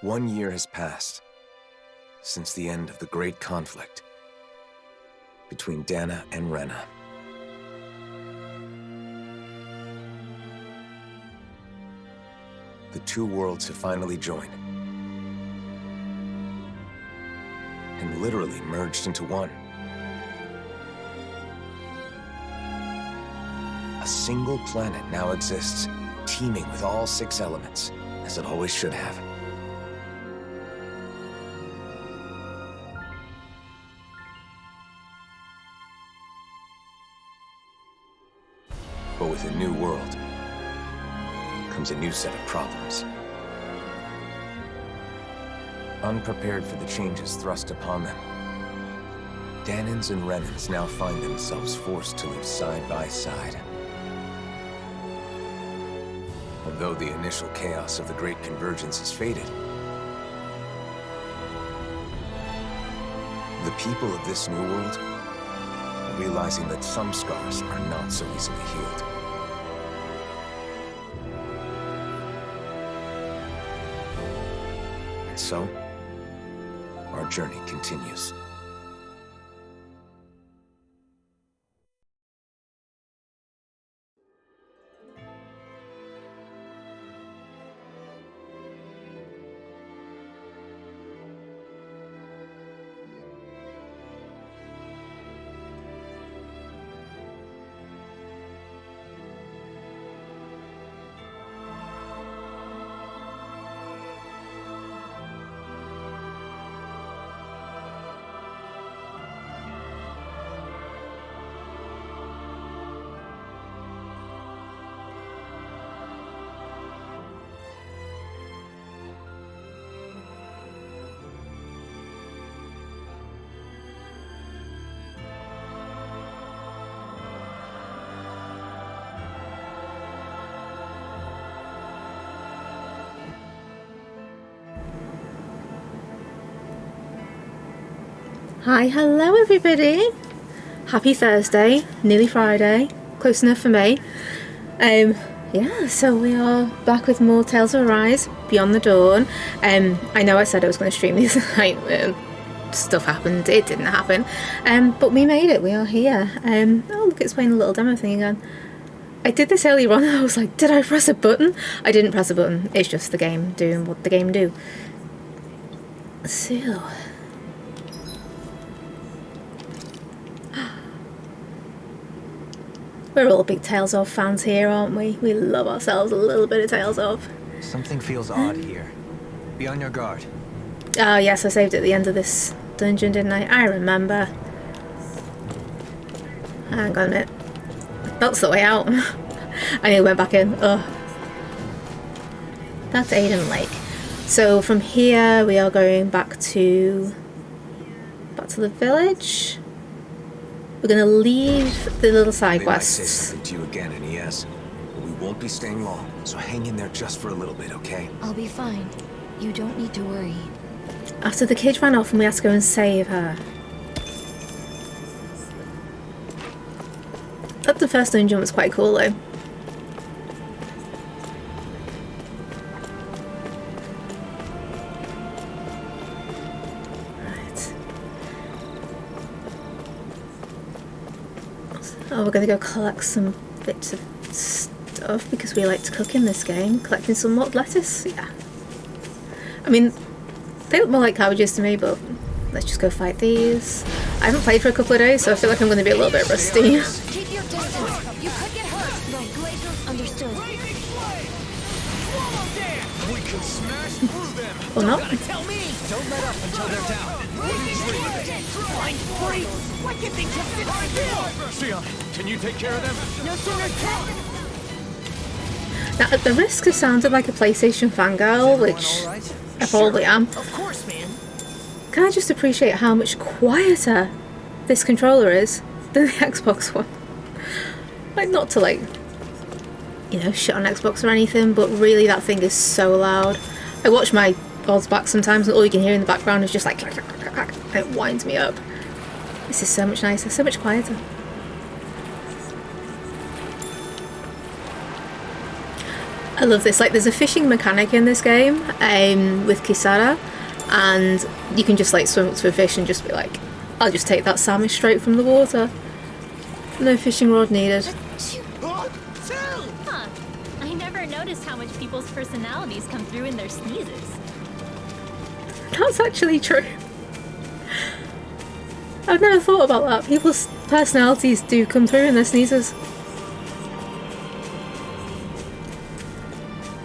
1 year has passed since the end of the great conflict between Dana and Rena. The two worlds have finally joined and literally merged into one. A single planet now exists, teeming with all 6 elements, as it always should have. But with a new world comes a new set of problems. Unprepared for the changes thrust upon them, Danans and Renans now find themselves forced to live side by side. And though the initial chaos of the Great Convergence has faded, the people of this new world are realizing that some scars are not so easily healed. And so, our journey continues. Hi, hello everybody. Happy Thursday, nearly Friday, close enough for me. Yeah, so we are back with more Tales of Arise, Beyond the Dawn. I know I said I was going to stream this night, stuff happened, it didn't happen. But we made it, we are here. Oh look, it's playing a little demo thing again. I did this earlier on and I was like, did I press a button? I didn't press a button, it's just the game doing what the game do. So... we're all big Tales of fans here, aren't we? We love ourselves a little bit of Tales of. Something feels odd here. Be on your guard. Oh yes, I saved it at the end of this dungeon, didn't I? I remember. Hang on a minute. That's the way out. I nearly went back in. Ugh. That's Aiden Lake. So from here we are going back to the village. We're going to leave the little side quests. They might say something to you again, NES. But we won't be staying long, so hang in there just for a little bit, okay? I'll be fine. You don't need to worry. After the kid ran off and we had to go and save her. That the first dungeon was quite cool though. Oh, we're going to go collect some bits of stuff because we like to cook in this game. Collecting some more lettuce, yeah. I mean, they look more like cabbages to me, but let's just go fight these. I haven't played for a couple of days, so I feel like I'm going to be a little bit rusty. Keep your distance. You could get hurt. Right. Understood. We can smash through them. Or not. Tell me. Don't let up until they're down. Blind freak. Why can't they just sit still? Sion, can you take care of them? No sooner said. Now, at the risk of sounding like a PlayStation fangirl, which I probably am, Of course, man. can I just appreciate how much quieter this controller is than the Xbox One? Like, not to like, you know, shit on Xbox or anything, but really that thing is so loud. I watch my odds back sometimes and all you can hear in the background is just like clack, clack, clack, clack, clack. It winds me up. This is so much nicer, so much quieter. I love this. Like, there's a fishing mechanic in this game with Kisara, and you can just like swim up to a fish and just be like, I'll just take that salmon straight from the water. No fishing rod needed. Huh. I never noticed how much people's personalities come through in their sneezes. That's actually true. I've never thought about that. People's personalities do come through in their sneezes.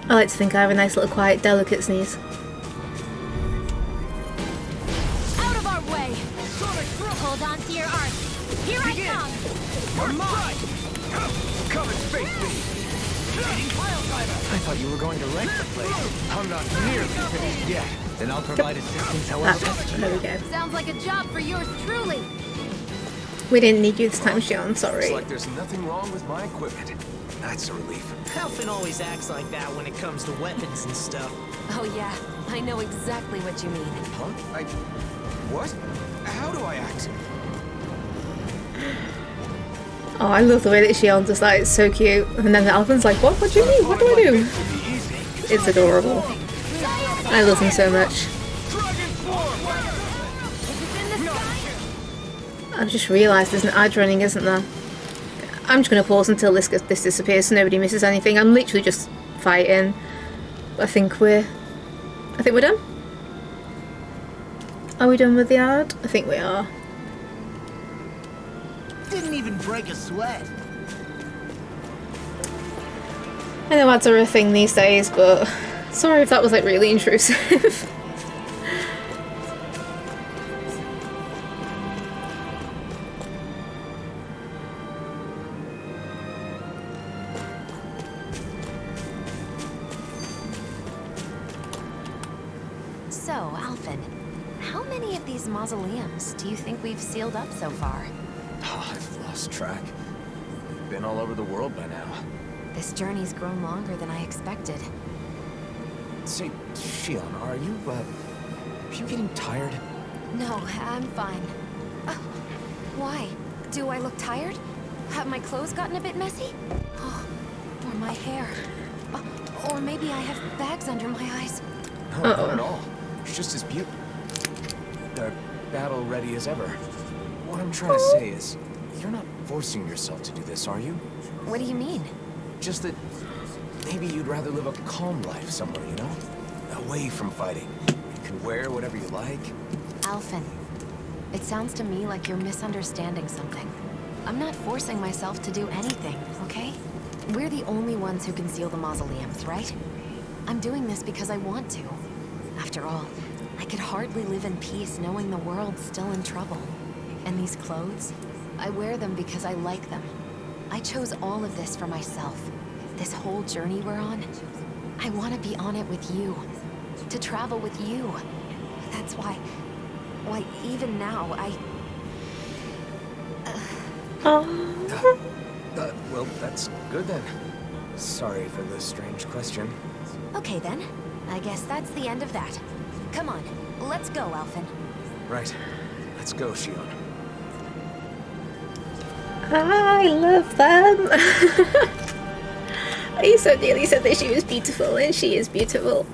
I like to think I have a nice little quiet, delicate sneeze. Out of our way! Hold on to your arc. Here I come! Come on! Come and face me! I thought you were going to wreck the place. I'm not nearly finished yet. Then I'll provide assistance however necessary. There we go. Sounds like a job for yours truly. We didn't need you this time, Sean. Sorry. Looks like there's nothing wrong with my equipment. That's a relief. Alphen always acts like that when it comes to weapons and stuff. Oh yeah, I know exactly what you mean. Huh? What? How do I act? Oh, I love the way that Shion's just like, it's so cute. And then the Alvin's like, what? What do you mean? What do I do? It's adorable. I love him so much. I've just realised there's an ad running, isn't there? I'm just going to pause until this disappears so nobody misses anything. I'm literally just fighting. I think we're done. Are we done with the ad? I think we are. Didn't even break a sweat. I know ads are a thing these days, but sorry if that was like really intrusive. So, Alphen, how many of these mausoleums do you think we've sealed up so far? Oh, I've lost track. We've been all over the world by now. This journey's grown longer than I expected. Say, Shion, are you getting tired? No, I'm fine. Why? Do I look tired? Have my clothes gotten a bit messy? Oh, or my hair. Or maybe I have bags under my eyes. No, not at all. It's just as battle ready as ever. What I'm trying to say is, you're not forcing yourself to do this, are you? What do you mean? Just that maybe you'd rather live a calm life somewhere, you know? Away from fighting. You can wear whatever you like. Alphen, it sounds to me like you're misunderstanding something. I'm not forcing myself to do anything, okay? We're the only ones who can seal the mausoleums, right? I'm doing this because I want to. After all, I could hardly live in peace knowing the world's still in trouble. And these clothes, I wear them because I like them. I chose all of this for myself. This whole journey we're on, I want to be on it with you. To travel with you. That's why even now, Well, that's good then. Sorry for the strange question. Okay then. I guess that's the end of that. Come on, let's go, Alphen. Right. Let's go, Shion. I love them. I so nearly said that she was beautiful, and she is beautiful.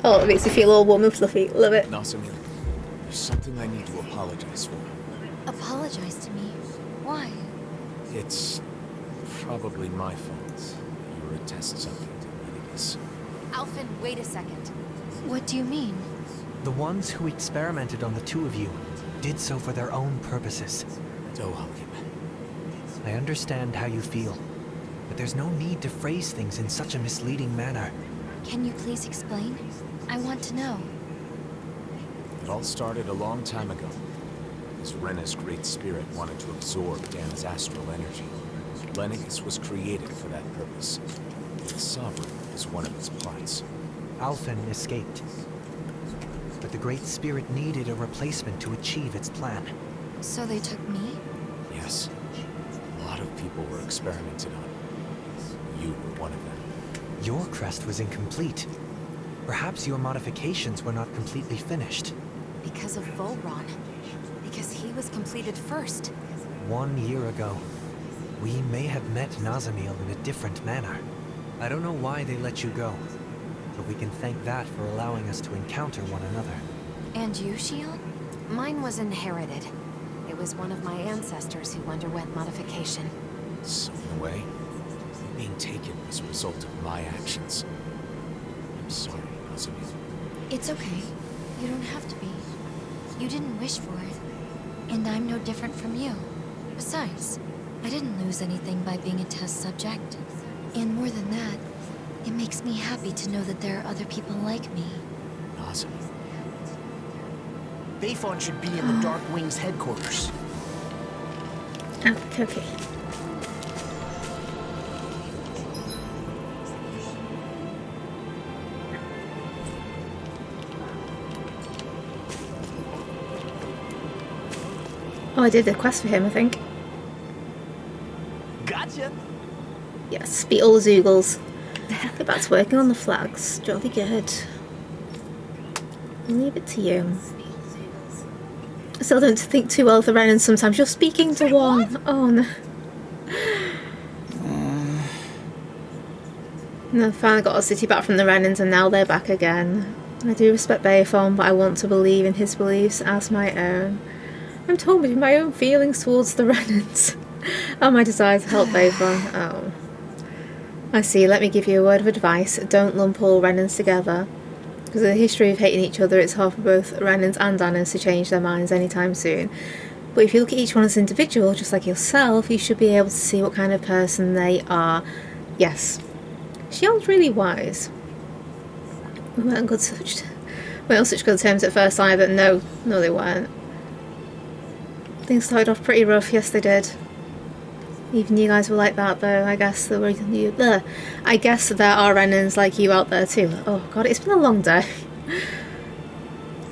Oh, it makes me feel all warm and fluffy. Love it. Natsumi, there's something I need to apologize for. Apologize to me. Why? It's probably my fault. You were to test something to readiness. Alphen, wait a second. What do you mean? The ones who experimented on the two of you did so for their own purposes. Dohalim. I understand how you feel, but there's no need to phrase things in such a misleading manner. Can you please explain? I want to know. It all started a long time ago, as Rena's great spirit wanted to absorb Dan's astral energy. Lennigus was created for that purpose. The Sovereign is one of its parts. Alphen escaped, but the great spirit needed a replacement to achieve its plan. So they took me? Yes. A lot of people were experimented on. You were one of them. Your crest was incomplete. Perhaps your modifications were not completely finished. Because of Volron. Because he was completed first. 1 year ago, we may have met Nazamil in a different manner. I don't know why they let you go, but we can thank that for allowing us to encounter one another. And you, Shield? Mine was inherited. It was one of my ancestors who underwent modification. So in a way, you being taken was a result of my actions. I'm sorry, Nazamil. It's okay. You don't have to be. You didn't wish for it. And I'm no different from you. Besides, I didn't lose anything by being a test subject. And more than that, it makes me happy to know that there are other people like me. Nazamil. Bayfon should be in the Dark Wings headquarters. Okay. Oh, I did the quest for him, I think. Gotcha. Yes, beat all the Zoogles. Get back to working on the flags. Jolly good. I'll leave it to you. I still don't think too well of the Renans sometimes. You're speaking to one. Oh no. No, finally got our city back from the Renans and now they're back again. I do respect Bayfon, but I want to believe in his beliefs as my own. I'm torn between my own feelings towards the Renans and my desire to help Bayfon. Oh. I see, let me give you a word of advice. Don't lump all Renans together. Because of the history of hating each other, it's hard for both Renans and Annans to change their minds anytime soon. But if you look at each one as an individual, just like yourself, you should be able to see what kind of person they are. Yes. Shield's really wise. We weren't on such good terms at first either. No, they weren't. Things started off pretty rough, yes they did. Even you guys were like that though. I guess there are Renans like you out there too. Oh god, it's been a long day.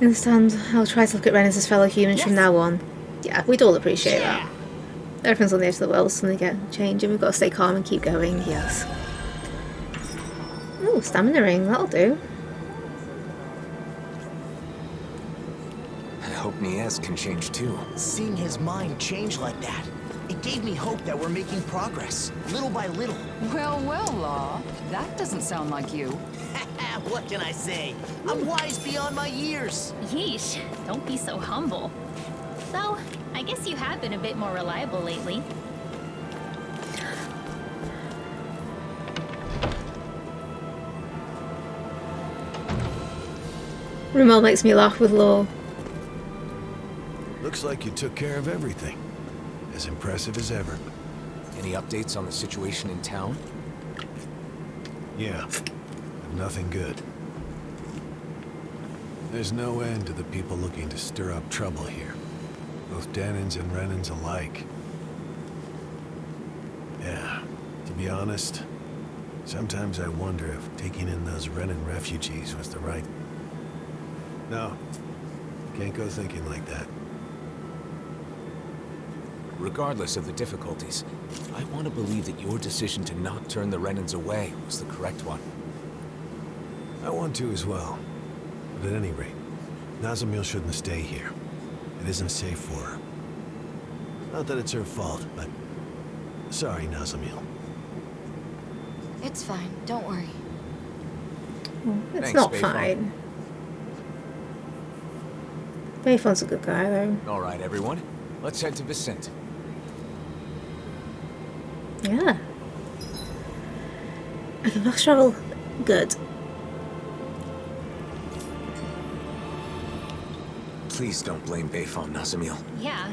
Understand, I'll try to look at Renans as fellow humans from now on. Yeah, we'd all appreciate that. Everything's on the edge of the world, suddenly get change and we've got to stay calm and keep going, yes. Ooh, stamina ring, that'll do. I hope Niaz can change too. Seeing his mind change like that, it gave me hope that we're making progress, little by little. Well, Law, that doesn't sound like you. What can I say? I'm wise beyond my years. Yeesh, don't be so humble. Though, I guess you have been a bit more reliable lately. Rumel makes me laugh with lore. Looks like you took care of everything. As impressive as ever. Any updates on the situation in town? Yeah, but nothing good. There's no end to the people looking to stir up trouble here. Both Danans and Renans alike. Yeah, to be honest, sometimes I wonder if taking in those Renan refugees was the right... No, can't go thinking like that. Regardless of the difficulties, I want to believe that your decision to not turn the Renans away was the correct one. I want to as well. But at any rate, Nazamil shouldn't stay here. It isn't safe for her. Not that it's her fault, but... Sorry, Nazamil. It's fine, don't worry. It's Thanks, not Bayfon. fine. Bayfon's a good guy though. All right, everyone. Let's head to Vicente. Yeah. Okay, fast travel. Good. Please don't blame Bayfon, Nazamil. Yeah.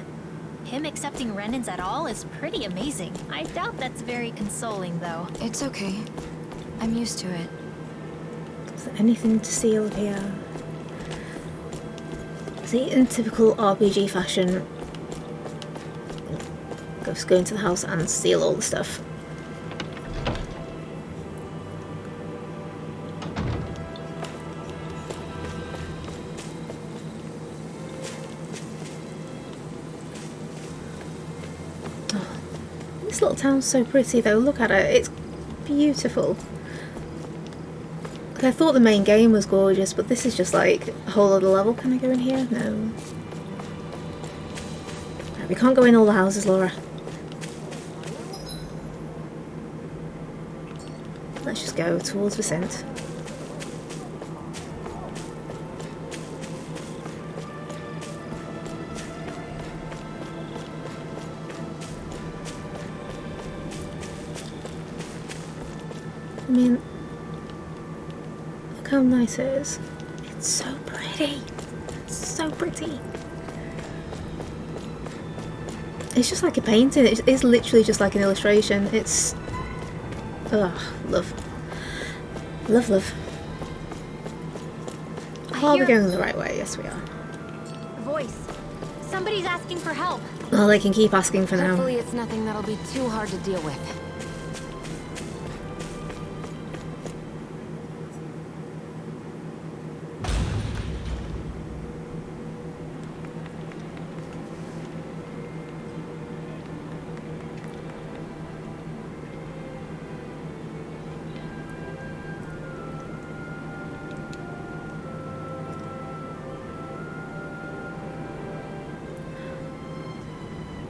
Him accepting Renans at all is pretty amazing. I doubt that's very consoling, though. It's okay. I'm used to it. Is there anything to steal here? See, in typical RPG fashion, just go into the house and steal all the stuff. Oh, this little town's so pretty though, look at it, it's beautiful. I thought the main game was gorgeous, but this is just like a whole other level. Can I go in here? No. Right, we can't go in all the houses, Laura. Let's just go towards Vicent. I mean, look how nice it is. It's so pretty. It's so pretty. It's just like a painting. It's literally just like an illustration. It's... ugh, love. Love, love. Are we going the right way? Yes, we are. Voice. Somebody's asking for help. Well, they can keep asking for now. Hopefully it's nothing that'll be too hard to deal with.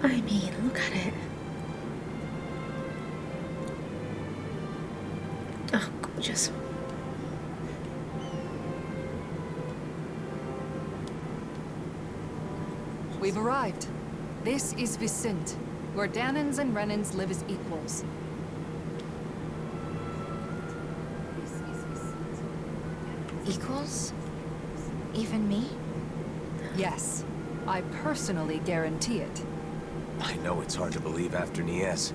I mean, look at it. Oh, gorgeous. We've arrived. This is Vicent, where Danans and Renans live as equals. Equals? Even me? Yes, I personally guarantee it. I know it's hard to believe after Nies.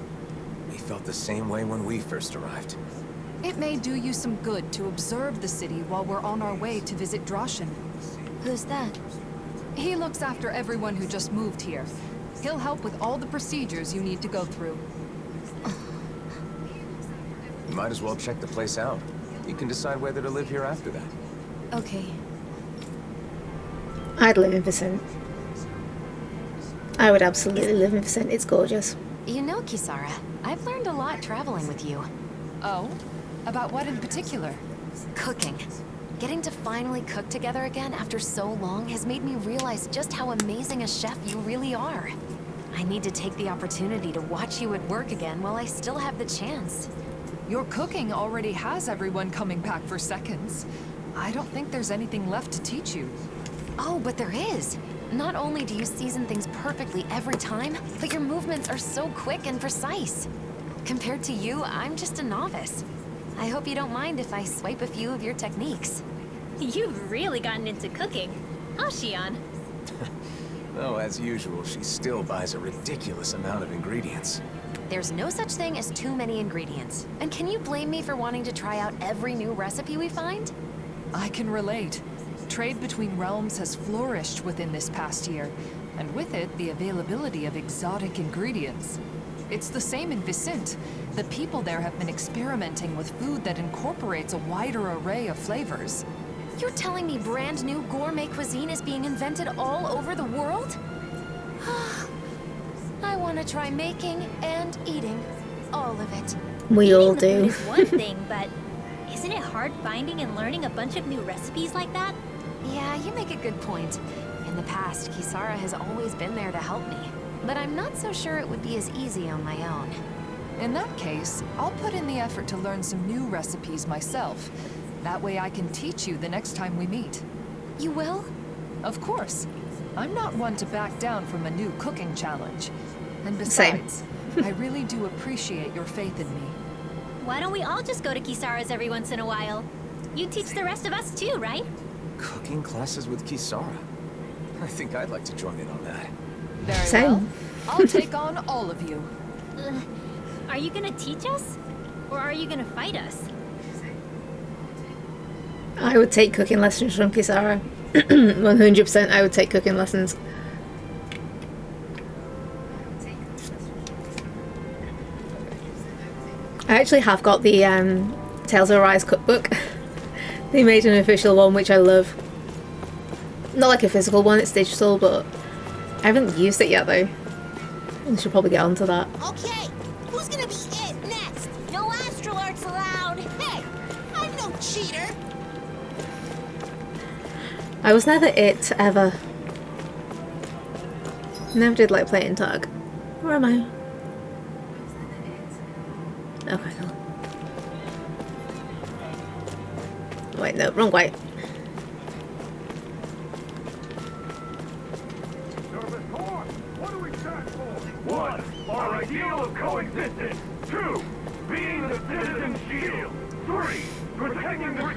We felt the same way when we first arrived. It may do you some good to observe the city while we're on our way to visit Droshin. Who's that? He looks after everyone who just moved here. He'll help with all the procedures you need to go through. You might as well check the place out. You can decide whether to live here after that. Okay. I'd live in Vicent. I would absolutely live in Vicent. It's gorgeous. You know, Kisara, I've learned a lot traveling with you. Oh? About what in particular? Cooking. Getting to finally cook together again after so long has made me realize just how amazing a chef you really are. I need to take the opportunity to watch you at work again while I still have the chance. Your cooking already has everyone coming back for seconds. I don't think there's anything left to teach you. Oh, but there is. Not only do you season things perfectly every time, but your movements are so quick and precise. Compared to you, I'm just a novice. I hope you don't mind if I swipe a few of your techniques. You've really gotten into cooking, huh, Shion? Though, as usual, she still buys a ridiculous amount of ingredients. There's no such thing as too many ingredients. And can you blame me for wanting to try out every new recipe we find? I can relate. Trade between realms has flourished within this past year, and with it, the availability of exotic ingredients. It's the same in Vicent. The people there have been experimenting with food that incorporates a wider array of flavors. You're telling me brand new gourmet cuisine is being invented all over the world? I want to try making and eating all of it. We all Eating the do. food is one thing, but isn't it hard finding and learning a bunch of new recipes like that? Yeah, you make a good point. In the past, Kisara has always been there to help me. But I'm not so sure it would be as easy on my own. In that case, I'll put in the effort to learn some new recipes myself. That way I can teach you the next time we meet. You will? Of course. I'm not one to back down from a new cooking challenge. And besides, I really do appreciate your faith in me. Why don't we all just go to Kisara's every once in a while? You teach the rest of us too, right? Cooking classes with Kisara? I think I'd like to join in on that. Very Same. well. I'll take on all of you. Are you gonna teach us? Or are you gonna fight us? I would take cooking lessons from Kisara. 100% I would take cooking lessons. I actually have got the Tales of Arise cookbook. They made an official one, which I love. Not like a physical one, it's digital, but I haven't used it yet though. I should probably get onto that. Okay, who's gonna be it next? No astral arts allowed. Hey, I'm no cheater. I was never it, ever. Never did like playing tag. Where am I? Okay, cool. Wait, no, wrong way. What do we stand for? 1. Our ideal of coexistence. 2. Being the citizen's shield. 3. Protecting the...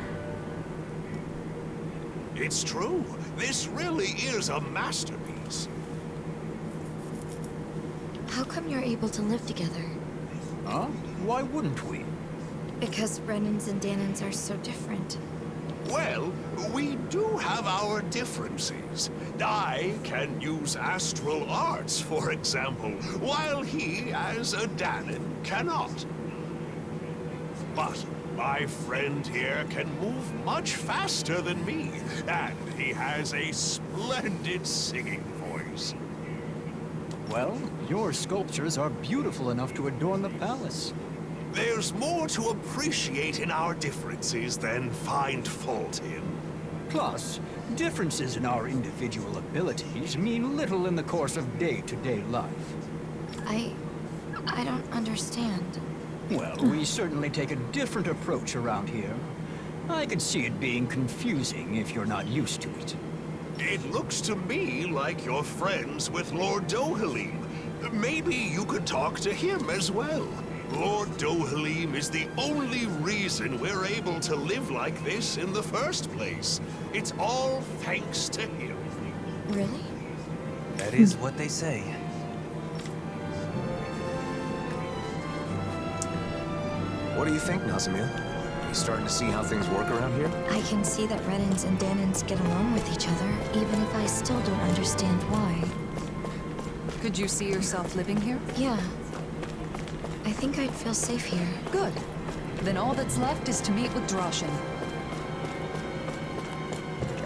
It's true. This really is a masterpiece. How come you're able to live together? Huh? Why wouldn't we? Because Renans and Danans are so different. Well, we do have our differences. I can use astral arts, for example, while he, as a Danan, cannot. But my friend here can move much faster than me, and he has a splendid singing voice. Well, your sculptures are beautiful enough to adorn the palace. There's more to appreciate in our differences than find fault in. Plus, differences in our individual abilities mean little in the course of day-to-day life. I don't understand. Well, we certainly take a different approach around here. I could see it being confusing if you're not used to it. It looks to me like you're friends with Lord Dohalim. Maybe you could talk to him as well. Lord Dohalim is the only reason we're able to live like this in the first place. It's all thanks to him. Really? That is what they say. What do you think, Nazamil? Are you starting to see how things work around here? I can see that Renans and Danans get along with each other, even if I still don't understand why. Could you see yourself living here? Yeah. I think I'd feel safe here. Good. Then all that's left is to meet with Droshin.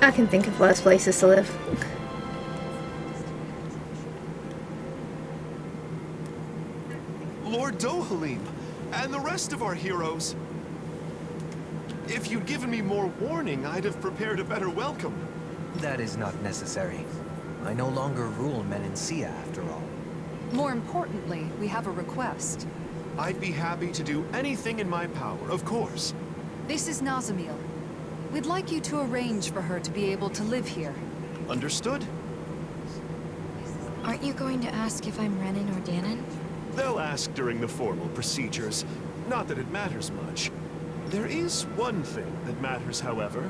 I can think of worse places to live. Lord Dohalim, and the rest of our heroes. If you'd given me more warning, I'd have prepared a better welcome. That is not necessary. I no longer rule Menancia after all. More importantly, we have a request. I'd be happy to do anything in my power, of course. This is Nazamil. We'd like you to arrange for her to be able to live here. Understood? Aren't you going to ask if I'm Renan or Danan? They'll ask during the formal procedures. Not that it matters much. There is one thing that matters, however.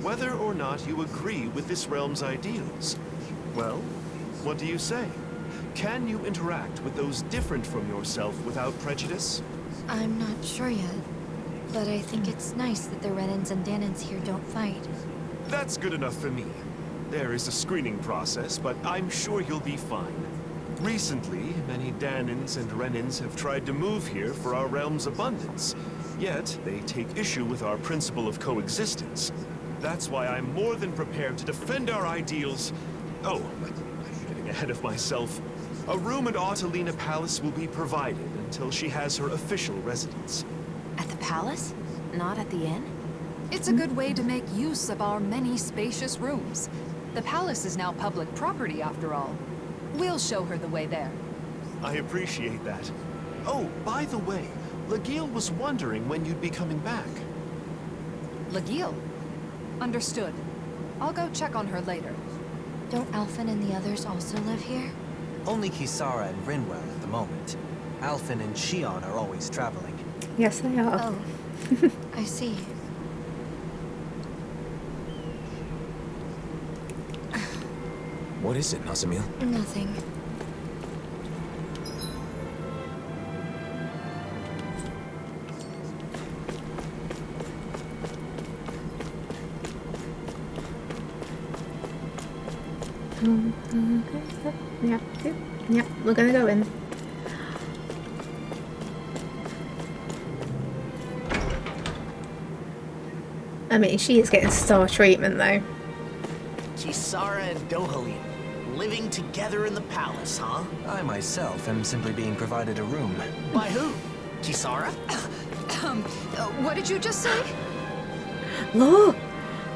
Whether or not you agree with this realm's ideals. Well, what do you say? Can you interact with those different from yourself without prejudice? I'm not sure yet, but I think it's nice that the Renans and Danans here don't fight. That's good enough for me. There is a screening process, but I'm sure you'll be fine. Recently, many Danans and Renans have tried to move here for our realm's abundance, yet they take issue with our principle of coexistence. That's why I'm more than prepared to defend our ideals. Oh, getting ahead of myself. A room at Autalina Palace will be provided until she has her official residence. At the palace? Not at the inn? It's a good way to make use of our many spacious rooms. The palace is now public property, after all. We'll show her the way there. I appreciate that. Oh, by the way, Lagiel was wondering when you'd be coming back. Lagiel? Understood. I'll go check on her later. Don't Alphen and the others also live here? Only Kisara and Rinwell at the moment. Alphen and Shion are always traveling. Yes, they are. Oh, I see. What is it, Nazamil? Nothing. Yep, we're gonna go in. I mean, she is getting star treatment though. Kisara and Dohalim, living together in the palace, huh? I myself am simply being provided a room. By who? Kisara? What did you just say? Look!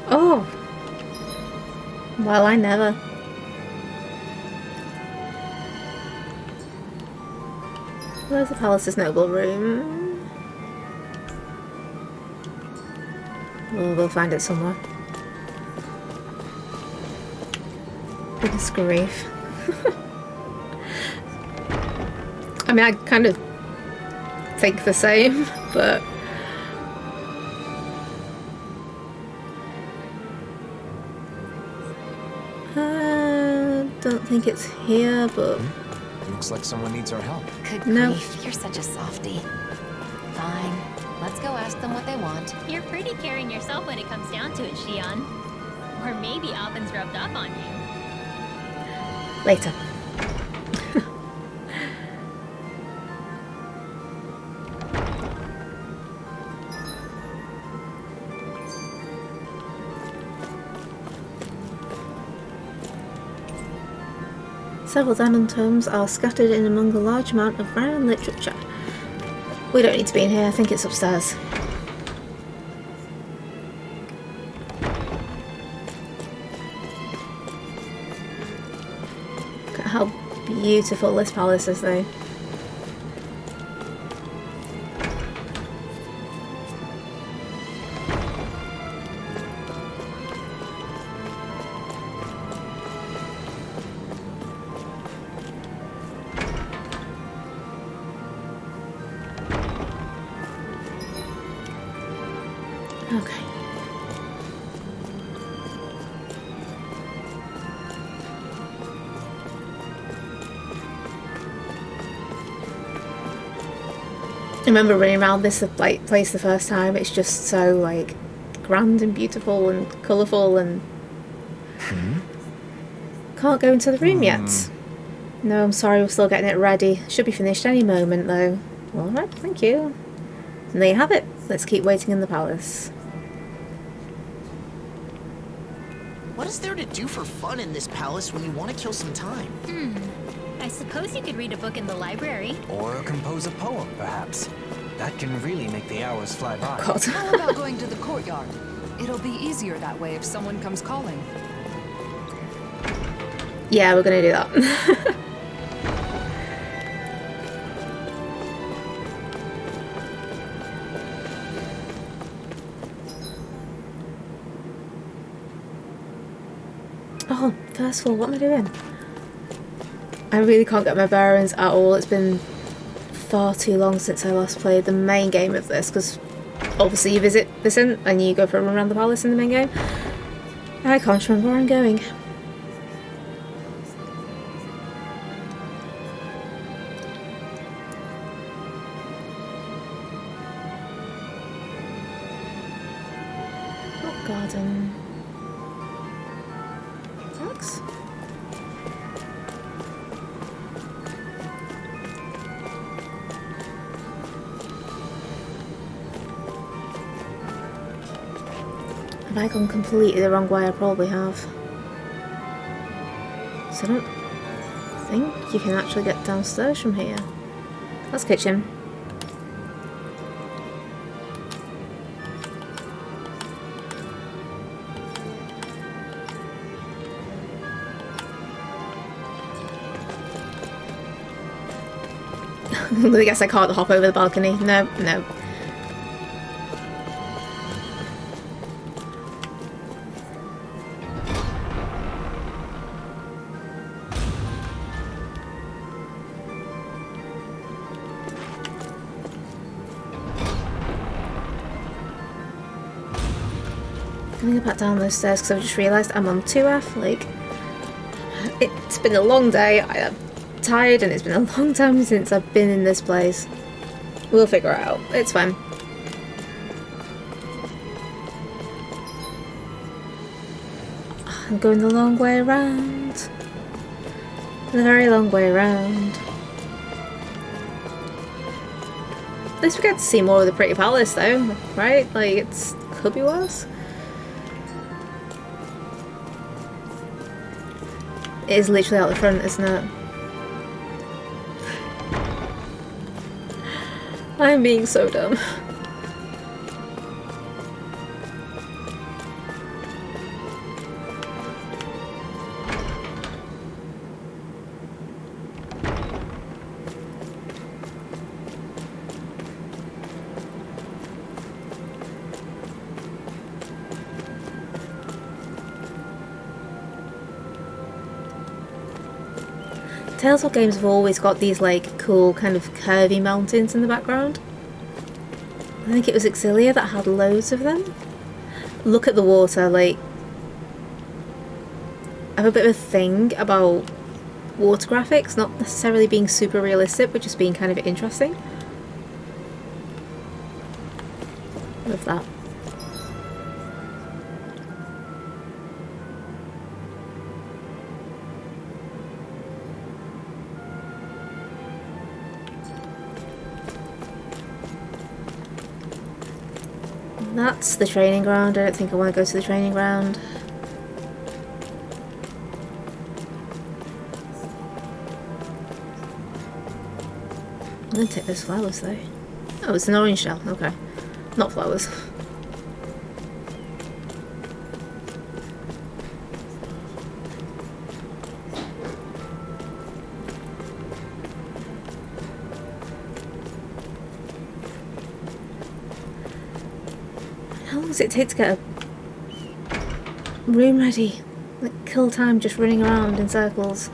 Oh! Well, I never. Where's the palace's noble room? We'll find it somewhere. Goodness grief. I mean, I kind of think the same, but... don't think it's here, but... Looks like someone needs our help. Good grief, you're such a softie. Fine, let's go ask them what they want. You're pretty caring yourself when it comes down to it, Shion. Or maybe Alvin's rubbed off on you. Later. Several Danon tomes are scattered in among a large amount of rare literature. We don't need to be in here, I think it's upstairs. Look at how beautiful this palace is though. Okay. I remember running around this place the first time. It's just so like grand and beautiful and colourful and can't go into the room yet. No, I'm sorry, we're still getting it ready. Should be finished any moment though. Alright, thank you. And there you have it. Let's keep waiting in the palace. What is there to do for fun in this palace when you want to kill some time? I suppose you could read a book in the library. Or compose a poem, perhaps. That can really make the hours fly by. God. How about going to the courtyard? It'll be easier that way if someone comes calling. Yeah, we're gonna do that. Oh, first floor, what am I doing? I really can't get my bearings at all. It's been far too long since I last played the main game of this, because obviously you visit Vicent and you go for a run around the palace in the main game. I can't remember where I'm going. What garden? Thanks. Have I gone completely the wrong way? I probably have. So I don't think you can actually get downstairs from here. That's kitchen. I guess I can't hop over the balcony. No, no. I'm gonna go back down those stairs because I've just realised I'm on 2F. Like, it's been a long day. I'm tired and it's been a long time since I've been in this place. We'll figure it out. It's fine. I'm going the long way around. The very long way around. At least we get to see more of the pretty palace though, right? Like, it's could be worse. It is literally out the front, isn't it? I'm being so dumb. Telltale games have always got these like cool kind of curvy mountains in the background. I think it was Exilia that had loads of them. Look at the water, like I have a bit of a thing about water graphics not necessarily being super realistic but just being kind of interesting. Love that. That's the training ground. I don't think I want to go to the training ground. I'm going to take those flowers though. Oh, it's an orange shell. Okay. Not flowers. How long does it take to get a room ready? Like, kill time just running around in circles.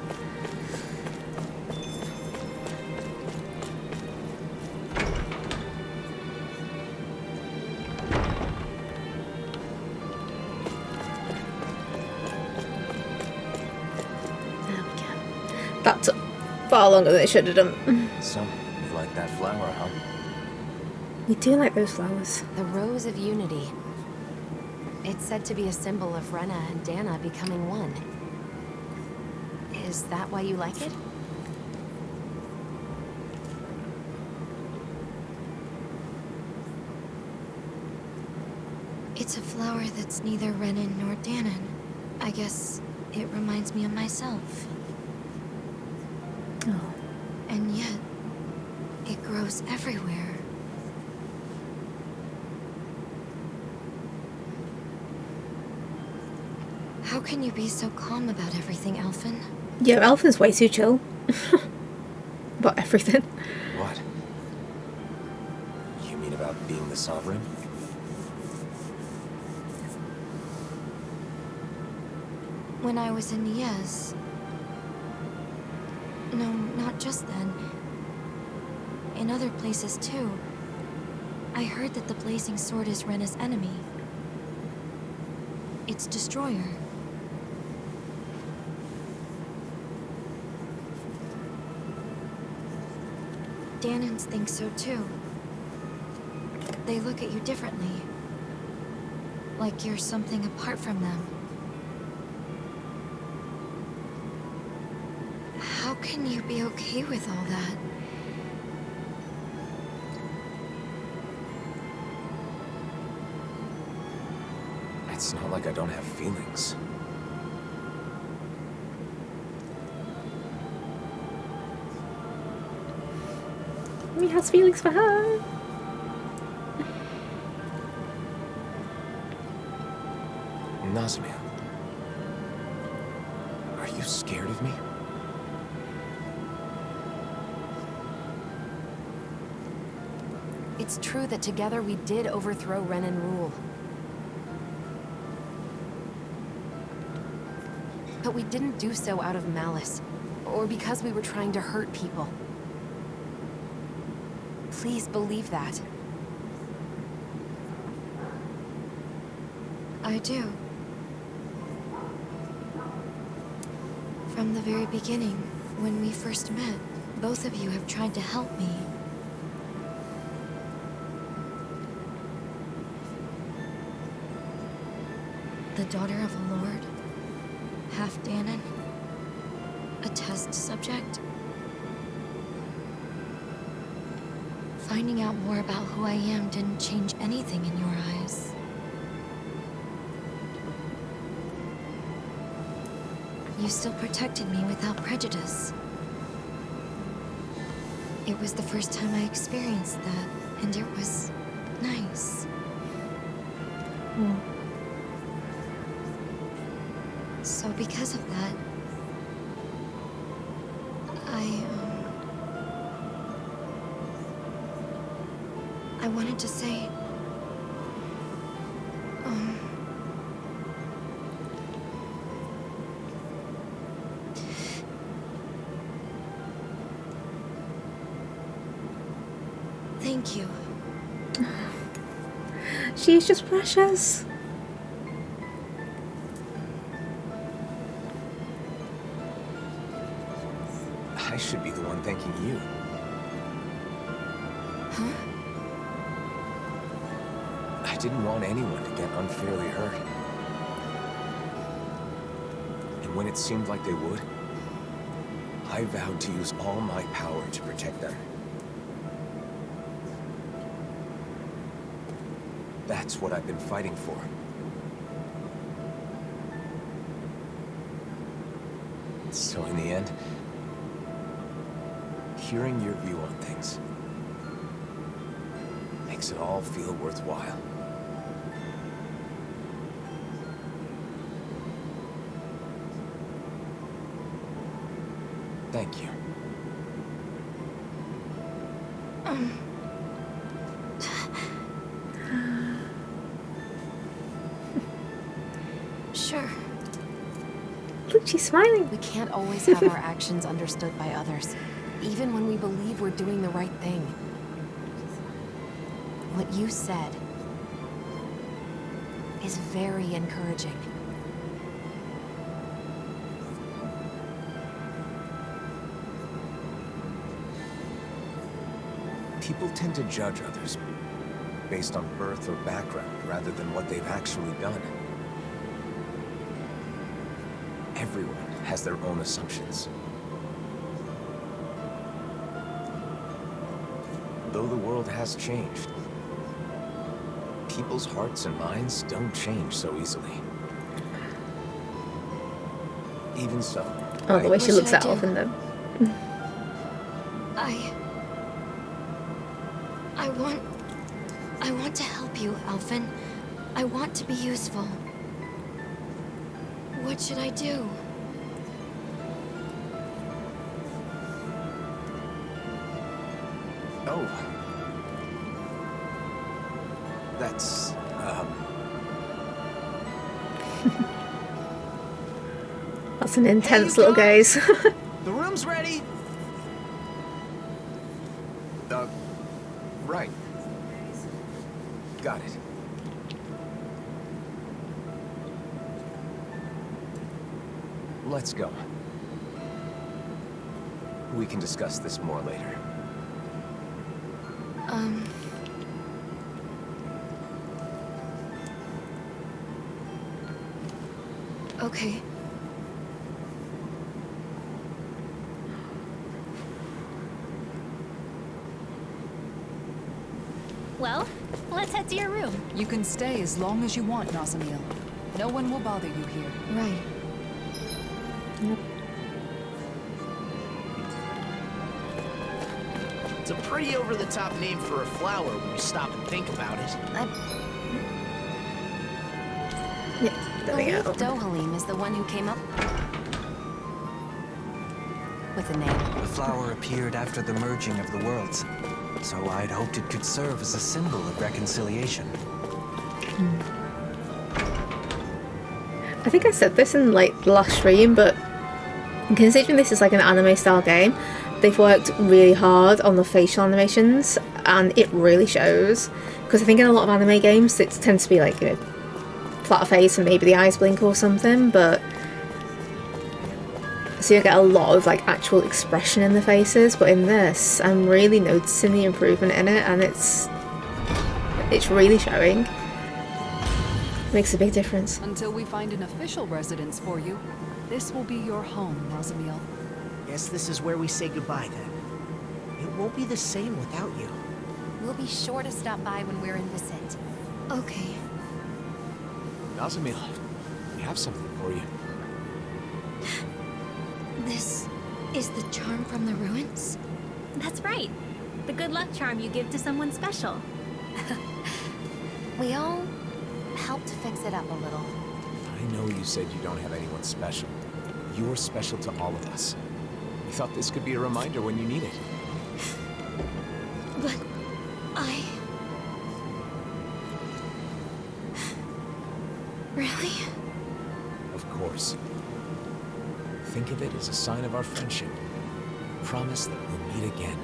That took far longer than it should have done. So, you like that flower, huh? We do like those flowers. The Rose of Unity. It's said to be a symbol of Rena and Dana becoming one. Is that why you like it? It's a flower that's neither Renan nor Danon. I guess it reminds me of myself. Oh. And yet, it grows everywhere. How can you be so calm about everything, Elfin? Yeah, Elfin's way too chill. About everything. What? You mean about being the Sovereign? When I was in Niez... No, not just then. In other places too. I heard that the Blazing Sword is Rena's enemy. Its destroyer. Danons think so too. They look at you differently. Like you're something apart from them. How can you be okay with all that? It's not like I don't have feelings. He has feelings for her. Nazamil, are you scared of me? It's true that together we did overthrow Renan rule. But we didn't do so out of malice, or because we were trying to hurt people. Please believe that. I do. From the very beginning, when we first met, both of you have tried to help me. The daughter of a lord, half Danon, a test subject. Finding out more about who I am didn't change anything in your eyes. You still protected me without prejudice. It was the first time I experienced that, and it was nice. So because of that, I wanted to say, Thank you. She's just precious. I should be the one thanking you. Huh? I didn't want anyone to get unfairly hurt. And when it seemed like they would, I vowed to use all my power to protect them. That's what I've been fighting for. So in the end, hearing your view on things makes it all feel worthwhile. Thank you. Sure. Look, she's smiling. We can't always have our actions understood by others, even when we believe we're doing the right thing. What you said is very encouraging. People tend to judge others based on birth or background rather than what they've actually done. Everyone has their own assumptions. Though the world has changed, people's hearts and minds don't change so easily. Even so, Oh, the way she What looks should I at do? Elfin, though. I want to help you, Alphen. I want to be useful. What should I do? Oh. That's, That's an intense little gaze. The room's ready. right. Got it. Let's go. We can discuss this more later. Okay. Well, let's head to your room. You can stay as long as you want, Nazamil. No one will bother you here. Right. It's a pretty over-the-top name for a flower when you stop and think about it. Yeah, there we I go. believe Dohalim is the one who came up with the name. The flower appeared after the merging of the worlds, so I'd hoped it could serve as a symbol of reconciliation. I think I said this in like the last stream, but considering this is like an anime style game, they've worked really hard on the facial animations and it really shows. Because I think in a lot of anime games it tends to be like, you know, flat face and maybe the eyes blink or something, but so you get a lot of like actual expression in the faces. But in this, I'm really noticing the improvement in it, and it's really showing. Makes a big difference. Until we find an official residence for you, this will be your home, Nazamil. Guess this is where we say goodbye then. It won't be the same without you. We'll be sure to stop by when we're in Vicent. Okay. Nazamil, we have something for you. This is the charm from the ruins? That's right. The good luck charm you give to someone special. We all helped fix it up a little. I know you said you don't have anyone special. You're special to all of us. We thought this could be a reminder when you need it. But Really? Of course. Think of it as a sign of our friendship. Promise that we'll meet again.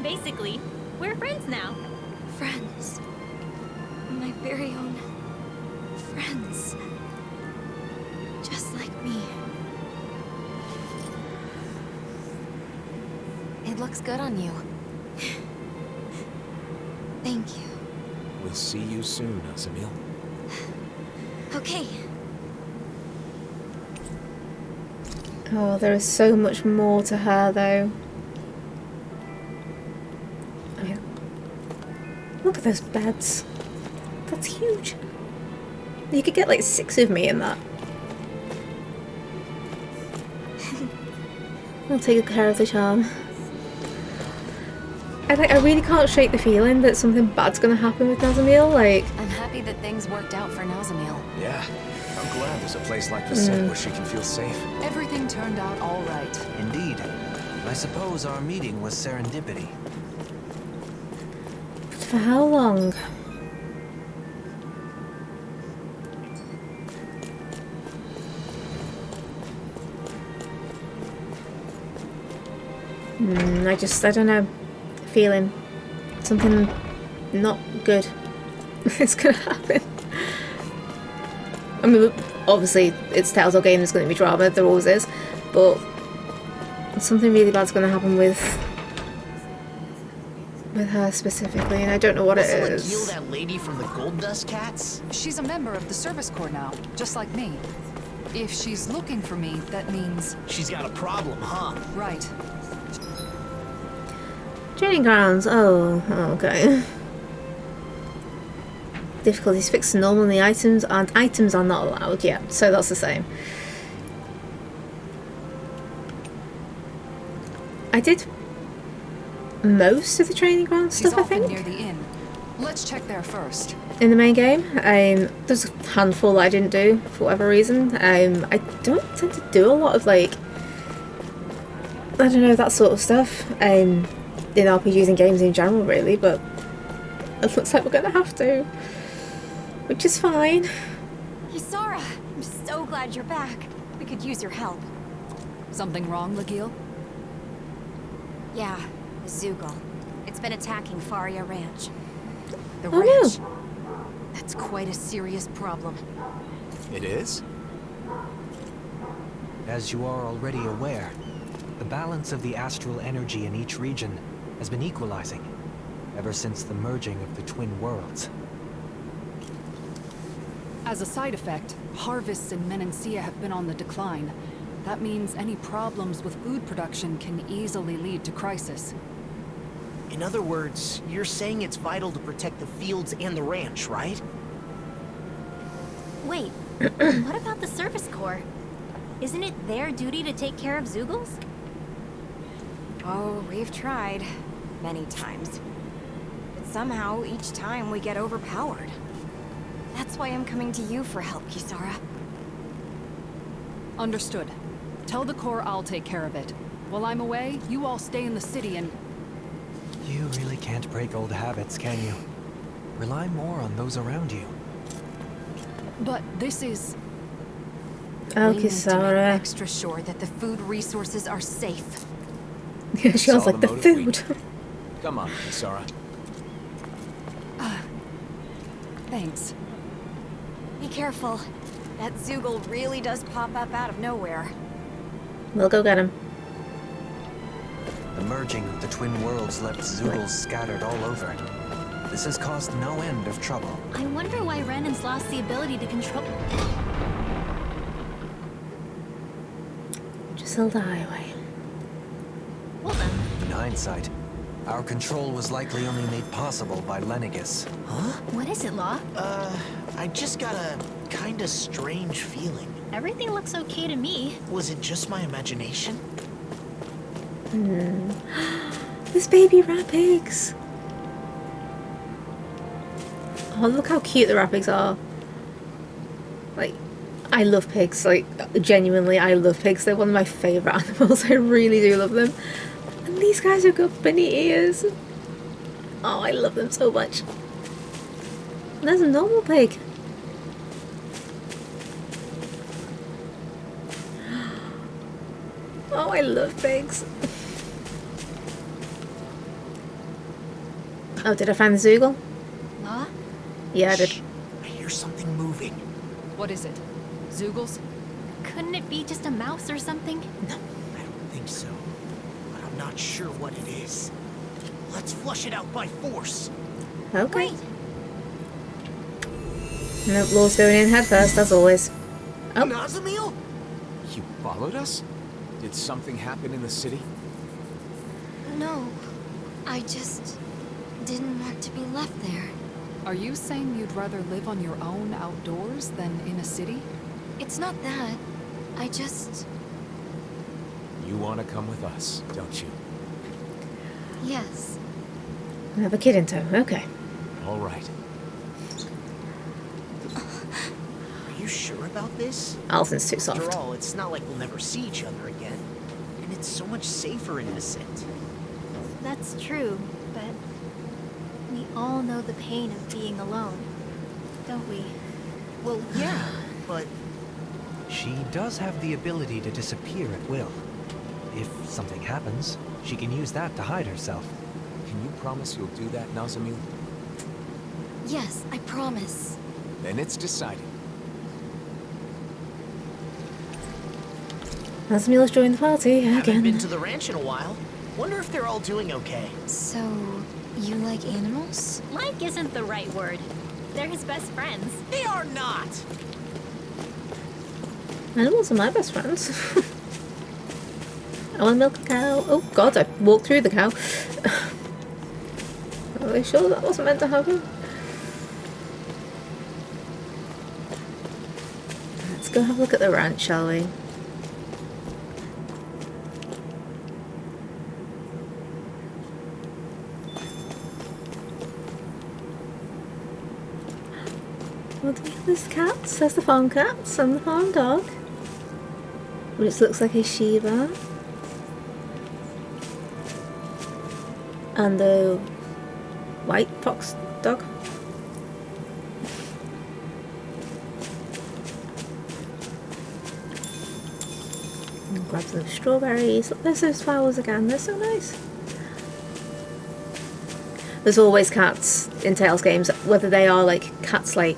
Basically, We're friends now. Friends. My very own friends. Just like me. It looks good on you. Thank you. We'll see you soon, Azamil. Okay. Oh, there is so much more to her, though. Oh, yeah. Look at those beds. That's huge. You could get like 6 of me in that. I'll take good care of the charm. I really can't shake the feeling that something bad's gonna happen with Nazamil. Like, I'm happy that things worked out for Nazamil. Yeah, I'm glad there's a place like Vicente where she can feel safe. Everything turned out all right. Indeed. I suppose our meeting was serendipity. for how long? I don't know. Feeling something not good is gonna happen. I mean, obviously, it's Telltale game, there's gonna be drama, there always is, but something really bad's gonna happen with her specifically, and I don't know what it is. Wasn't Lakil that lady from the Gold Dust Cats? She's a member of the Service Corps now, just like me. If she's looking for me, that means... She's got a problem, huh? Right. Training grounds, oh, okay. Difficulties fixed normally, items are not allowed yet, so that's the same. I did most of the training ground stuff, I think. Near the inn. Let's check there first. In the main game, there's a handful that I didn't do for whatever reason. I don't tend to do a lot of like, I don't know, that sort of stuff. In RPGs and games in general, really, but it looks like we're gonna have to, which is fine. Isara, I'm so glad you're back. We could use your help. Something wrong, Lakil? Yeah, Zoogle. It's been attacking Faria Ranch. The Oh, ranch. no. That's quite a serious problem. It is? As you are already aware, the balance of the astral energy in each region has been equalizing ever since the merging of the twin worlds. As a side effect, harvests in Menancia have been on the decline. That means any problems with food production can easily lead to crisis. In other words, you're saying it's vital to protect the fields and the ranch, right? Wait, what about the Service Corps? Isn't it their duty to take care of Zoogles? Oh, we've tried. Many times. But somehow, each time we get overpowered. That's why I'm coming to you for help, Kisara. Understood. Tell the Corps I'll take care of it. While I'm away, you all stay in the city and... You really can't break old habits, can you? Rely more on those around you. But this is... Oh, We need to make Kisara. extra sure that the food resources are safe. She Saw was like the motive food. Come on, Sarah. Thanks. Be careful. That Zoogle really does pop up out of nowhere. We'll go get him. The merging of the twin worlds left Zoogles scattered all over. This has caused no end of trouble. I wonder why Renan's lost the ability to control... Giselda Highway. Well then. In hindsight, our control was likely only made possible by Lennigus. Huh? What is it, Law? I just got a kinda strange feeling. Everything looks okay to me. Was it just my imagination? There's baby rat pigs. Oh, look how cute the rat pigs are. Like, I love pigs. Like, genuinely, I love pigs. They're one of my favourite animals. I really do love them. And these guys have got bunny ears. Oh, I love them so much. And there's a normal pig. Oh, I love pigs. Oh, did I find the Zoogle? Huh? Yeah, I did. Shh. I hear something moving. What is it? Zoogles? Couldn't it be just a mouse or something? I don't think so. But I'm not sure what it is. Let's flush it out by force. Okay. Wait. Nope, Law's going in head first, as always. Oh. Nazamil? You followed us? Did something happen in the city? No, I just didn't want to be left there. Are you saying you'd rather live on your own outdoors than in a city? It's not that. I just... You want to come with us, don't you? Yes. Another kid in tow, okay. All right. Are you sure about this? Alton's too soft. After all, it's not like we'll never see each other again. And it's so much safer in Innocent. That's true, but we all know the pain of being alone, don't we? Well, yeah, but... She does have the ability to disappear at will. If something happens, she can use that to hide herself. Can you promise you'll do that, Nazamil? Yes, I promise. Then it's decided. Nazamil's joined the party Haven't been again. to the ranch in a while. Wonder if they're all doing okay. So, you like animals? Like isn't the right word. They're his best friends. They are not! Animals are my best friends. I want to milk a cow. Oh god, I walked through the cow. Are you sure that wasn't meant to happen? Let's go have a look at the ranch, shall we? What do we have? There's cats. There's the farm cats and the farm dog. Which looks like a Shiba. And the white fox dog. And grab some strawberries. Look, there's those flowers again. They're so nice. There's always cats in Tales games, whether they are like cats like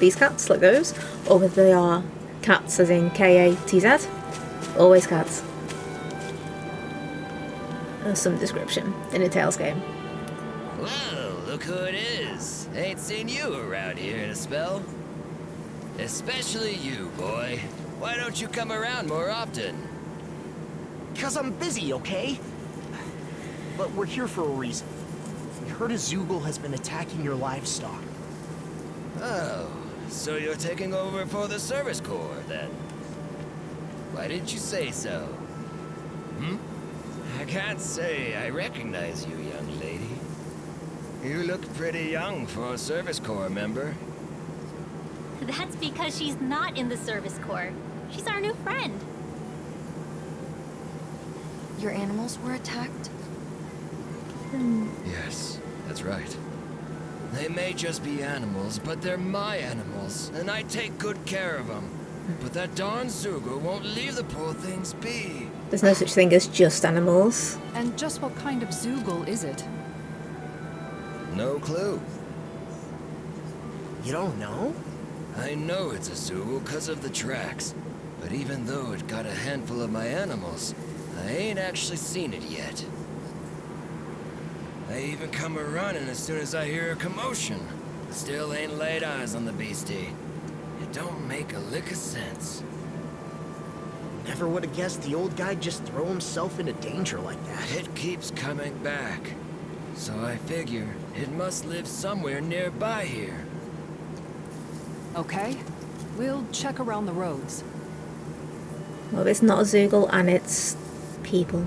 these cats, like those, or whether they are cats as in K-A-T-Z. Always cats. Some description in a Tales game. Well, look who it is. Ain't seen you around here in a spell. Especially you, boy. Why don't you come around more often? 'Cause I'm busy, okay? But we're here for a reason. We heard a Zoogle has been attacking your livestock. Oh, so you're taking over for the Service Corps, then? Why didn't you say so? Hmm? I can't say I recognize you, young lady. You look pretty young for a Service Corps member. That's because she's not in the Service Corps. She's our new friend. Your animals were attacked? Yes, that's right. They may just be animals, but they're my animals, and I take good care of them. But that darn Zoogle won't leave the poor things be. There's no such thing as just animals. And just what kind of Zoogle is it? No clue. You don't know? I know it's a Zoogle because of the tracks. But even though it got a handful of my animals, I ain't actually seen it yet. I even come a-running as soon as I hear a commotion. Still ain't laid eyes on the beastie. It don't make a lick of sense. Never would have guessed the old guy'd just throw himself into danger like that. It keeps coming back. So I figure it must live somewhere nearby here. Okay, we'll check around the roads. Well, it's not a Zoogle and it's people.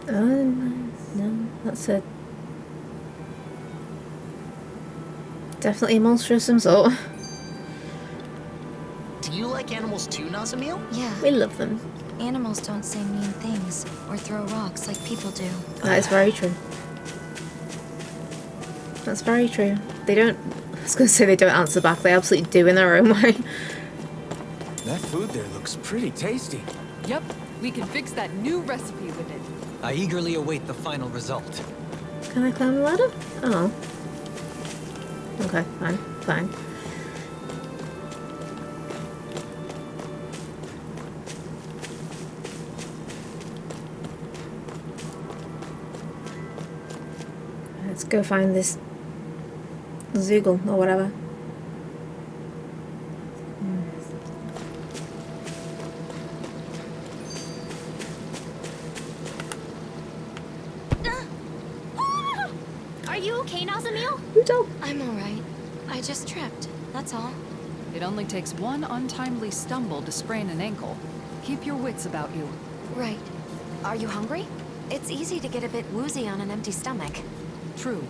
Oh, no, that's a... definitely a monster of some sort. Do you like animals too, Nazamil? Yeah. We love them. Animals don't say mean things or throw rocks like people do. That is very true. That's very true. They don't... I was going to say they don't answer back. They absolutely do in their own way. That food there looks pretty tasty. Yep, we can fix that new recipe with it. I eagerly await the final result. Can I climb the ladder? Oh. Okay, fine. Let's go find this Zoogle or whatever. Are you okay, Nazamil? Rudolph. I'm alright. I just tripped, that's all. It only takes one untimely stumble to sprain an ankle. Keep your wits about you. Right. Are you hungry? It's easy to get a bit woozy on an empty stomach. True.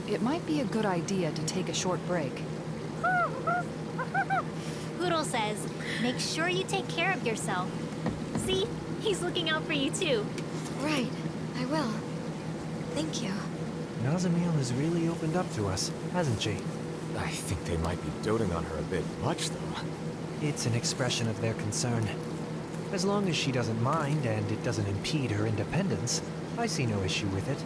It might be a good idea to take a short break. Poodle says, make sure you take care of yourself. See? He's looking out for you too. Right. I will. Thank you. Nazamil has really opened up to us, hasn't she? I think they might be doting on her a bit much, though. It's an expression of their concern. As long as she doesn't mind and it doesn't impede her independence, I see no issue with it.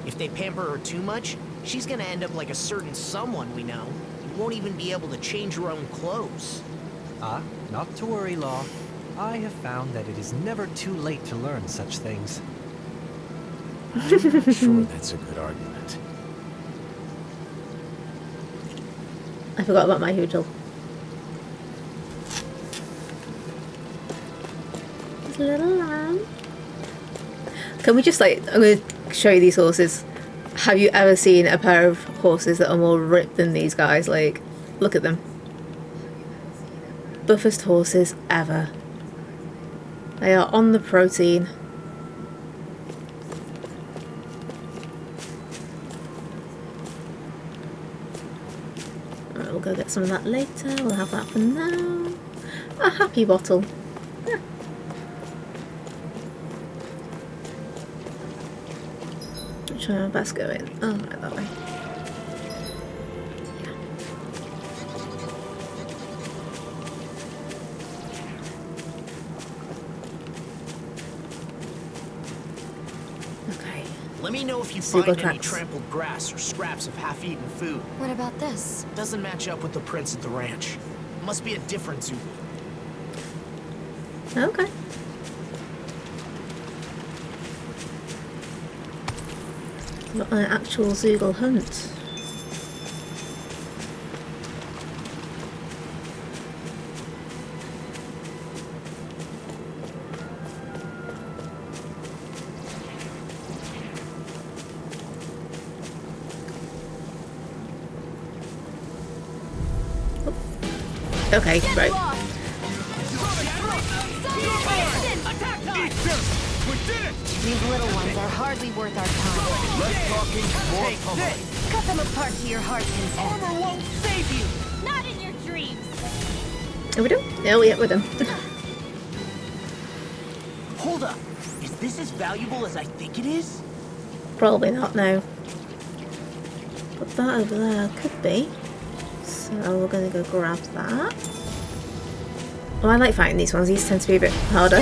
If they pamper her too much, she's gonna end up like a certain someone we know. You won't even be able to change her own clothes. Ah, not to worry, Law. I have found that it is never too late to learn such things. I'm not sure that's a good argument. I forgot about my Hoodle. Little lamb. Can we just I'm going to show you these horses. Have you ever seen a pair of horses that are more ripped than these guys? Like, look at them. Buffest horses ever. They are on the protein. Alright, we'll go get some of that later. We'll have that for now. A happy bottle. Yeah. Which way am I best going? Oh, right, that way. Let me know if you Zoogle find any tracks. trampled grass or scraps of half-eaten food. What about this? Doesn't match up with the prints at the ranch. Must be a different Zoogle. Okay. Not an actual Zoogle hunt. Okay, right. These little ones are hardly worth our time. Less talking, more pummeling. Cut them apart to your heart's content. Armor won't save you! Not in your dreams! Are we done? No, yeah, we're done. Hold up. Is this as valuable as I think it is? Probably not, no. But that over there could be. So we're going to go grab that. Oh, I like fighting these ones. These tend to be a bit harder.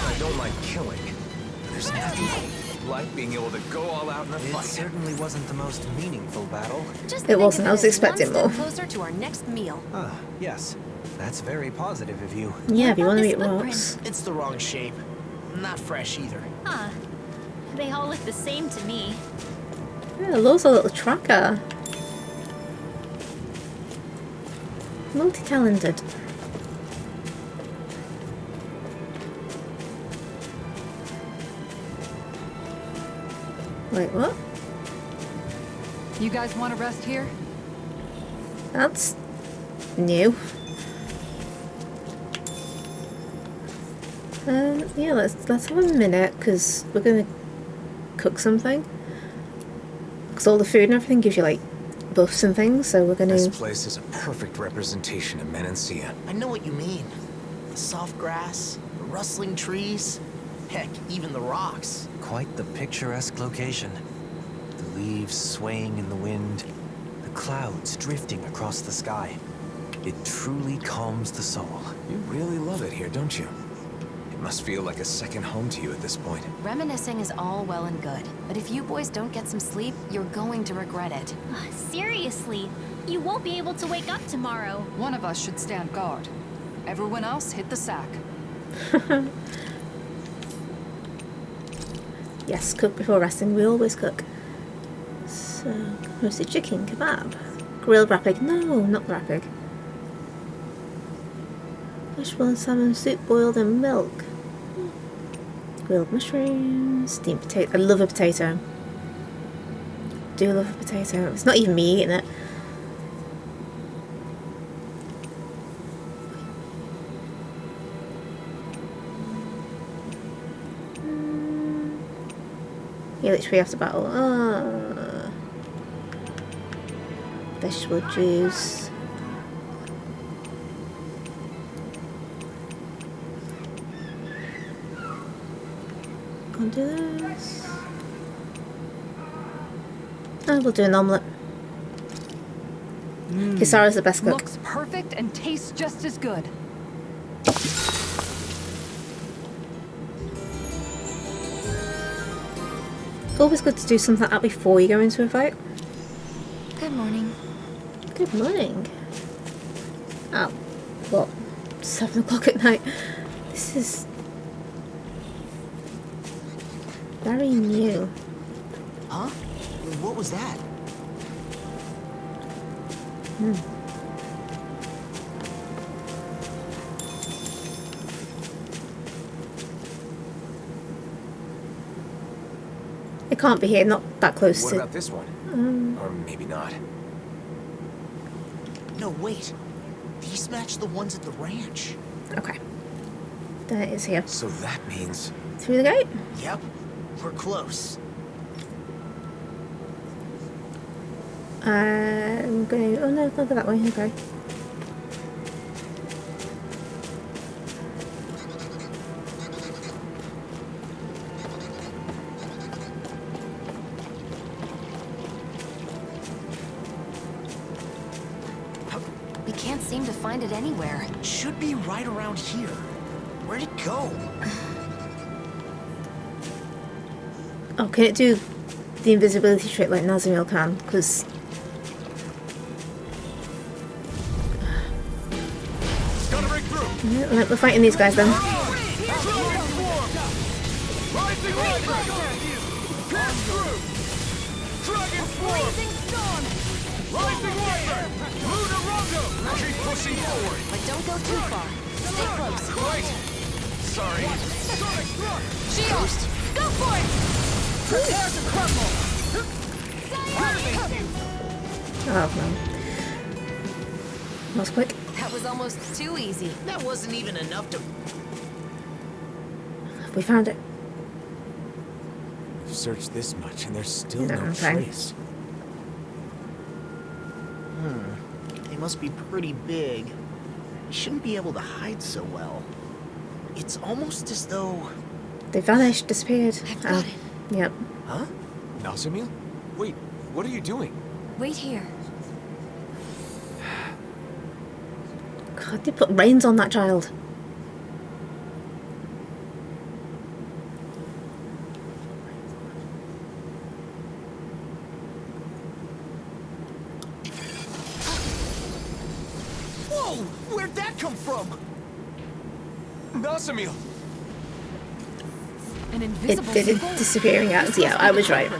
I don't like killing. There's nothing like being able to go all out in a fight. It certainly wasn't the most meaningful battle. Just It wasn't. think I was of it as expecting one more. step closer to our next meal. Ah, yes. That's very positive of you. Yeah, if you want to This eat footprint. rocks. It's the wrong shape. Not fresh either. Huh. They all look the same to me. Yeah, Law's a little tracker. Multi-talented. Wait, what? You guys want to rest here? That's new. Yeah, let's have a minute because we're gonna cook something. Because all the food and everything gives you like buffs and things, so we're gonna. This place is a perfect representation of Menancia. I know what you mean. The soft grass, the rustling trees. Heck, even the rocks. Quite the picturesque location. The leaves swaying in the wind, the clouds drifting across the sky. It truly calms the soul. You really love it here, don't you? It must feel like a second home to you at this point. Reminiscing is all well and good, but if you boys don't get some sleep, you're going to regret it. Seriously, you won't be able to wake up tomorrow. One of us should stand guard. Everyone else hit the sack. Yes, cook before resting. We always cook. So, roasted chicken, kebab. Grilled rapig. No, not rapig. Vegetable and salmon soup boiled in milk. Grilled mushrooms. Steamed potato. I love a potato. Do love a potato. It's not even me eating it. Yeah, literally after battle. Vegetable juice. Can't do this. Oh, we'll do an omelette. Kisara's the best cook. Looks perfect and tastes just as good. Always good to do something like that before you go into a fight. Good morning. Good morning. Oh, what? 7 o'clock at night. This is very new. Huh? What was that? It can't be here, not that close What to... about this one? Or maybe not. No, wait. These match the ones at the ranch. Okay. There it is here. So that means... Through the gate? Yep. We're close. I'm going to... Oh no, not go that way. Okay. We can't seem to find it anywhere. It should be right around here. Where'd it go? Oh, can it do the invisibility trick like Nazimil can? Because... Yeah, we're fighting these guys then. But don't go too far. Stay close. Sorry. Shield! Go for it! Prepare to crumble! Oh no. That was quick. That was almost too easy. That wasn't even enough to... We found it. We've searched this much and there's still no Okay. trace. They must be pretty big. You shouldn't be able to hide so well. It's almost as though... They vanished, disappeared. I've got it. Yep. Huh? Nazimil? Wait, what are you doing? Wait here. God, they put reins on that child. Whoa! Where'd that come from? Nazimil! An It invisible did symbol? disappearing act. Yeah, I was right.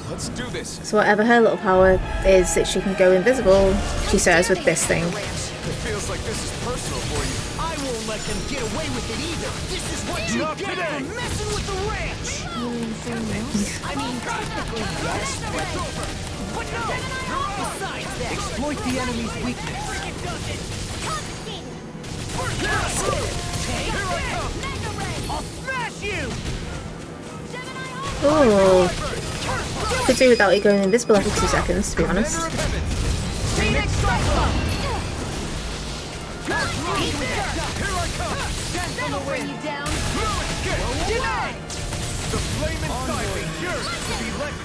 Let's do this. So whatever her little power is that she can go invisible, she shares with this thing. It feels like this is personal for you. I won't let them get away with it either. This is what you Not get today. for messing with the ranch. Healing through mills? I mean, technically, yes, but no. Besides that, Exploit the enemy's weakness. I'll smash you. Oh, could do without it going invisible every 2 seconds, to be honest.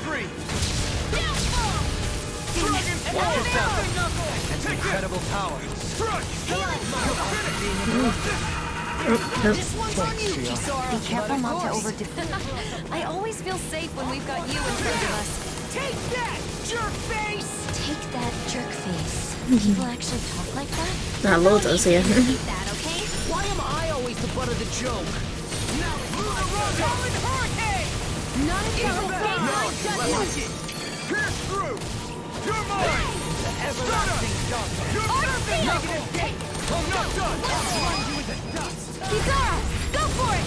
free! Watch yourself! That's incredible power. This one's on you, Kisara. Be careful not to overdo it. I always feel safe when we've got you in front of us. Take that, jerk face! Take that, jerk face. People actually talk like that? Nah, Lord does, yeah. Keep that, okay? Why am I always the butt of the joke? Now, rolling hurricane! Not until the game line does it. Pierce through! You're mine! The everlasting darkness. You're perfect! Negative gate. I'm not done. I'll blind you with the dust. Kisara, go for it!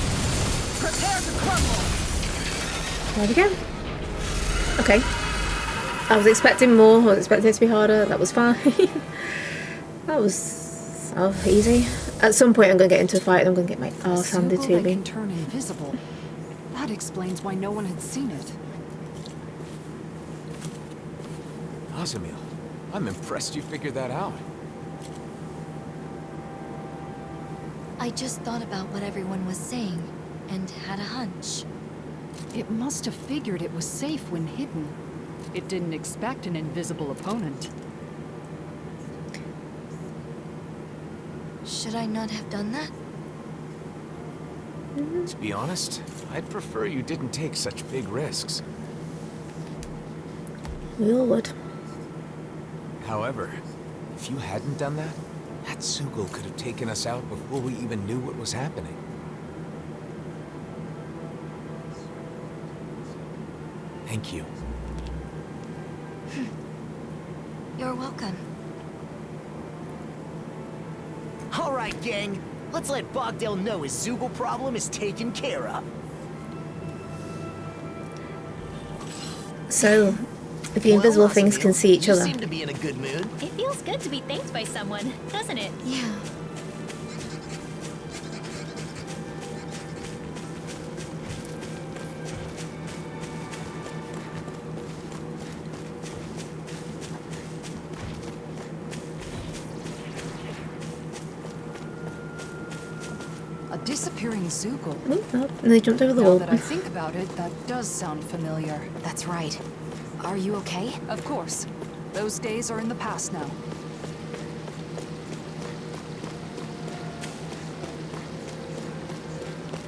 Prepare to crumble! There we go. Okay. I was expecting more. I was expecting it to be harder. That was fine. That was easy. At some point I'm going to get into a fight and I'm going to get my arse handed Zugo to that me. can turn invisible. That explains why no one had seen it. Azamil, I'm impressed you figured that out. I just thought about what everyone was saying, and had a hunch. It must have figured it was safe when hidden. It didn't expect an invisible opponent. Should I not have done that? To be honest, I'd prefer you didn't take such big risks. We all would. However, if you hadn't done that, that Sugul could have taken us out before we even knew what was happening. Thank you. You're welcome. All right, gang. Let's let Bogdale know his Zoogle problem is taken care of. So, the invisible things can see each other. You seem to be in a good mood. It feels good to be thanked by someone, doesn't it? Yeah. A disappearing Zoogle. Oh, and they jumped over the Now wall. that I think about it, that does sound familiar. That's right. Are you okay? Of course. Those days are in the past now.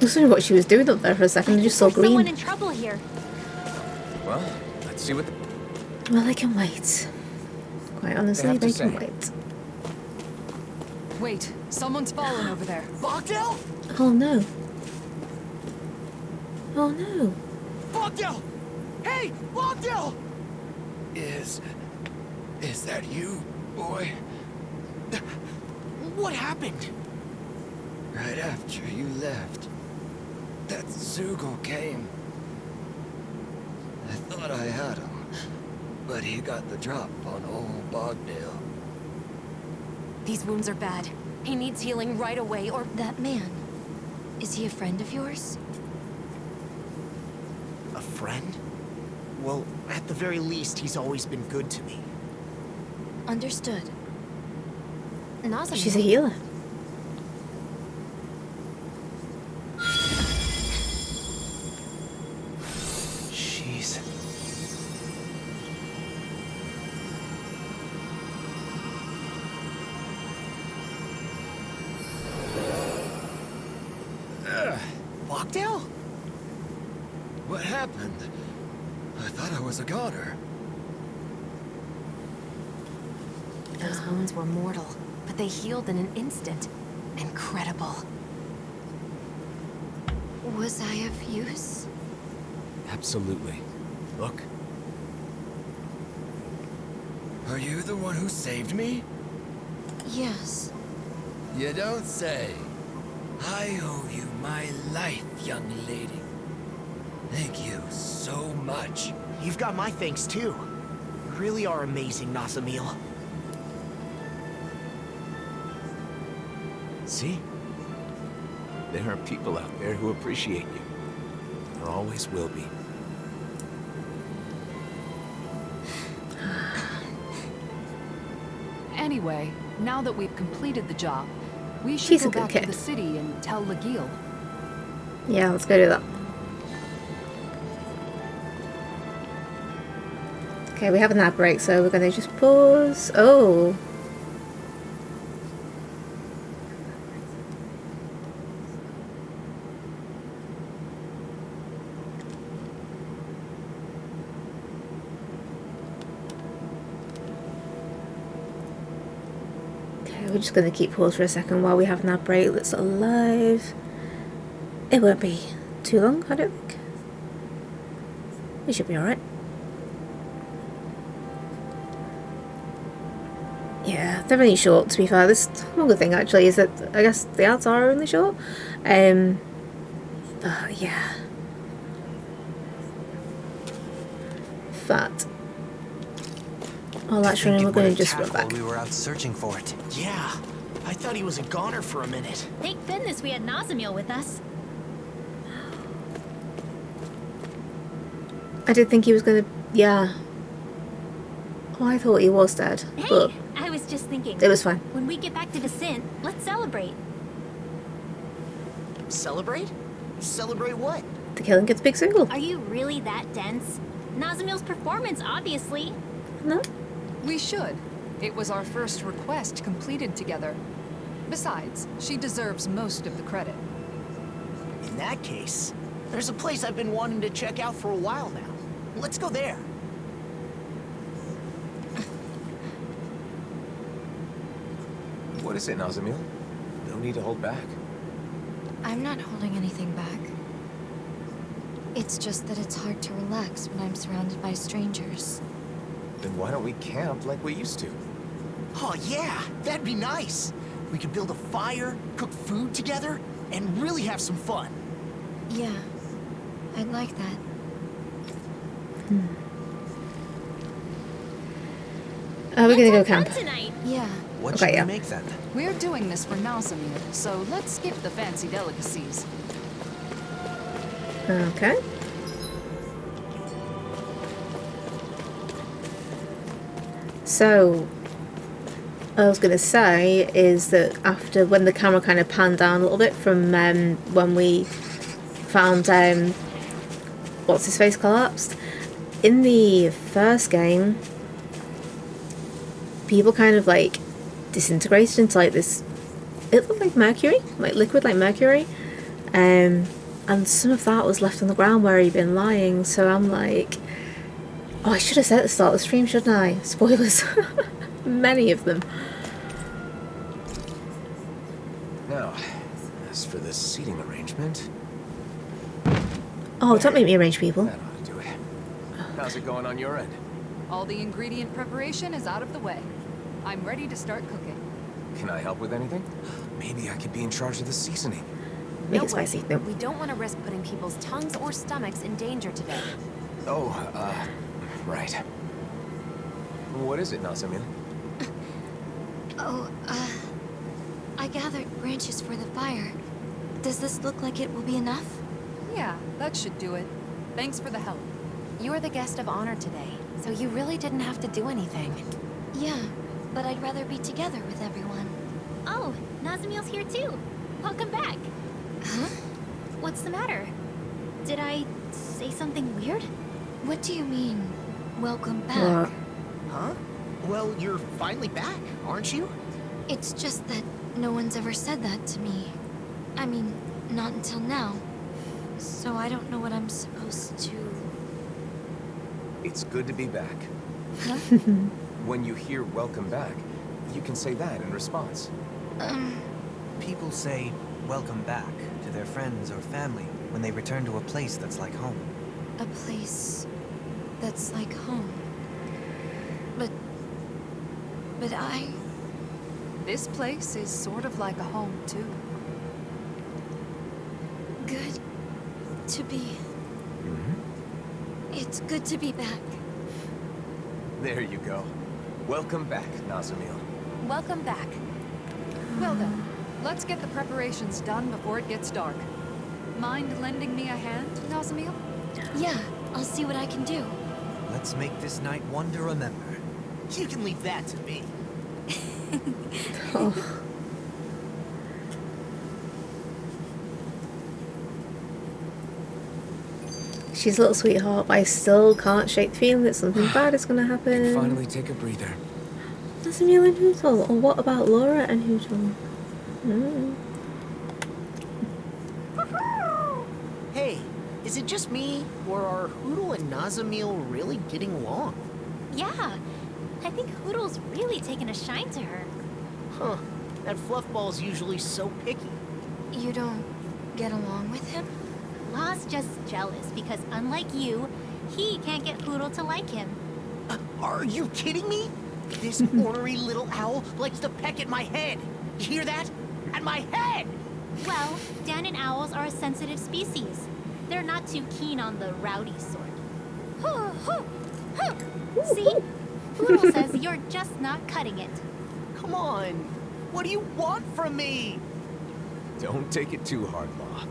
I was wondering what she was doing up there for a second. I just saw There's someone green. in trouble here. Well, let's see what the... Well, they can wait. Quite honestly, have to they can say. wait. Wait, someone's fallen over there. Bogdale? Oh no. Oh no. Bogdale! Hey, Bogdale! Is that you, boy? What happened? Right after you left, that Zoogle came. I thought I had him, but he got the drop on old Bogdale. These wounds are bad. He needs healing right away, or... That man. Is he a friend of yours? A friend? Well, at the very least, he's always been good to me. Understood. Nazami. She's a healer. Jeez. Bogdale? What happened? I thought I was a goner. Those wounds were mortal, but they healed in an instant. Incredible. Was I of use? Absolutely. Look. Are you the one who saved me? Yes. You don't say. I owe you my life, young lady. Thank you so much. You've got my thanks, too. You really are amazing, Nazamil. See? There are people out there who appreciate you. There always will be. Anyway, now that we've completed the job, we should She's a go good back kid. to the city and tell Legil. Yeah, let's go do that. Okay, we have an ad break, so we're going to just pause. Oh. Okay, we're just going to keep pause for a second while we have an ad break that's alive. It won't be too long, I don't think. We should be alright. Yeah, they're really short, to be fair. This one good thing actually is that I guess the ads are only short. But yeah. Fat. Oh, that's right, we're going to just run back. We were out searching for it. Yeah, I thought he was a goner for a minute. Thank goodness we had Nazamil with us. I did think he was going to... Yeah. Oh, I thought he was dead. Hey, but I was just thinking. it was fine. When we get back to Vicent, let's celebrate. Celebrate? Celebrate what? The killing of the big Zoogle. Are you really that dense? Nazamil's performance, obviously. No? We should. It was our first request completed together. Besides, she deserves most of the credit. In that case, there's a place I've been wanting to check out for a while now. Let's go there. What is it, Nazamil? No need to hold back. I'm not holding anything back. It's just that it's hard to relax when I'm surrounded by strangers. Then why don't we camp like we used to? Oh yeah, that'd be nice. We could build a fire, cook food together, and really have some fun. Yeah, I'd like that. We're gonna go camp. Yeah. What Okay, should yeah. we make then? We're doing this for Nazamil, so let's skip the fancy delicacies. Okay. So, I was going to say is that after when the camera kind of panned down a little bit from when we found what's his face collapsed in the first game, people kind of like disintegrated into like this. It looked like mercury, like liquid, like mercury, and some of that was left on the ground where he'd been lying. So I'm like, oh, I should have said at the start of the stream, shouldn't I? Spoilers. Many of them. Now, as for this seating arrangement... Oh, don't make me arrange people. That ought to do it. How's it going on your end? All the ingredient preparation is out of the way. I'm ready to start cooking. Can I help with anything? Maybe I could be in charge of the seasoning. Make it spicy. No. We don't want to risk putting people's tongues or stomachs in danger today. Oh, right. What is it, Nazamil? Oh, I gathered branches for the fire. Does this look like it will be enough? Yeah, that should do it. Thanks for the help. You're the guest of honor today, so you really didn't have to do anything. Yeah, but I'd rather be together with everyone. Oh, Nazamil's here too. Welcome back. Huh? What's the matter? Did I say something weird? What do you mean, welcome back? What? Huh? Well, you're finally back, aren't you? It's just that no one's ever said that to me. I mean, not until now. So I don't know what I'm supposed to... It's good to be back. Huh? When you hear welcome back, you can say that in response. People say welcome back to their friends or family when they return to a place that's like home. A place that's like home. But I... This place is sort of like a home, too. Good to be... It's good to be back. There you go. Welcome back, Nazamil. Welcome back. Well then, let's get the preparations done before it gets dark. Mind lending me a hand, Nazamil? Yeah, I'll see what I can do. Let's make this night one to remember. You can leave that to me. Oh. She's a little sweetheart, but I still can't shake the feeling that something bad is going to happen. Finally take a breather. Nasamil and Hootle, or what about Laura and Hootle? Hey, is it just me, or are Hootle and Nazamil really getting along? Yeah, I think Hoodle's really taken a shine to her. Huh, that fluffball's usually so picky. You don't get along with him? Law's just jealous because unlike you, he can't get Hootle to like him. Are you kidding me? This ornery little owl likes to peck at my head. You hear that? At my head! Well, Dan and owls are a sensitive species. They're not too keen on the rowdy sort. See? Hootle says you're just not cutting it. Come on. What do you want from me? Don't take it too hard, Law.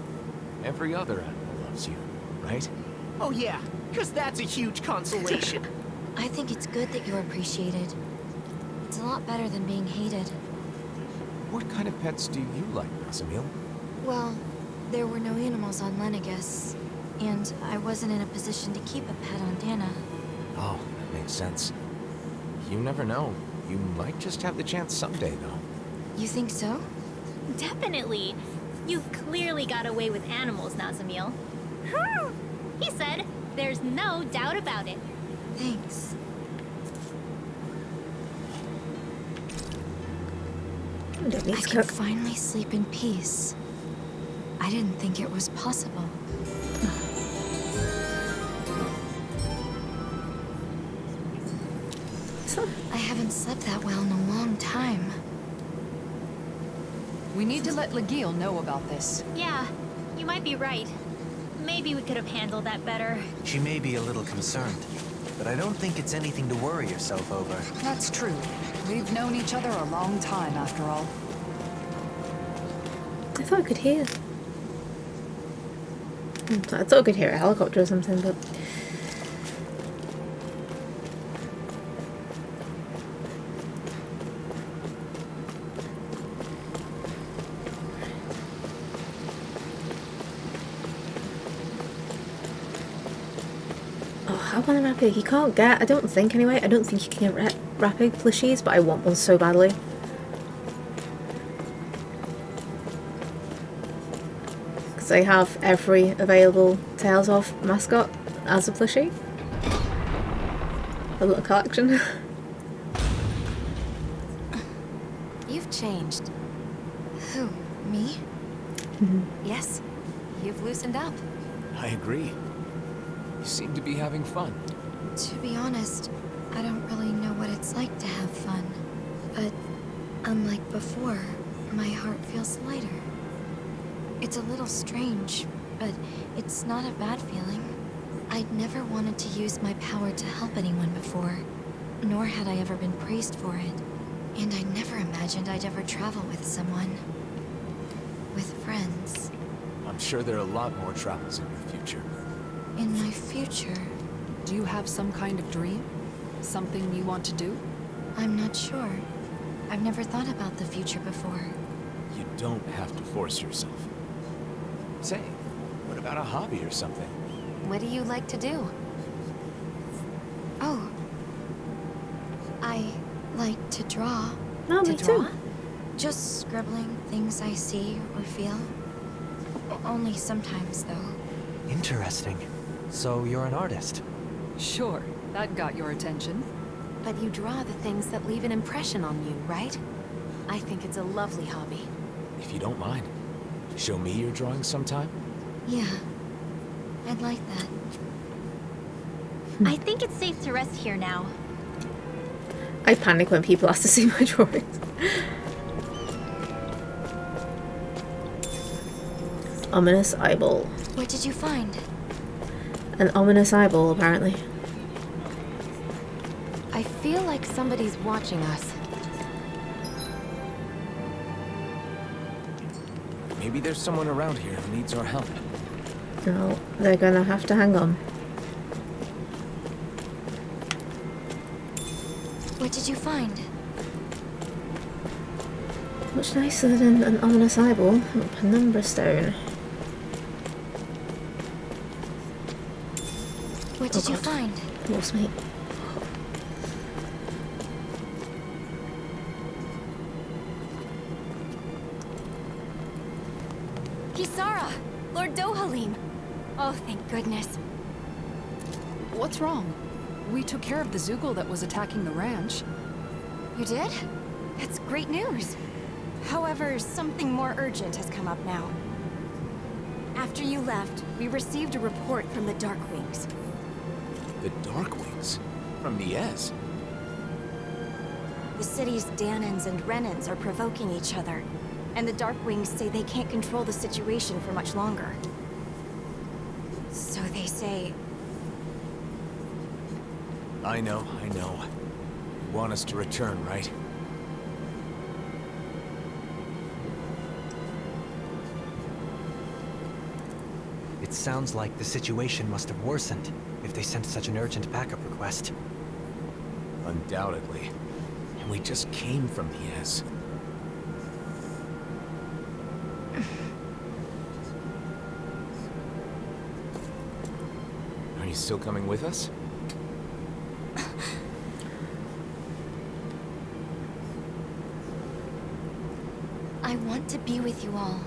Every other animal loves you, right? Oh yeah, because that's a huge consolation. I think it's good that you're appreciated. It's a lot better than being hated. What kind of pets do you like, Nasamil? Well, there were no animals on Lenegus, and I wasn't in a position to keep a pet on Dana. Oh, that makes sense. You never know. You might just have the chance someday, though. You think so? Definitely. You've clearly got away with animals, Nazamil. He said, there's no doubt about it. Thanks. I can finally sleep in peace. I didn't think it was possible. I haven't slept that well in a long time. We need to let Legil know about this. Yeah, you might be right. Maybe we could have handled that better. She may be a little concerned, but I don't think it's anything to worry yourself over. That's true. We've known each other a long time, after all. I thought I could hear. I thought I could hear a helicopter or something, but... Oh, how about a rapid? You can't get, I don't think anyway, I don't think you can get rapid plushies, but I want one so badly. Because I have every available Tales of mascot as a plushie. A little collection. You've changed. Who? Me? Yes, you've loosened up. I agree. You seem to be having fun. To be honest, I don't really know what it's like to have fun. But unlike before, my heart feels lighter. It's a little strange, but it's not a bad feeling. I'd never wanted to use my power to help anyone before, nor had I ever been praised for it. And I never imagined I'd ever travel with someone. With friends. I'm sure there are a lot more travels in your future. In my future? Do you have some kind of dream? Something you want to do? I'm not sure. I've never thought about the future before. You don't have to force yourself. Say, what about a hobby or something? What do you like to do? Oh. I like to draw. Oh, to me draw? too. Just scribbling things I see or feel. Only sometimes, though. Interesting. So you're an artist? Sure, that got your attention. But you draw the things that leave an impression on you, right? I think it's a lovely hobby. If you don't mind, show me your drawings sometime? Yeah, I'd like that. I think it's safe to rest here now. I panic when people ask to see my drawings. Ominous eyeball. What did you find? An ominous eyeball, apparently. I feel like somebody's watching us. Maybe there's someone around here who needs our help. No, they're gonna have to hang on. What did you find? Much nicer than an ominous eyeball. A penumbra stone. did you find? Lost me. Kisara! Lord Dohalim! Oh, thank goodness. What's wrong? We took care of the Zoogle that was attacking the ranch. You did? That's great news. However, something more urgent has come up now. After you left, we received a report from the Darkwings. The Darkwings? From Niez? The city's Danins and Renins are provoking each other, and the Darkwings say they can't control the situation for much longer. So they say... I know. You want us to return, right? It sounds like the situation must have worsened if they sent such an urgent backup request. Undoubtedly. And we just came from Niez. Are you still coming with us? I want to be with you all.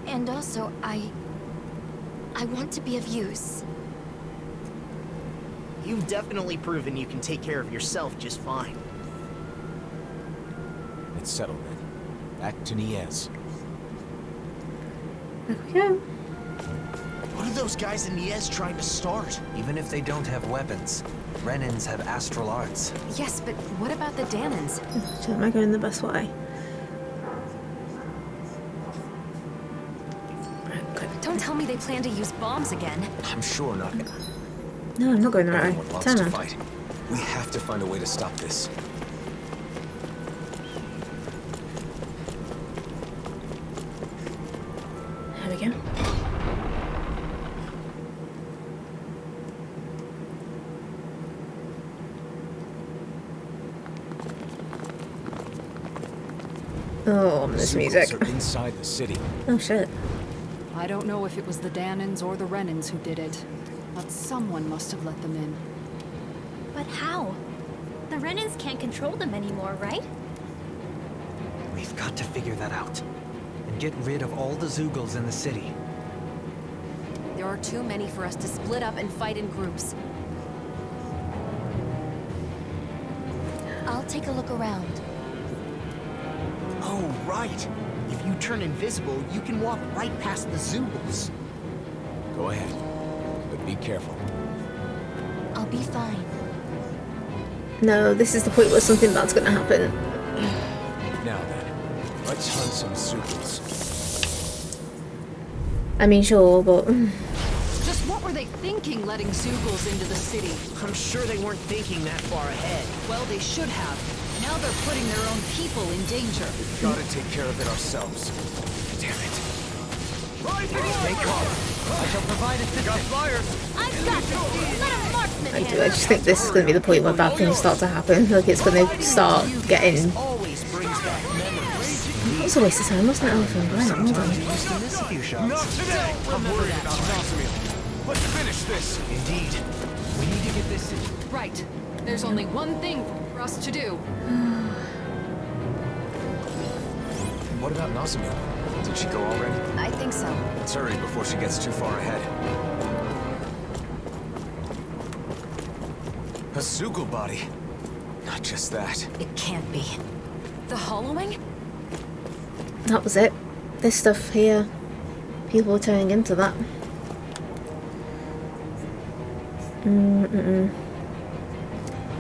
And also, I want to be of use. You've definitely proven you can take care of yourself just fine. It's settled then. Back to Niez. There we go. What are those guys in Niez trying to start? Even if they don't have weapons, Renins have astral arts. Yes, but what about the Danins? So am I going the best way? Don't tell me they plan to use bombs again. I'm sure not. No, I'm not going the right Everyone way. wants Turn to around. fight. We have to find a way to stop this. There we go. Oh, this Zugals music. are inside the city. Oh shit. I don't know if it was the Danins or the Renins who did it, but someone must have let them in. But how? The Renins can't control them anymore, right? We've got to figure that out. And get rid of all the Zoogles in the city. There are too many for us to split up and fight in groups. I'll take a look around. Oh, right. If you turn invisible, you can walk right past the Zoogles. Go ahead. But be careful. I'll be fine. No, this is the point where something bad's gonna happen. Now then, let's hunt some Zugals. I mean, sure, but... Just what were they thinking letting Zoogles into the city? I'm sure they weren't thinking that far ahead. Well, they should have. Now they're putting their own people in danger. We've got to take care of it ourselves. Damn it. Stay calm. I shall provide assistance. Got flyers! I've got this! Let a marksman handle I just think this is going to be the point where bad things start to happen. Like, it's going to start getting... Always brings back memories. That was a waste of time, wasn't it? Elephant? Right, well done. Used to miss a few shots. Not today! I'm worried about Nosamil. Let's finish this! Indeed. We need to get this... Right. There's only one thing for us to do. What about Nosamil? Did she go already? I think so. Let's hurry before she gets too far ahead. A Zoogle body. Not just that. It can't be. The Hollowing? That was it. This stuff here. People were turning into that.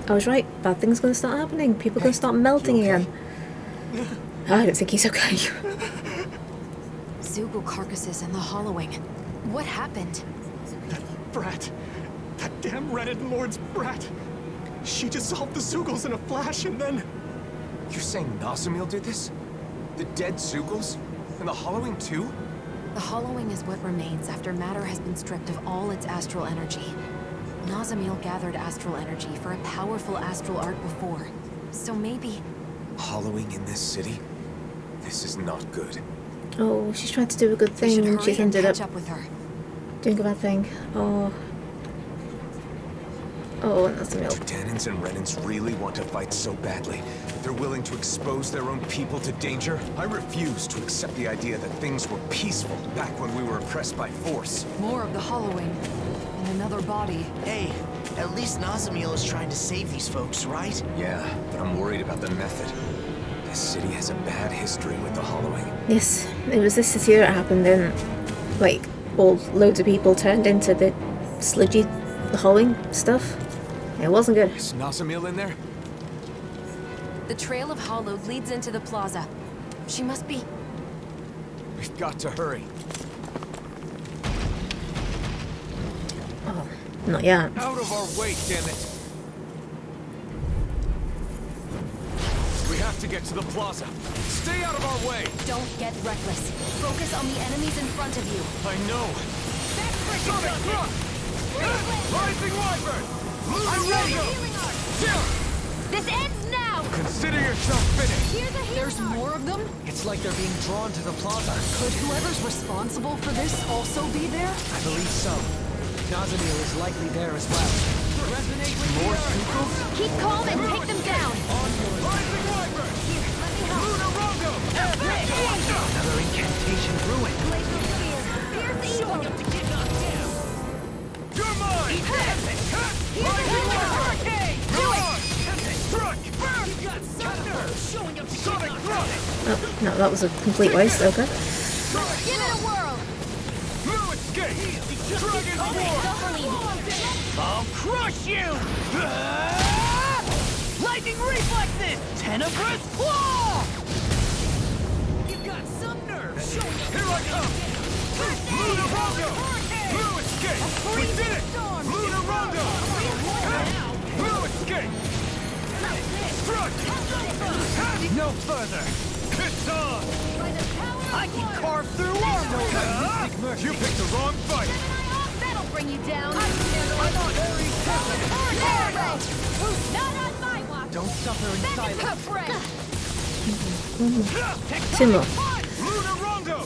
I was right. Bad things are going to start happening. People are going to start melting again. I don't think he's okay. Zoogle carcasses and the Hollowing. What happened? Brat. That damn Reddit Lord's brat. She dissolved the Zoogles in a flash and then... You're saying Nosamil did this? The dead Zoogles? And the Hollowing too? The Hollowing is what remains after matter has been stripped of all its astral energy. Nazamil gathered astral energy for a powerful astral art before. So maybe... Hollowing in this city? This is not good. Oh, she's trying to do a good we should thing and hurry she's and ended catch up up with her. doing a bad thing. Oh. Oh, and that's the Do milk. Danins and Renans really want to fight so badly that they're willing to expose their own people to danger? I refuse to accept the idea that things were peaceful back when we were oppressed by force. More of the hollowing. And another body. Hey, at least Nazamiel is trying to save these folks, right? Yeah, but I'm worried about the method. This city has a bad history with the hollowing. Yes, it was this city that happened in, like, all loads of people turned into the sludgy, the hollowing stuff. It wasn't good. Is Nazamiel in there? The trail of hollowed leads into the plaza. She must be... We've got to hurry. Oh, not yet. Out of our way, damn it! We have to get to the plaza. Stay out of our way! Don't get reckless. Focus on the enemies in front of you. I know. Rising Wyvern! I'm ready! This ends now! Consider yourself finished! There's more of them? It's like they're being drawn to the plaza. Could whoever's responsible for this also be there? I believe so. Nazamiel is likely there as well. Resonate with More the earth. Sukos? Keep calm and take them down! Rising Wyvern! Here, let me help. Luna Rongo! Another incantation ruined. Glacial Spear! Fierce evil! You're mine! Here's a healing hurricane! Do it! Struck! Sonic thrust! Oh, no, that was a complete waste. Okay. Give it a whirl! Blue escape! Dragon's War! Don't believe me! I'll crush you! Lightning reflexes! Tenebrous claw! You've got some nerve! Here I come! Luna Rongo! Blue escape! We did it! Luna Rongo! Blue escape! Struck! No further! It's on! I can carve through armor! You picked the wrong fight! That'll bring you down! I'm not very Not on my watch! Don't suffer in silence. Two more. Luna Rongo!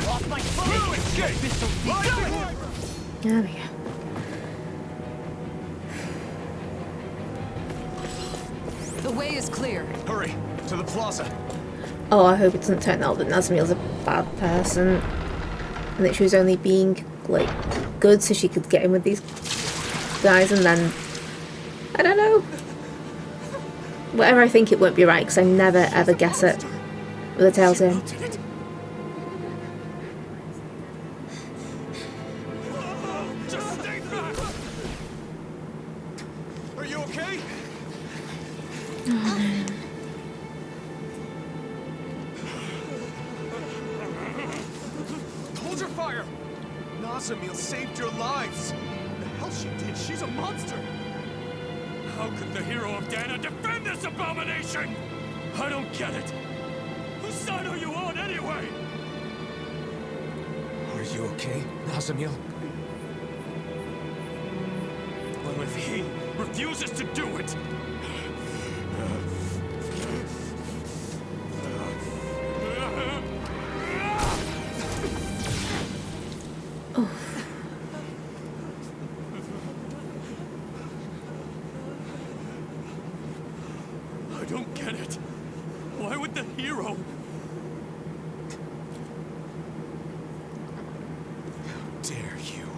Off my Blue escape! Rising Wyvern! There we go. The way is clear. Hurry, to the plaza. Oh, I hope it doesn't turn out that Nazamiel's a bad person. And that she was only being, like, good so she could get in with these guys and then... I don't know. Whatever I think, it won't be right because I never ever guess it with a Telltale. Just stay back! Are you okay? Hold your fire! Nazamiel saved your lives! The hell she did? She's a monster! How could the hero of Dana defend this abomination? I don't get it. Whose side are you on anyway? Are you okay, Nazamiel? Well, if he refuses to do it, I don't get it. Why would the hero? Dare you?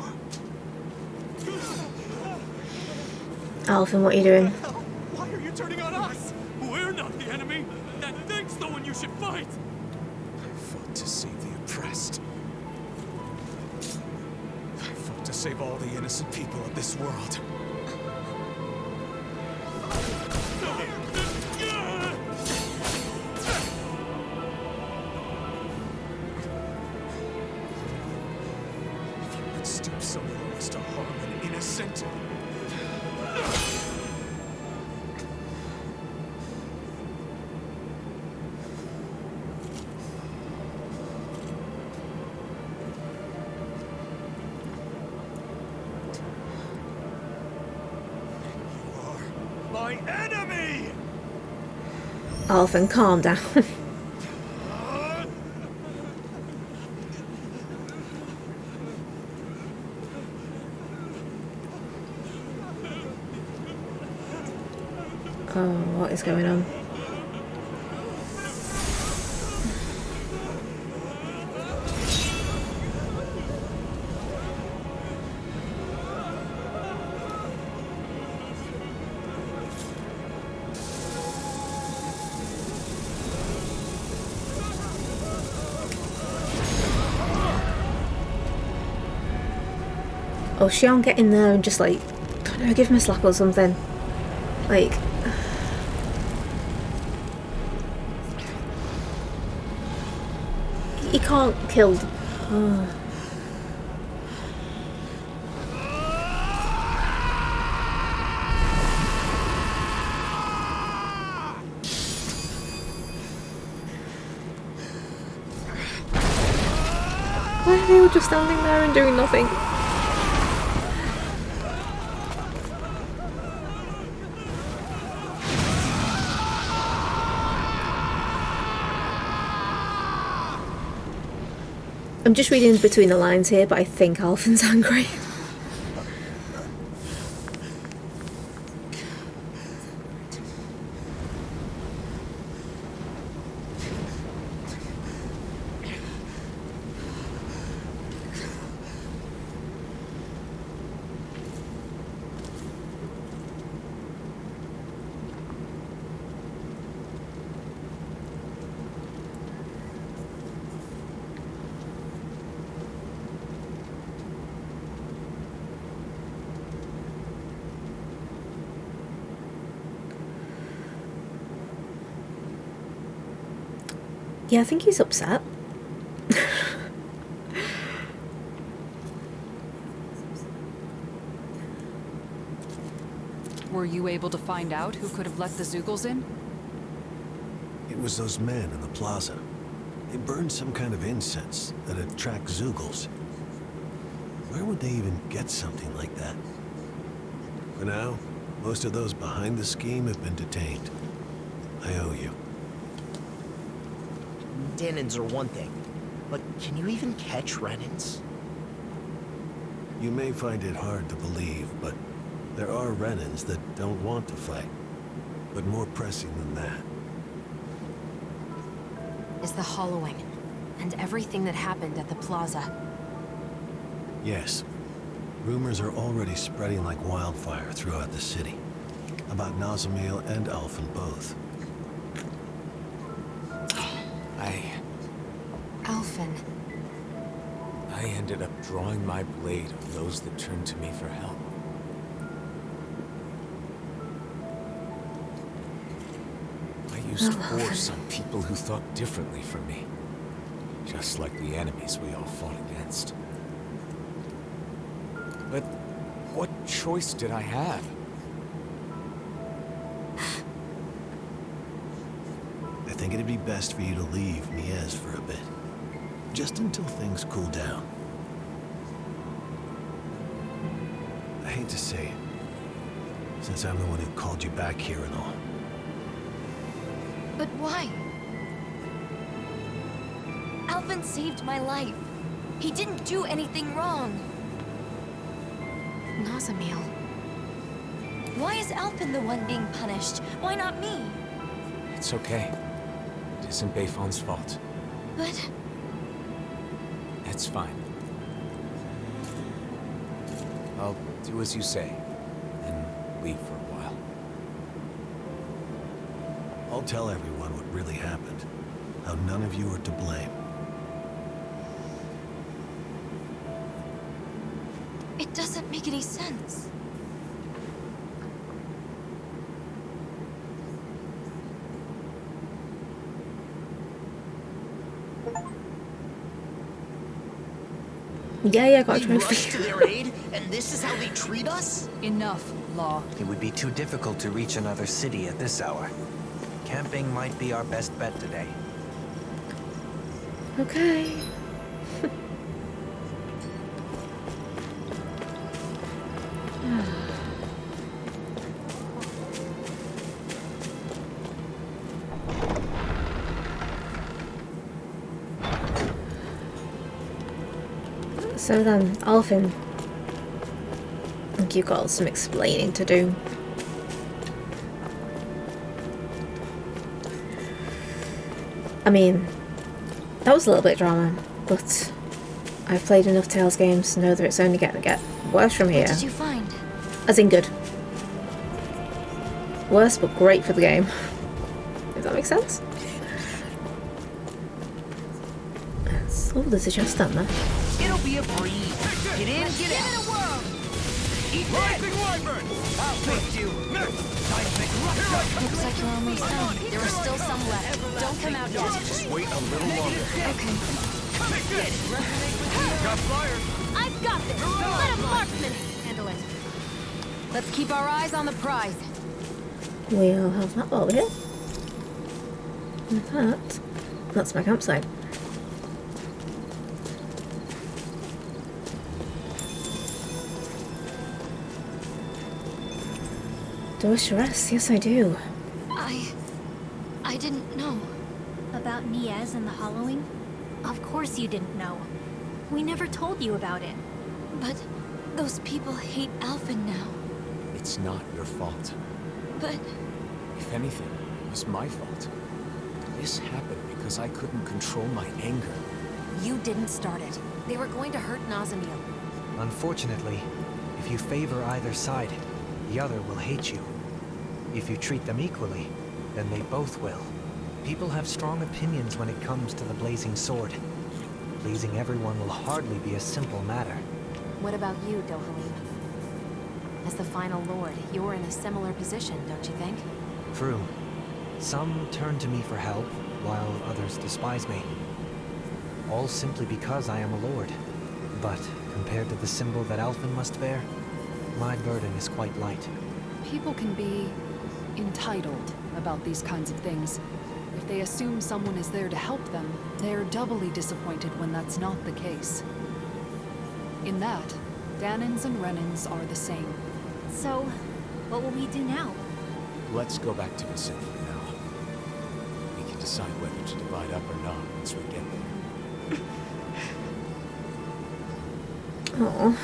Alvin, what are you doing? Why are you turning on us? We're not the enemy. That thing's the one you should fight. I fought to save the oppressed. I fought to save all the innocent people of this world. If you would stoop so low as to harm an innocent... My enemy! Alvin, calm down. Oh, what is going on? Oh, Xion, get in there and just like, I don't know, give him a slap or something. Like, he can't kill. Oh. Why are they all just standing there and doing nothing? I'm just reading between the lines here, but I think Alphen's angry. Yeah, I think he's upset. Were you able to find out who could have let the Zeugles in? It was those men in the plaza. They burned some kind of incense that attracts Zeugles. Where would they even get something like that? For now, most of those behind the scheme have been detained. I owe you. Danins are one thing, but can you even catch Renins? You may find it hard to believe, but there are Renins that don't want to fight. But more pressing than that is the hollowing, and everything that happened at the plaza. Yes. Rumors are already spreading like wildfire throughout the city. About Nazamil and Alphen both. Alphen. I ended up drawing my blade on those that turned to me for help. I used to force on people who thought differently from me. Just like the enemies we all fought against. But what choice did I have? I think it'd be best for you to leave Mies for a bit. Just until things cool down. I hate to say it, since I'm the one who called you back here and all. But why? Alphen saved my life. He didn't do anything wrong. Nazamil. Why is Alphen the one being punished? Why not me? It's okay. It isn't Bayfon's fault. But... It's fine. I'll do as you say, and leave for a while. I'll tell everyone what really happened. How none of you are to blame. It doesn't make any sense. Yeah, got a We trophy. rushed to their aid, and this is how they treat us? Enough, Law. It would be too difficult to reach another city at this hour. Camping might be our best bet today. Okay. So then, Alphen, I think you've got some explaining to do. I mean, that was a little bit drama, but I've played enough Tales games to know that it's only going to get worse from here. What did you find? As in good. Worse, but great for the game. Does that make sense? Oh, there's a chest down there. It'll be a breeze. Get in, get out. Eat rising wyvern. I'll fix you. Looks like you're almost done. There are still some left. Don't come out yet. Just wait a little longer. Okay. Got fire. I've got this. Let a marksman handle it. Let's keep our eyes on the prize. We'll have that over here. And that's my campsite. Do I wish to rest? Yes, I do. I didn't know. About Niez and the hollowing? Of course you didn't know. We never told you about it. But those people hate Alphen now. It's not your fault. But If anything, it was my fault. This happened because I couldn't control my anger. You didn't start it. They were going to hurt Nazamil. Unfortunately, if you favor either side, the other will hate you. If you treat them equally, then they both will. People have strong opinions when it comes to the blazing sword. Pleasing everyone will hardly be a simple matter. What about you, Dohalim? As the final lord, you're in a similar position, don't you think? True. Some turn to me for help, while others despise me. All simply because I am a lord. But compared to the symbol that Alphen must bear, my burden is quite light. People can be entitled about these kinds of things. If they assume someone is there to help them, they're doubly disappointed when that's not the case. In that, Danins and Renins are the same. So, what will we do now? Let's go back to Vicinity now. We can decide whether to divide up or not once we get there. Oh,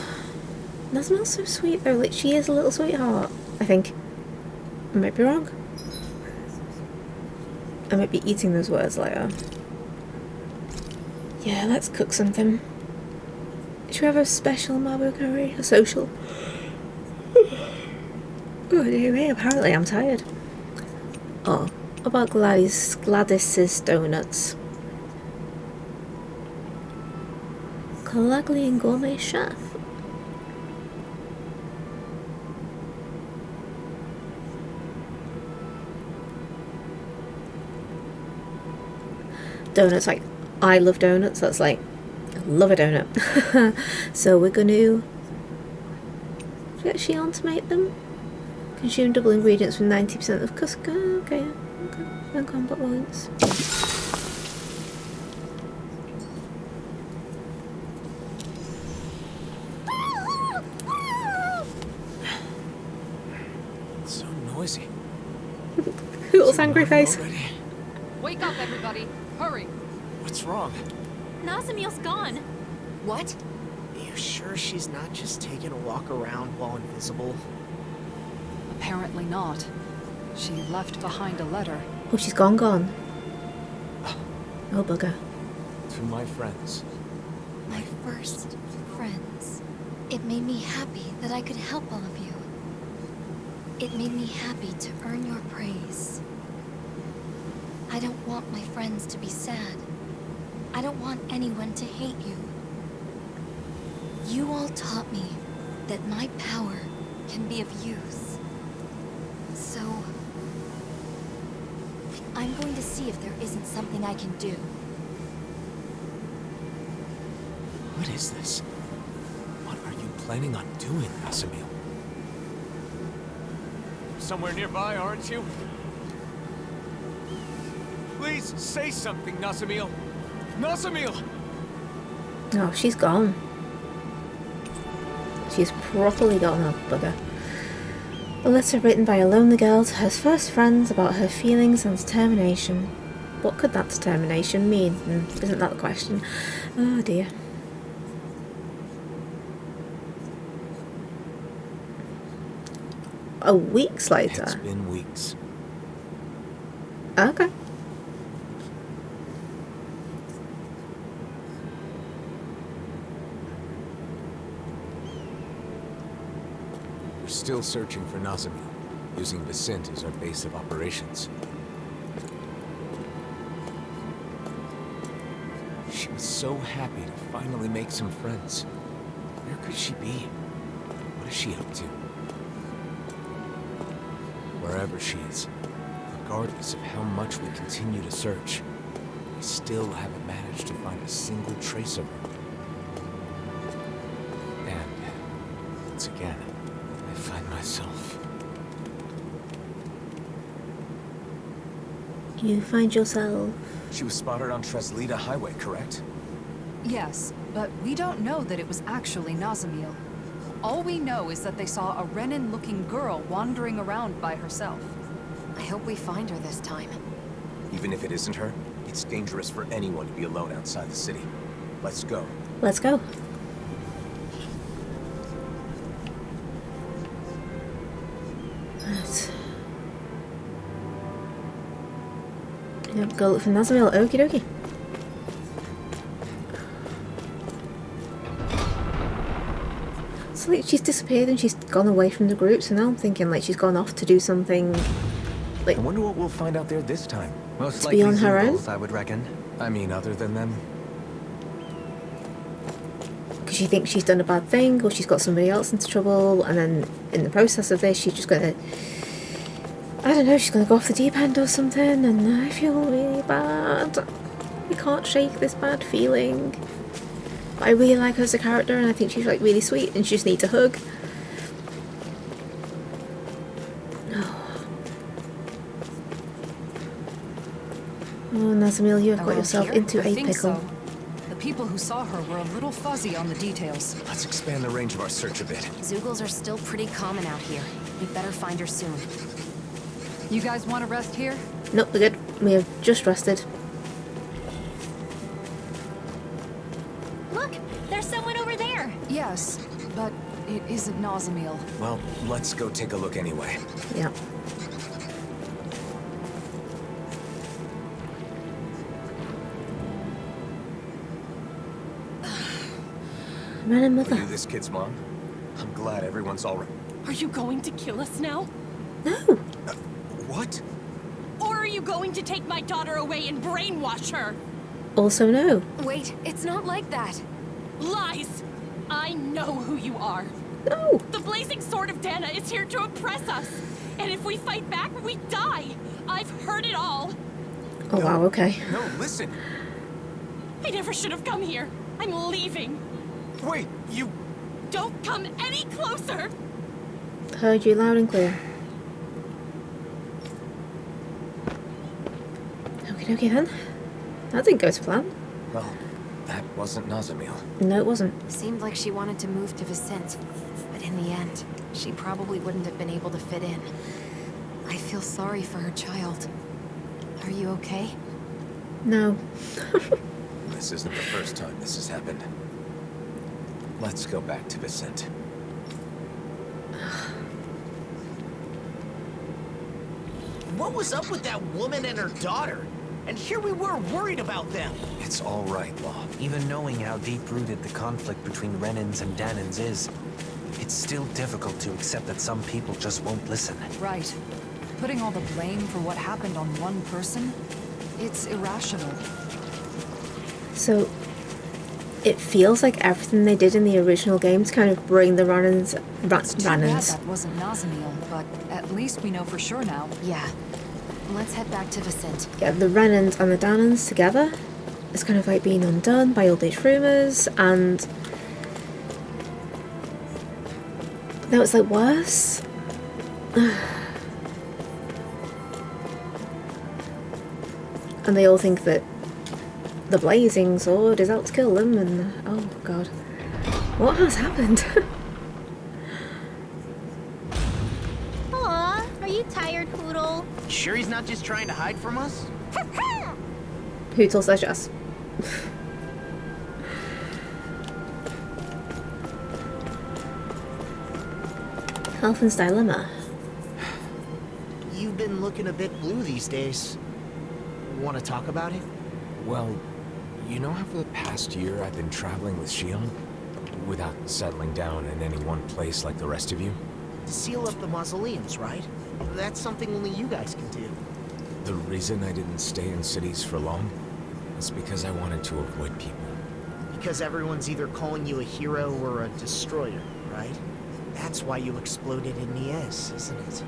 Nazma's so sweet though. Like, she is a little sweetheart, I think. I might be wrong. I might be eating those words later. Yeah, let's cook something. Should we have a special marble curry? A social? Oh dear me, apparently I'm tired. Oh, about Gladys's donuts. Calaglian gourmet chef. Donuts, like, I love donuts. That's like, I love a donut. So we're going to get Shion to make them. Consume double ingredients with 90% of Cusco. Okay, and combat points. It's so noisy. Hootle's angry face. Already? Wake up, everybody! Hurry! What's wrong? Nazamil's gone. What? You sure she's not just taking a walk around while invisible? Apparently not. She left behind a letter. Oh, she's gone. Oh, bugger. To my friends. My first friends. It made me happy that I could help all of you. It made me happy to earn your praise. I don't want my friends to be sad. I don't want anyone to hate you. You all taught me that my power can be of use. So, I'm going to see if there isn't something I can do. What is this? What are you planning on doing, Nazamil? Somewhere nearby, aren't you? Please say something, Nazamil. Nazamil! Oh, she's gone. She's properly gone, oh, bugger. A letter written by a lonely girl to her first friends about her feelings and determination. What could that determination mean? Isn't that the question? Oh dear. A week later. It's been weeks. Okay. still searching for Nazamil, using Vicente as our base of operations. She was so happy to finally make some friends. Where could she be? What is she up to? Wherever she is, regardless of how much we continue to search, we still haven't managed to find a single trace of her. And, once again, I find myself... You find yourself... She was spotted on Treslita Highway, correct? Yes, but we don't know that it was actually Nazamil. All we know is that they saw a Renin-looking girl wandering around by herself. I hope we find her this time. Even if it isn't her, it's dangerous for anyone to be alone outside the city. Let's go. Let's go. Right. Yep, go look for Nazamil. Okie dokie. So like she's disappeared and she's gone away from the group, so now I'm thinking like she's gone off to do something like... I wonder what we'll find out there this time. Most to likely be on her own? Zoogles, I would reckon. I mean, other than them? Because she thinks she's done a bad thing or she's got somebody else into trouble, and then in the process of this she's just gonna... I don't know, she's gonna go off the deep end or something, and I feel really bad. I can't shake this bad feeling. But I really like her as a character, and I think she's like really sweet, and she just needs a hug. Oh, Nazamil, you have got Around yourself here? into I a think pickle. so. The people who saw her were a little fuzzy on the details. Let's expand the range of our search a bit. Zoogles are still pretty common out here. We'd better find her soon. You guys want to rest here? Nope, we're good. We have just rested. Look, there's someone over there. Yes, but it isn't Nazamil. Well, let's go take a look anyway. Yeah. Renin Are mother. you this kid's mom? I'm glad everyone's all right. Are you going to kill us now? No. What? Or are you going to take my daughter away and brainwash her? Also no. Wait, it's not like that. Lies! I know who you are. No. The blazing sword of Dana is here to oppress us. And if we fight back, we die. I've heard it all. Oh wow, okay. No, listen. I never should have come here. I'm leaving. Wait, you... Don't come any closer! Heard you loud and clear. Okay, okay then. That didn't go to plan. Well, that wasn't Nazamil. No, it wasn't. Seemed like she wanted to move to Vicente, but in the end, she probably wouldn't have been able to fit in. I feel sorry for her child. Are you okay? No. This isn't the first time this has happened. Let's go back to Vicente. What was up with that woman and her daughter? And here we were worried about them. It's all right, Law. Even knowing how deep-rooted the conflict between Renins and Danins is, it's still difficult to accept that some people just won't listen. Right. Putting all the blame for what happened on one person? It's irrational. So, it feels like everything they did in the original game to kind of bring the Ronins... It's too bad that wasn't Nazamil, but at least we know for sure now. Yeah. Let's head back to Vicente. Yeah, the Renins and the Danins together is kind of like being undone by old age rumours, and now it's like worse. And they all think that the blazing sword is out to kill them, and oh god, what has happened? Aw, are you tired, Poodle? Sure he's not just trying to hide from us? Poodle says yes. Elfin's dilemma. You've been looking a bit blue these days. Want to talk about it? Well, you know how for the past year I've been traveling with Xion? Without settling down in any one place like the rest of you? to seal up the mausoleums, right? That's something only you guys can do. The reason I didn't stay in cities for long is because I wanted to avoid people. Because everyone's either calling you a hero or a destroyer, right? That's why you exploded in Nies, isn't it?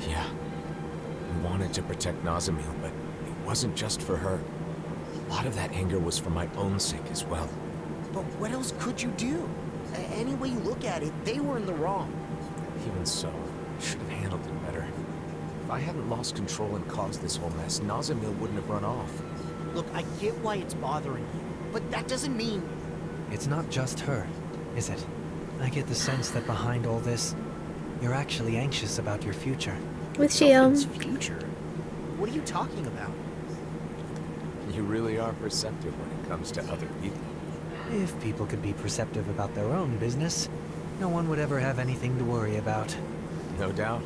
Yeah. I wanted to protect Nazamil, but it wasn't just for her. A lot of that anger was for my own sake as well. But what else could you do? Any way you look at it, they were in the wrong. Even so, I should have handled it better. If I hadn't lost control and caused this whole mess, Nazamil wouldn't have run off. Look, I get why it's bothering you, but that doesn't mean... It's not just her, is it? I get the sense that behind all this, you're actually anxious about your future. With Shion. Future? What are you talking about? You really are perceptive when it comes to other people. If people could be perceptive about their own business, no one would ever have anything to worry about. No doubt.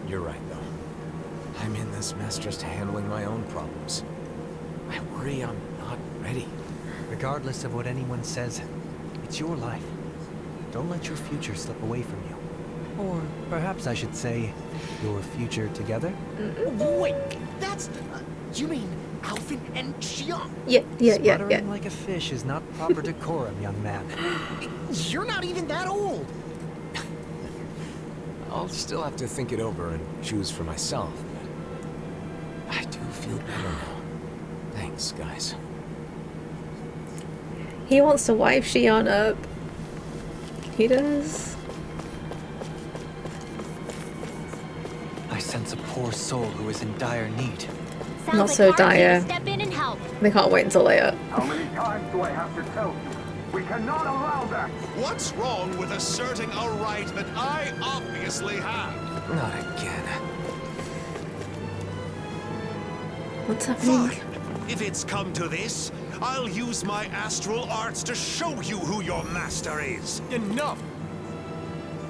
You're right, though. I'm in this mess just handling my own problems. I worry I'm not ready. Regardless of what anyone says, it's your life. Don't let your future slip away from you. Or perhaps I should say, your future together? Wait, that's... you mean Alvin and Shion? Yeah. Sputtering like a fish is not proper decorum, young man. You're not even that old. I'll still have to think it over and choose for myself, but I do feel better now. Thanks, guys. He wants to wipe Shion up. He does. I sense a poor soul who is in dire need. Not so dire. Step in and help. They can't wait until later. How many times do I have to tell you? We cannot allow that! What's wrong with asserting a right that I obviously have? Not again. What's happening? Fine. If it's come to this, I'll use my astral arts to show you who your master is. Enough!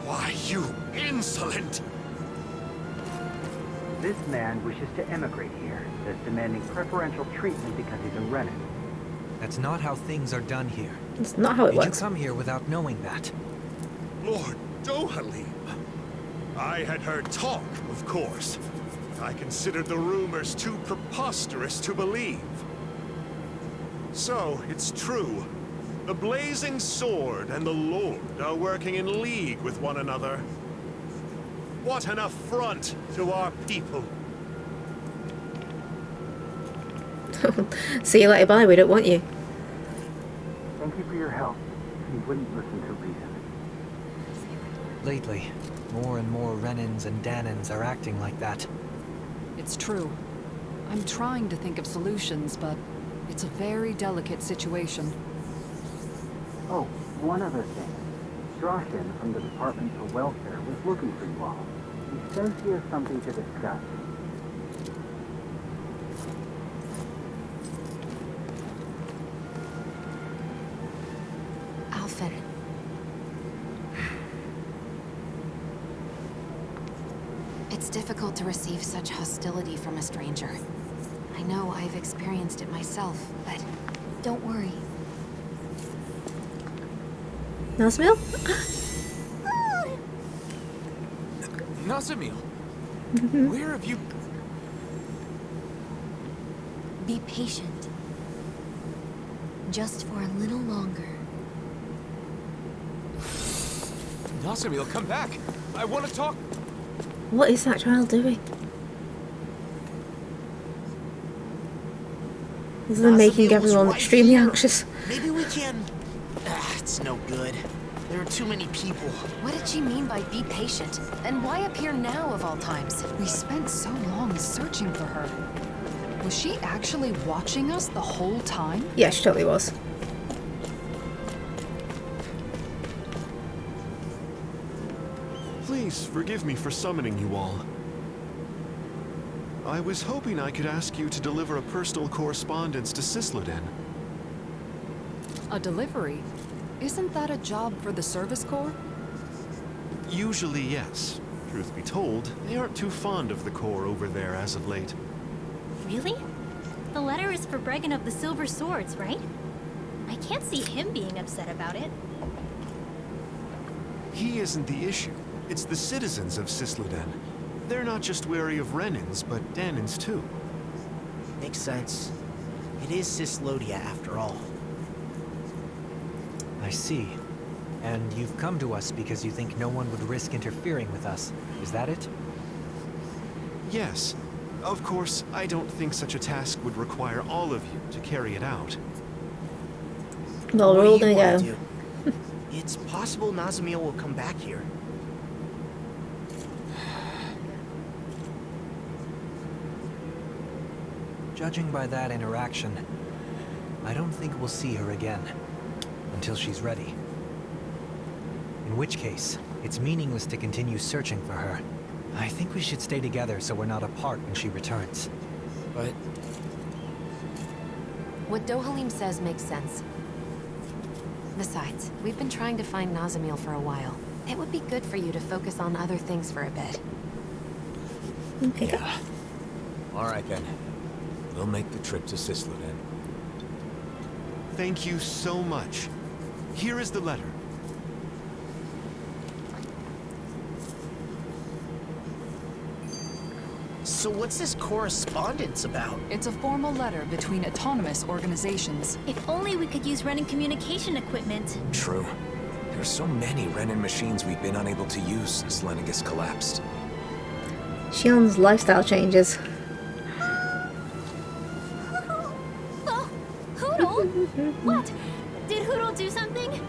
Why, you insolent! This man wishes to emigrate here, thus demanding preferential treatment because he's a Renin. That's not how things are done here. It's not how it works. Did you come here without knowing that? Lord Dohalim. I had heard talk, of course. I considered the rumors too preposterous to believe. So, it's true. The Blazing Sword and the Lord are working in league with one another. What an affront to our people. See you later, bye. We don't want you. Thank you for your help. He wouldn't listen to reason. Lately, more and more Renins and Danins are acting like that. It's true. I'm trying to think of solutions, but it's a very delicate situation. Oh, one other thing. Strashin from the Department for Welfare was looking for you all. He says he has something to discuss. Alvin. It's difficult to receive such hostility from a stranger. I know I've experienced it myself, but don't worry. Nazamil? Nazamil! Where have you... Be patient. Just for a little longer. Nazamil, come back! I want to talk... What is that child doing? Other than making everyone extremely anxious. Maybe we can... it's no good. There are too many people. What did she mean by be patient? And why appear now of all times? We spent so long searching for her. Was she actually watching us the whole time? Yeah, she totally was. Please forgive me for summoning you all. I was hoping I could ask you to deliver a personal correspondence to Cisloden. A delivery? Isn't that a job for the Service Corps? Usually, yes. Truth be told, they aren't too fond of the Corps over there as of late. Really? The letter is for Bregan of the Silver Swords, right? I can't see him being upset about it. He isn't the issue. It's the citizens of Cisloden. They're not just wary of Renins, but Danins too. Makes sense. It is Cislodia after all. I see. And you've come to us because you think no one would risk interfering with us. Is that it? Yes. Of course, I don't think such a task would require all of you to carry it out. Well, we're all What do gonna you go. wanna do? It's possible Nazamiel will come back here. Judging by that interaction, I don't think we'll see her again. Until she's ready. In which case, it's meaningless to continue searching for her. I think we should stay together so we're not apart when she returns. But What Dohalim says makes sense. Besides, we've been trying to find Nazamiel for a while. It would be good for you to focus on other things for a bit. Okay. Yeah. All right then. We'll make the trip to Cisloden. Thank you so much. Here is the letter. So what's this correspondence about? It's a formal letter between autonomous organizations. If only we could use Renin communication equipment. True. There are so many Renin machines we've been unable to use since Lennigus collapsed. Shion's lifestyle changes. Oh, Hoodle? What? Did Hoodle do something?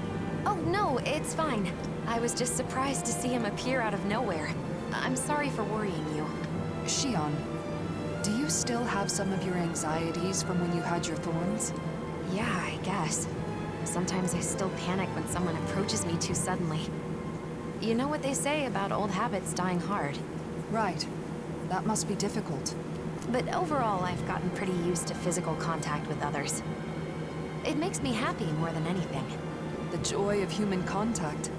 Oh, no, it's fine. I was just surprised to see him appear out of nowhere. I'm sorry for worrying you. Shion, do you still have some of your anxieties from when you had your thorns? Yeah, I guess. Sometimes I still panic when someone approaches me too suddenly. You know what they say about old habits dying hard. Right. That must be difficult. But overall, I've gotten pretty used to physical contact with others. It makes me happy more than anything. The joy of human contact.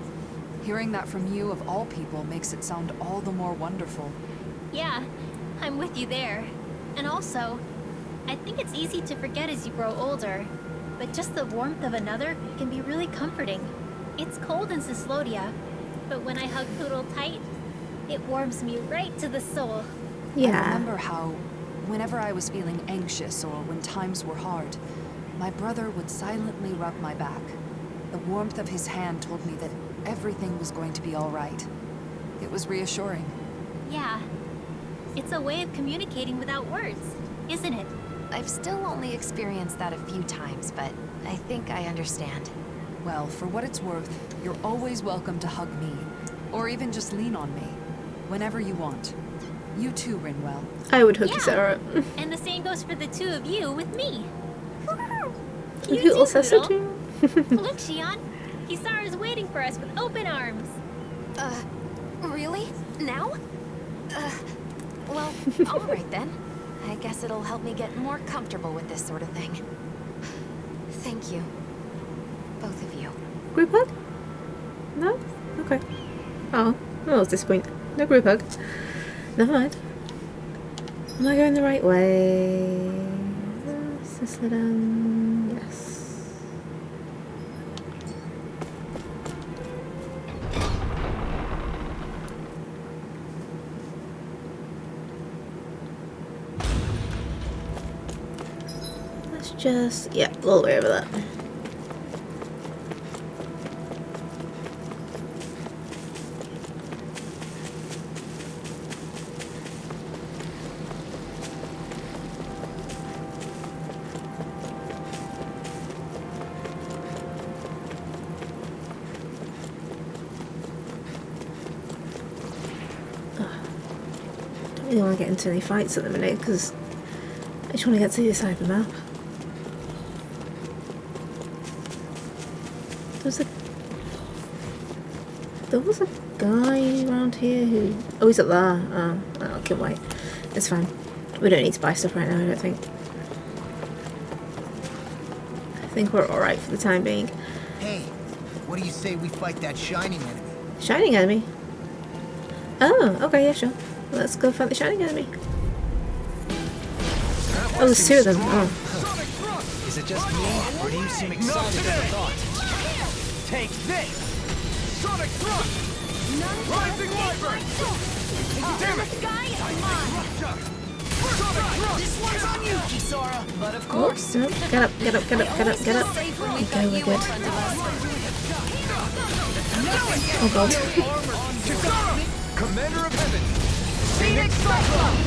Hearing that from you of all people makes it sound all the more wonderful. Yeah, I'm with you there. And also, I think it's easy to forget as you grow older, but just the warmth of another can be really comforting. It's cold in Cislodia, but when I hug Poodle tight, it warms me right to the soul. I remember how, whenever I was feeling anxious or when times were hard, my brother would silently rub my back. The warmth of his hand told me that everything was going to be all right. It was reassuring. Yeah, it's a way of communicating without words, isn't it? I've still only experienced that a few times, but I think I understand. Well, for what it's worth, you're always welcome to hug me, or even just lean on me, whenever you want. You too, Rinwell. I would hug you, Sarah. And the same goes for the two of you with me. You also so Poodle. too. Look, Shion, Kisara's waiting for us with open arms. Really? Now? Well, alright then. I guess it'll help me get more comfortable with this sort of thing. Thank you. Both of you. Group hug? No? Okay. Oh, I was disappointed. No group hug. Never mind. Am I going the right way? Cisloden. Yes. Let's just, yeah, all the way over that. I don't really want to get into any fights at the minute because I just want to get to the side of the map. There was a guy around here who... Oh, he's up there. Oh, I can wait. It's fine. We don't need to buy stuff right now, I don't think. I think we're alright for the time being. Hey, what do you say we fight that shining enemy? Shining enemy? Oh, okay, yeah, sure. Let's go fight the shining enemy. Oh, there's two of them. Oh. Is it just me, or do you seem excited at the thought? Take this! Sonic thrust! Rising Wyvern! Damn it! This one's on you, Kisara. But of Oh, course. no. Get up, get up, get up, get up, get up. Okay, we're good. Oh god. Kisara! Commander of Heaven! Phoenix Cyclone!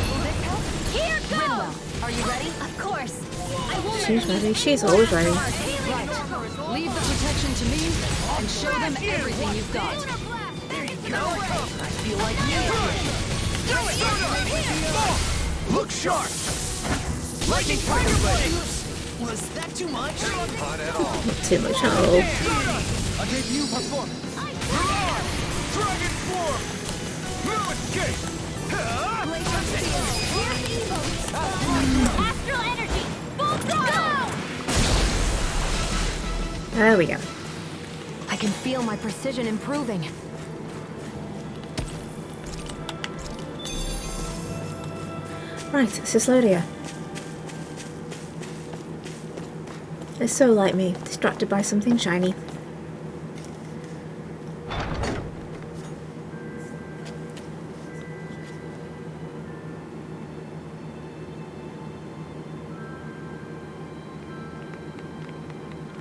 Here goes! Rinwell, are you ready? Of course. I won't She's ready. She's always ready. Right. Leave the protection to me and show them everything you've got. There you go. I feel like you. Look sharp! Lightning Tiger Blade! Was that too much? Not at all. Not too much at all. A debut performance. Dragon Form! No escape! Astral energy! Full throttle! There we go. I can feel my precision improving. Right, Cyslodia. It's so like me, distracted by something shiny.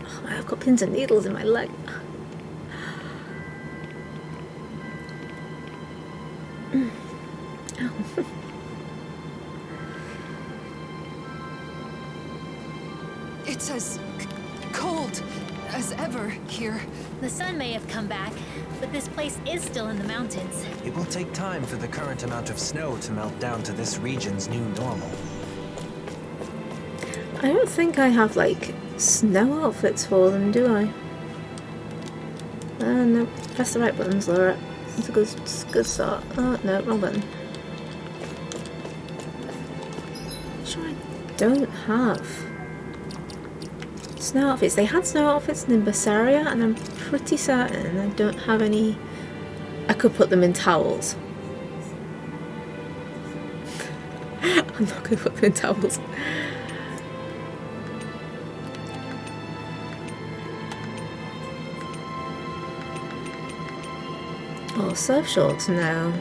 Oh, I've got pins and needles in my leg. Ow. It's as cold as ever here. The sun may have come back, but this place is still in the mountains. It will take time for the current amount of snow to melt down to this region's new normal. I don't think I have, like, snow outfits for them, do I? No, press the right buttons, Laura. It's a good start. Oh, no, wrong button. Sure, I don't have snow outfits. They had snow outfits in Berseria, and I'm pretty certain I don't have any. I could put them in towels. I'm not going to put them in towels. Oh, surf shorts, no.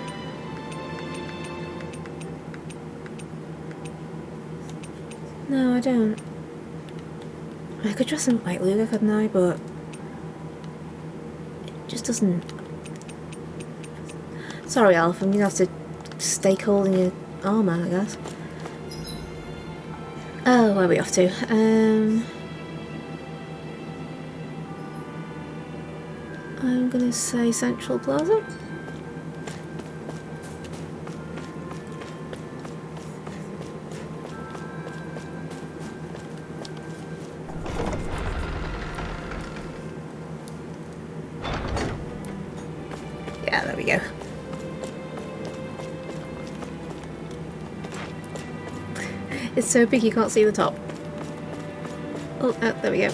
No, I don't. I could dress in white Luger, couldn't I? But it just doesn't. Sorry, Alf, I'm gonna have to stay cold in your armour, I guess. Oh, where are we off to? I'm gonna say Central Plaza. Yeah, there we go. It's so big you can't see the top. Oh, there we go.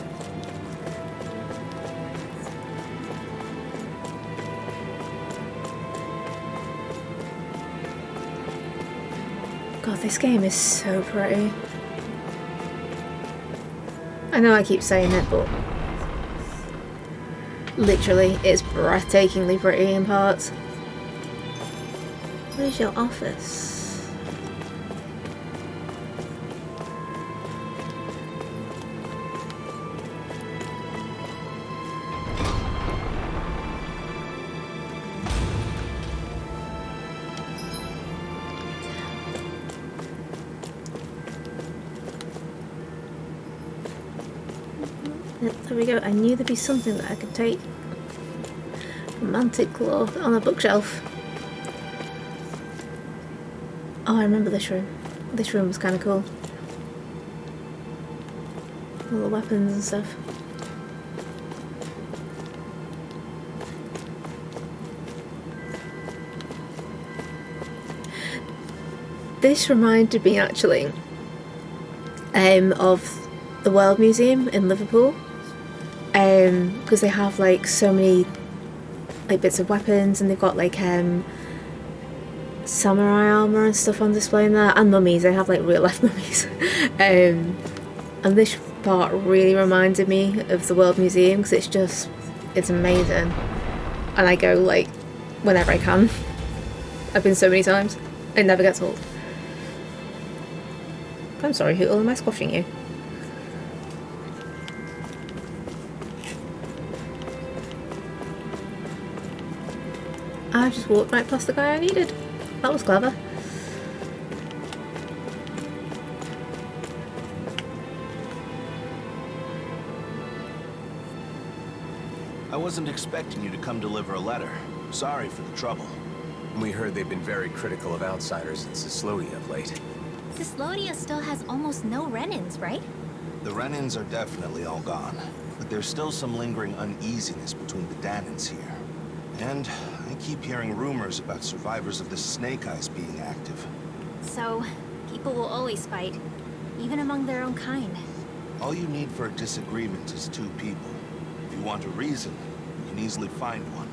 God, this game is so pretty. I know I keep saying it, but literally, it's breathtakingly pretty in parts. Where's your office? There we go. I knew there'd be something that I could take. Romantic Claw on a bookshelf. Oh, I remember this room. This room was kind of cool. All the weapons and stuff. This reminded me actually of the World Museum in Liverpool, because they have like so many like bits of weapons, and they've got like samurai armor and stuff on display in there, and mummies. They have like real life mummies. And this part really reminded me of the World Museum because it's amazing, and I go like whenever I can. I've been so many times. It never gets old. I'm sorry, Hootle, am I squashing you? I just walked right past the guy I needed. That was clever. I wasn't expecting you to come deliver a letter. Sorry for the trouble. We heard they've been very critical of outsiders in Cislodia of late. Cislodia still has almost no Renins, right? The Renins are definitely all gone, but there's still some lingering uneasiness between the Danins here. And I keep hearing rumors about survivors of the Snake Eyes being active. So, people will always fight, even among their own kind. All you need for a disagreement is two people. If you want a reason, you can easily find one.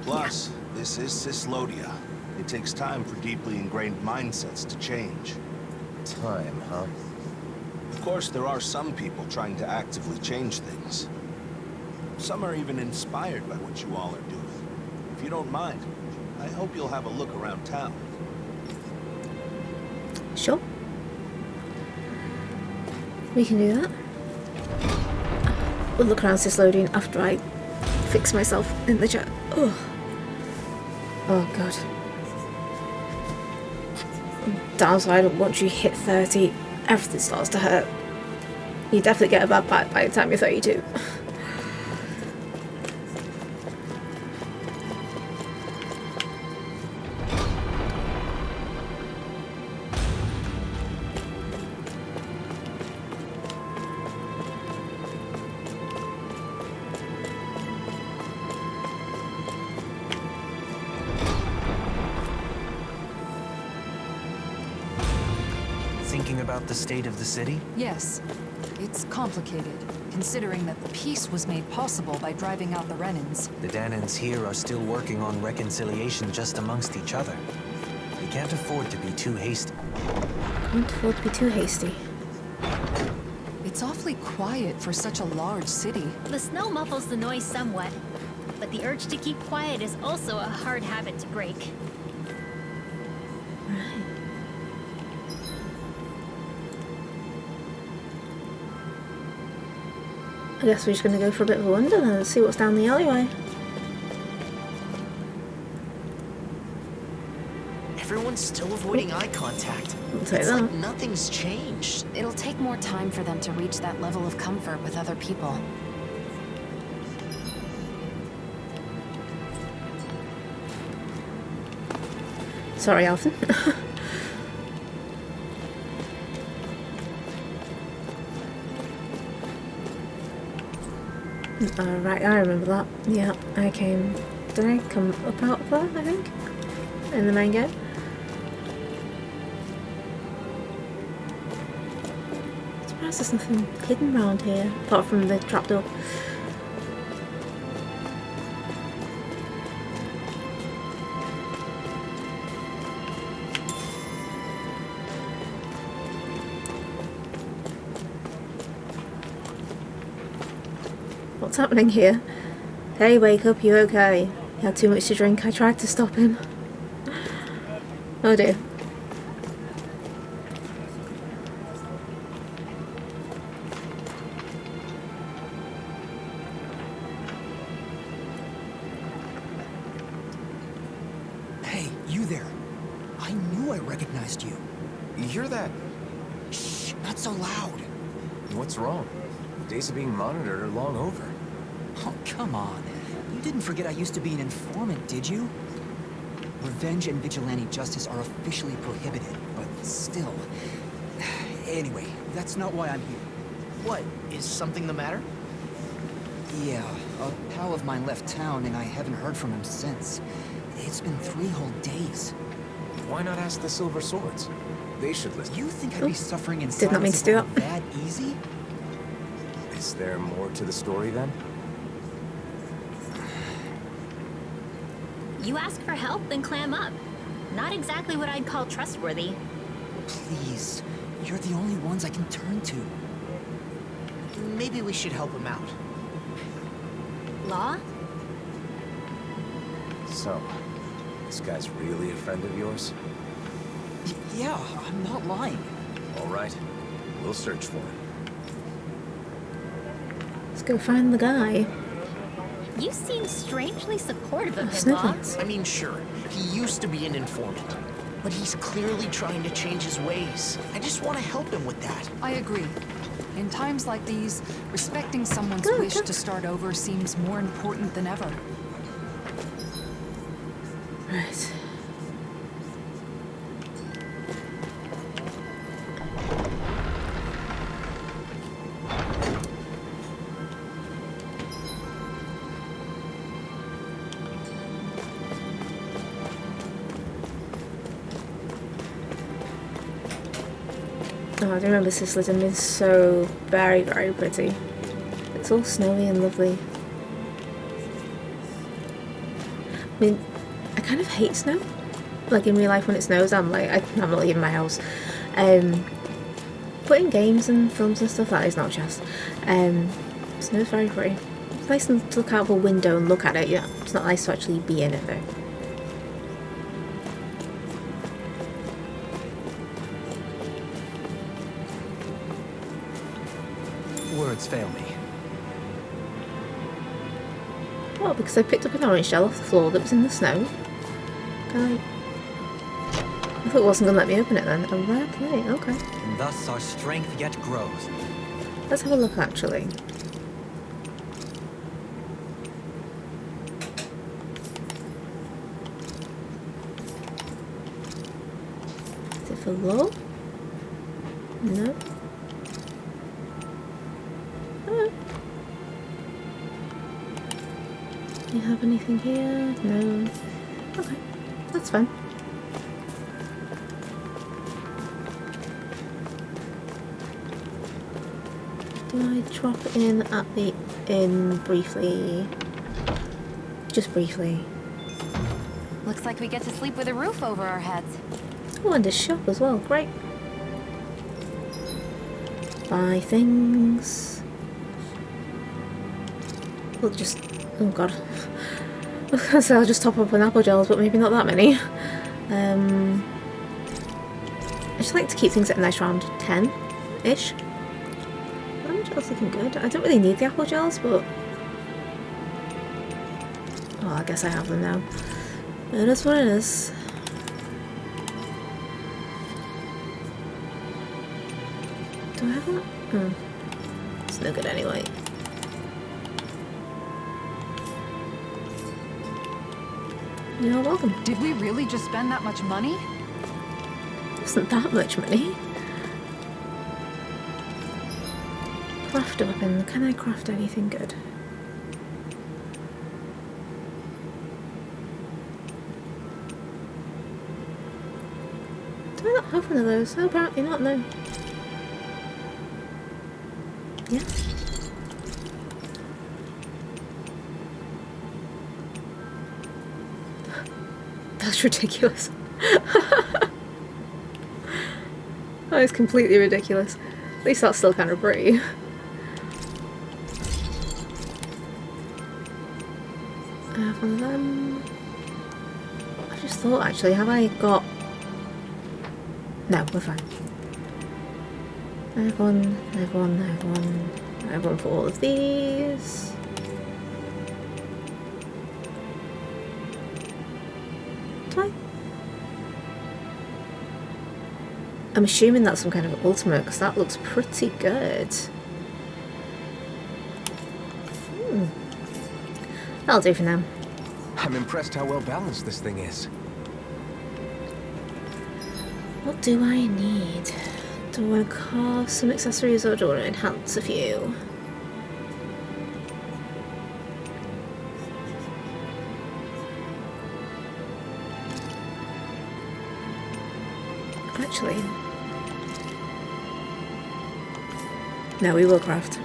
Plus, this is Cislodia. It takes time for deeply ingrained mindsets to change. Time, huh? Of course, there are some people trying to actively change things. Some are even inspired by what you all are doing. If you don't mind, I hope you'll have a look around town. Sure. We can do that. We'll look around Cislodia after I fix myself in the chat. Oh. Oh god. Downside, once you hit 30, everything starts to hurt. You definitely get a bad back by the time you're 32. Thinking about the state of the city? Yes. It's complicated, considering that the peace was made possible by driving out the Renins. The Danins here are still working on reconciliation just amongst each other. We can't afford to be too hasty. Can't afford to be too hasty. It's awfully quiet for such a large city. The snow muffles the noise somewhat, but the urge to keep quiet is also a hard habit to break. I guess we're just going to go for a bit of a wander and see what's down the alleyway. Everyone's still avoiding eye contact. I'll take It's that. like nothing's changed. It'll take more time for them to reach that level of comfort with other people. Sorry, Alvin. Right, I remember that. Yeah, I came... Did I come up out of there, I think? In the main gate? I'm surprised there's nothing hidden around here, apart from the trapdoor. What's happening here? Hey, wake up, you okay? He had too much to drink, I tried to stop him. Oh dear. Hey, you there. I knew I recognized you. You're that... Shh, not so loud. What's wrong? The days of being monitored are long over. Oh, come on. You didn't forget I used to be an informant, did you? Revenge and vigilante justice are officially prohibited, but still. Anyway, that's not why I'm here. What? Is something the matter? Yeah, a pal of mine left town and I haven't heard from him since. It's been 3 whole days. Why not ask the Silver Swords? They should listen. You think I'd be suffering in Did not mean silence to do if it were that easy? Is there more to the story then? You ask for help, then clam up. Not exactly what I'd call trustworthy. Please, you're the only ones I can turn to. Maybe we should help him out. Law? So, this guy's really a friend of yours? Yeah, I'm not lying. All right. We'll search for him. Let's go find the guy. You seem strangely supportive of him, Sniffles. Bob. I mean, sure, he used to be an informant, but he's clearly trying to change his ways. I just want to help him with that. I agree. In times like these, respecting someone's wish to start over seems more important than ever. Right. Oh, I do remember Sicily being so very, very pretty. It's all snowy and lovely. I mean, I kind of hate snow. Like in real life when it snows, I'm like, I'm not leaving my house. But in games and films and stuff, that is not just. Snow's very pretty. It's nice to look out of a window and look at it. Yeah, it's not nice to actually be in it though. Words fail me. Well, because I picked up an orange shell off the floor that was in the snow. I thought it wasn't going to let me open it then. A rare plate, okay. And thus our strength yet grows. Let's have a look actually. Is it for low? No. Oh. Do you have anything here? No. Okay, that's fine. Do I drop in at the inn briefly? Just briefly. Looks like we get to sleep with a roof over our heads. Oh, and a shop as well. Great. Buy things. We'll just... Oh god. I was gonna say I'll just top up on apple gels, but maybe not that many. I just like to keep things at a nice round 10-ish. Apple gels looking good. I don't really need the apple gels, but... Oh, I guess I have them now. It is what it is. Do I have that? Oh. It's no good anyway. You're welcome. Did we really just spend that much money? It wasn't that much money. Craft a weapon. Can I craft anything good? Do I not have one of those? No, apparently not, no. Yeah. That's ridiculous. That is completely ridiculous. At least that's still kind of pretty. I have one of them. I just thought actually, have I got... No, we're fine. I have one, I have one, I have one. I have one for all of these. Do I? I'm assuming that's some kind of ultimate because that looks pretty good. That'll do for now. I'm impressed how well balanced this thing is. What do I need? Do I want to carve some accessories or do I want to enhance a few? Actually, no, we will craft.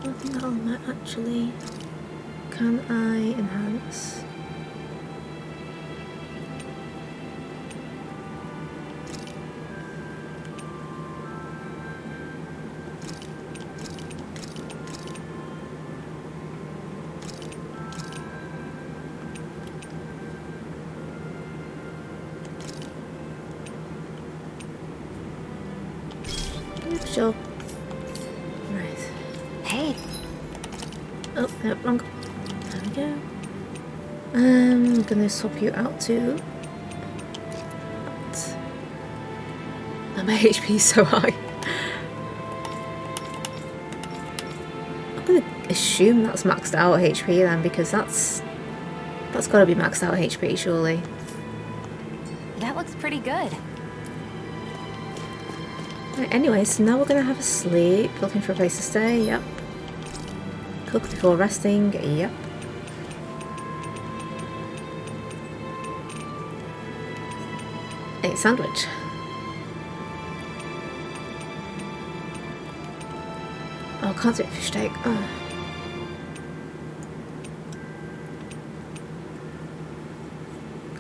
Nothing on that actually. Can I enhance? sure. Right. Hey. Oh, no, wrong. There we go. I'm gonna swap you out to. Oh, my HP is so high. I'm gonna assume that's maxed out HP then, because that's gotta be maxed out HP surely. That looks pretty good. Right, anyway, so now we're gonna have a sleep. Looking for a place to stay, yep. Cook before resting, yep. A sandwich. Oh, I can't do fish steak. Oh.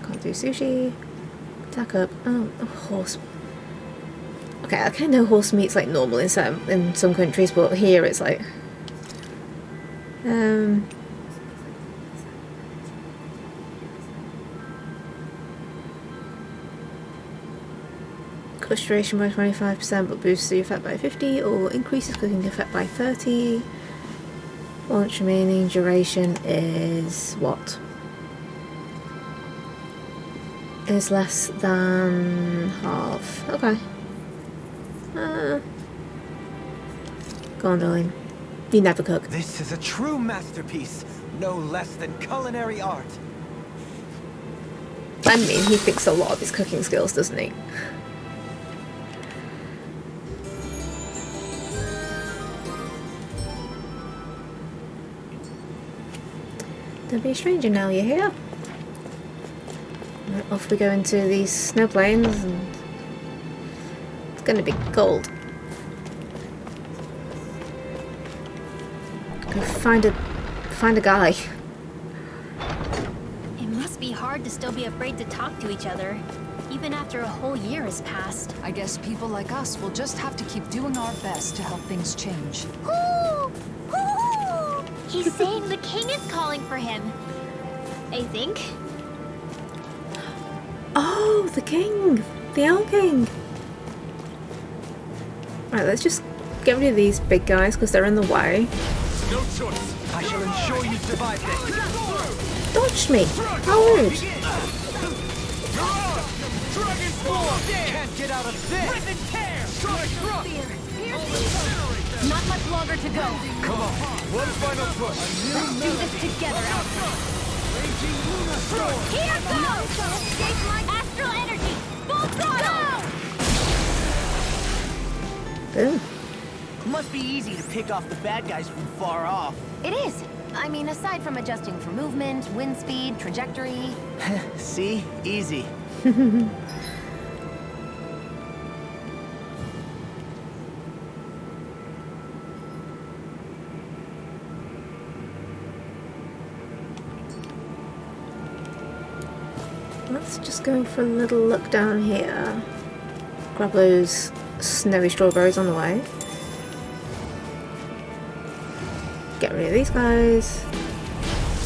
Can't do sushi. Tack up. Oh, horse. Okay, I kind of know horse meat's like normal in some countries, but here it's like Cook duration by 25%, but boosts the effect by 50, or increases cooking effect by 30. Launch remaining duration is what? Is less than half. Okay. Go on, darling. You never cook. This is a true masterpiece, no less than culinary art. I mean, he thinks a lot of his cooking skills, doesn't he? Don't be a stranger now, you're here. Right, off we go into these snow plains, and it's going to be cold. Go find a guy. It must be hard to still be afraid to talk to each other, even after a whole year has passed. I guess people like us will just have to keep doing our best to help things change. He's saying the king is calling for him. I think. Oh, the king! The Owl King! Right, let's just get rid of these big guys because they're in the way. No choice. I shall ensure you survive this. Dodged me! How rude! Dragon Form! Can't get out of this! Rip and tear! Strike thrust! Not much longer to go. Come on, one final push. Let's do this together, Here goes! Escape my astral energy! Full throttle! Boom. Must be easy to pick off the bad guys from far off. It is. I mean, aside from adjusting for movement, wind speed, trajectory. See? Easy. Let's just go for a little look down here. Grab those snowy strawberries on the way. Get rid of these guys.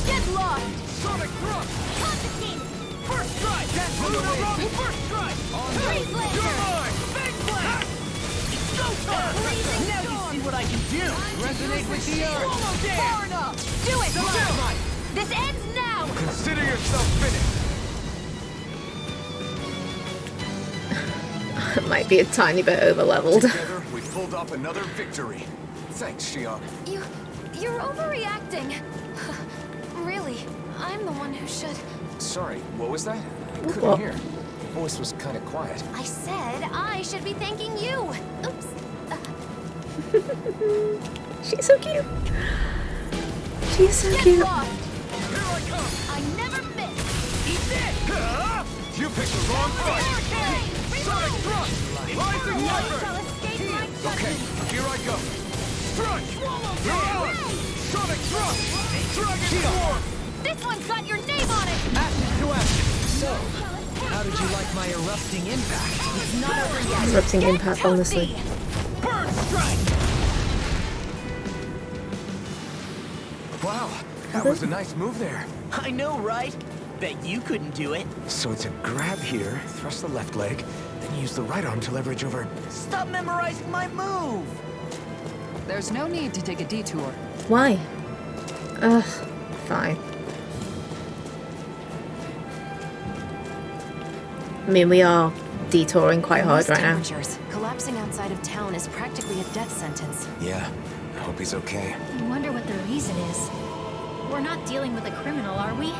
Get lost! Sonic thrust! Constantine! First strike! First strike! Freeze laser! You're mine! Big blast! It's go time! Now you see what I can do! Resonate with the earth! Far enough! Do it! This ends now! Consider yourself finished! Might be a tiny bit over leveled. Together, we pulled off another victory. Thanks, Xion. You're overreacting. Really, I'm the one who should. Sorry, what was that? I What? couldn't hear. Your voice was kind of quiet. I said I should be thanking you. Oops. She's so cute. She's so cute. Lost. Here I come! I never miss. Eat this! You picked the wrong fight! Sonic thrust! Rising Viper! Okay, here I go. Strike! Sonic thrust! Dragon Form! This one's got your name on it! Acid to acid. So, how did you like my erupting impact? It's not over yet. Erupting impact, honestly. Bird strike! Wow, that was a nice move there. I know, right? Bet you couldn't do it. So it's a grab here, thrust the left leg, Then use the right arm to leverage over... Stop memorizing my move! There's no need to take a detour. Why? Ugh, fine. I mean, we are detouring quite hard right now. Collapsing outside of town is practically a death sentence. Yeah, I hope he's okay. I wonder what the reason is. We're not dealing with a criminal, are we?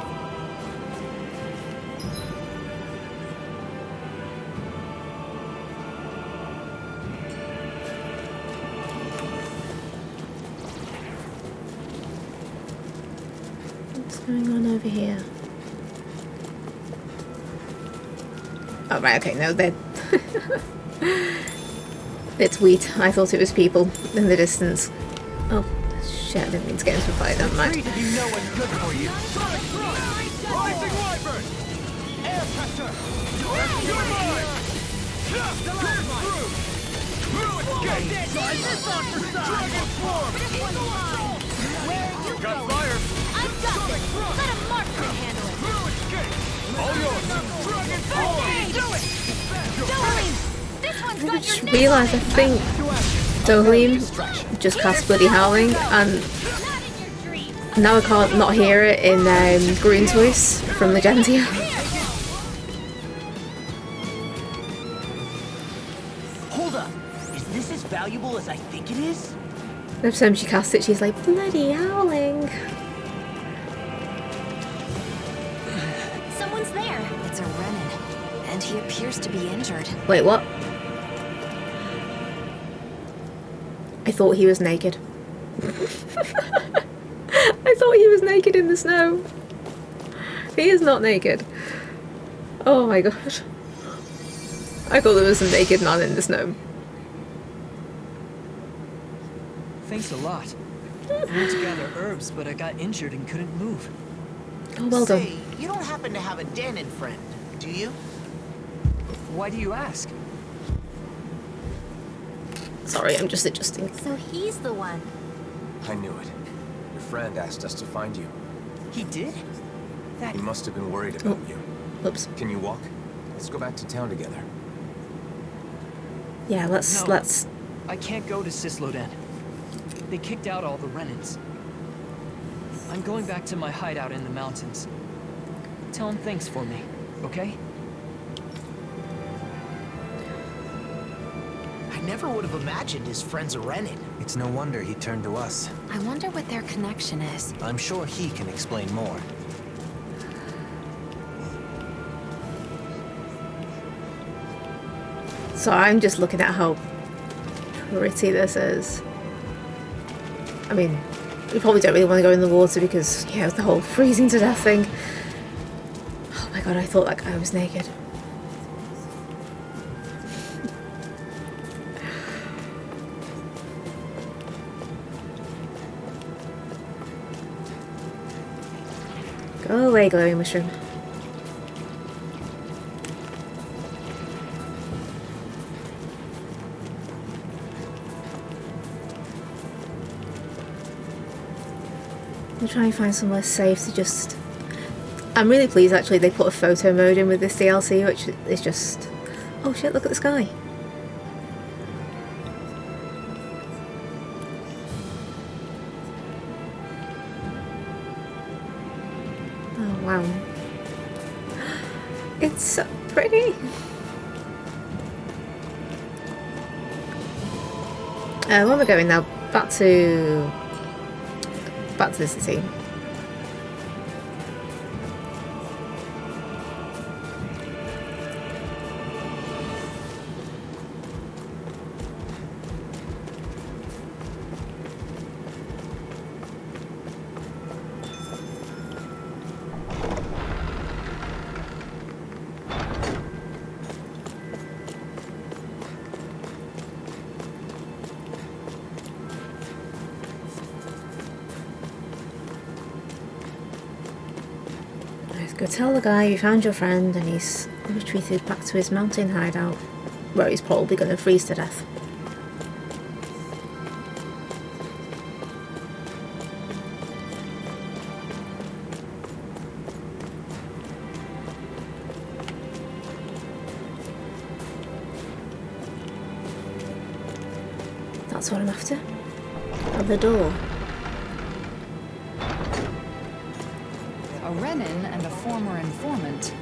What's going on over here? Oh, right, okay, no, they're... It's wheat. I thought it was people in the distance. Oh, shit, I didn't mean to get into a fight, don't mind. You know what's good for you. Sonic Thrust! Rising Wyvern! Air pressure! You're mine! Just pierce through! Through escape! Try this on for size! Dragon Swarm! Where are you Got going? fire! I've got this! Let a marksman handle it! Through escape! All yours! Dragon Swarm! Do it! Doline! This one's I got just your realised I think Doline just cast Bloody Howling, and now I can't not hear it in Grun's voice from Legendia. Hold up! Is this as valuable as I think it is? Every time she casts it, she's like, Bloody Howling. Someone's there. It's a Renin, and he appears to be injured. Wait, what? I thought he was naked. I thought he was naked in the snow. He is not naked. Oh my gosh. I thought there was a naked man in the snow. Thanks a lot. I went to gather herbs, but I got injured and couldn't move. Oh, well done. Say, you don't happen to have a Danon friend, do you? Why do you ask? Sorry, I'm just adjusting. So he's the one. I knew it. Your friend asked us to find you. He did? He must have been worried about you. Oops. Can you walk? Let's go back to town together. Yeah, let's... I can't go to Cisloden. They kicked out all the Renins. I'm going back to my hideout in the mountains. Tell him thanks for me, okay? I never would have imagined his friend's a Renin. It's no wonder he turned to us. I wonder what their connection is. I'm sure he can explain more. So I'm just looking at how pretty this is. I mean, we probably don't really want to go in the water because, yeah, the whole freezing to death thing. Oh my god, I thought that guy was naked. Go away, glowing mushroom. I'll try and find somewhere safe to just... I'm really pleased actually they put a photo mode in with this DLC, which is just... Oh shit, look at the sky. Oh wow. It's so pretty. Where am I going now? Back to the city. Go tell the guy you found your friend and he's retreated back to his mountain hideout, where he's probably going to freeze to death. That's what I'm after. At the door. A Renin and a former informant.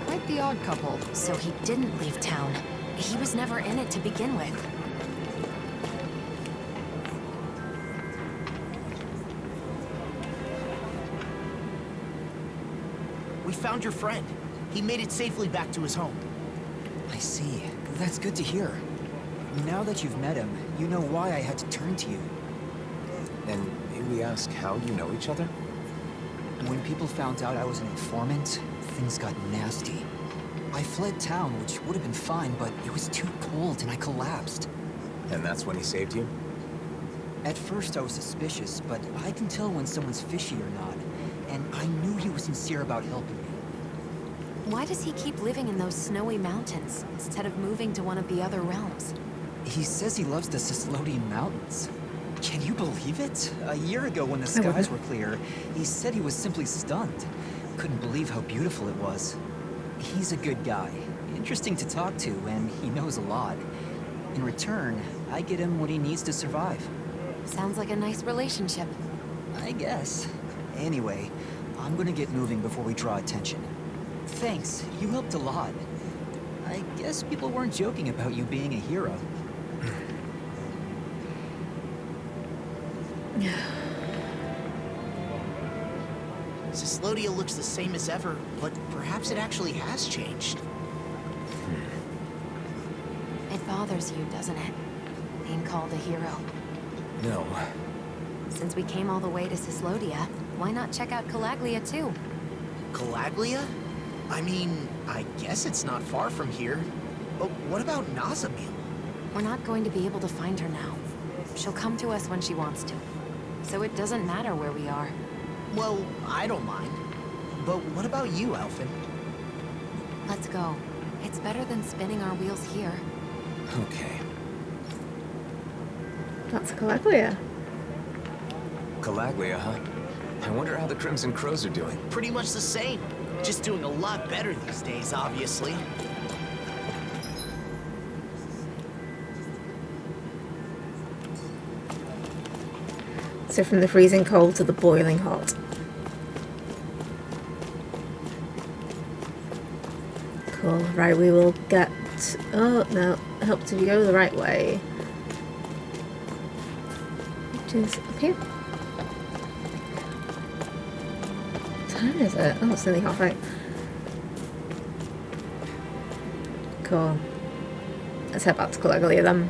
Quite the odd couple. So he didn't leave town. He was never in it to begin with. We found your friend. He made it safely back to his home. I see. That's good to hear. Now that you've met him, you know why I had to turn to you. And may we ask how you know each other? When people found out I was an informant, things got nasty. I fled town, which would have been fine, but it was too cold and I collapsed. And that's when he saved you? At first I was suspicious, but I can tell when someone's fishy or not. And I knew he was sincere about helping me. Why does he keep living in those snowy mountains instead of moving to one of the other realms? He says he loves the Sislodian Mountains. Can you believe it? A year ago when the skies were clear, he said he was simply stunned. Couldn't believe how beautiful it was. He's a good guy, interesting to talk to, and he knows a lot. In return, I get him what he needs to survive. Sounds like a nice relationship. I guess. Anyway, I'm gonna get moving before we draw attention. Thanks, you helped a lot. I guess people weren't joking about you being a hero. Sislodia looks the same as ever, but perhaps it actually has changed. It bothers you, doesn't it? Being called a hero. No. Since we came all the way to Sislodia, why not check out Calaglia too? Calaglia? I mean, I guess it's not far from here. But what about Nazamil? We're not going to be able to find her now. She'll come to us when she wants to. So it doesn't matter where we are. Well, I don't mind. But what about you, Alphen? Let's go. It's better than spinning our wheels here. Okay. That's Calaglia. Calaglia, huh? I wonder how the Crimson Crows are doing. Pretty much the same. Just doing a lot better these days, obviously. So from the freezing cold to the boiling hot. Cool. Right, we will get... Oh, no. It helps if you go the right way. Which is up here. What time is it? Oh, it's nearly halfway. Cool. Let's head back to Calaglia then.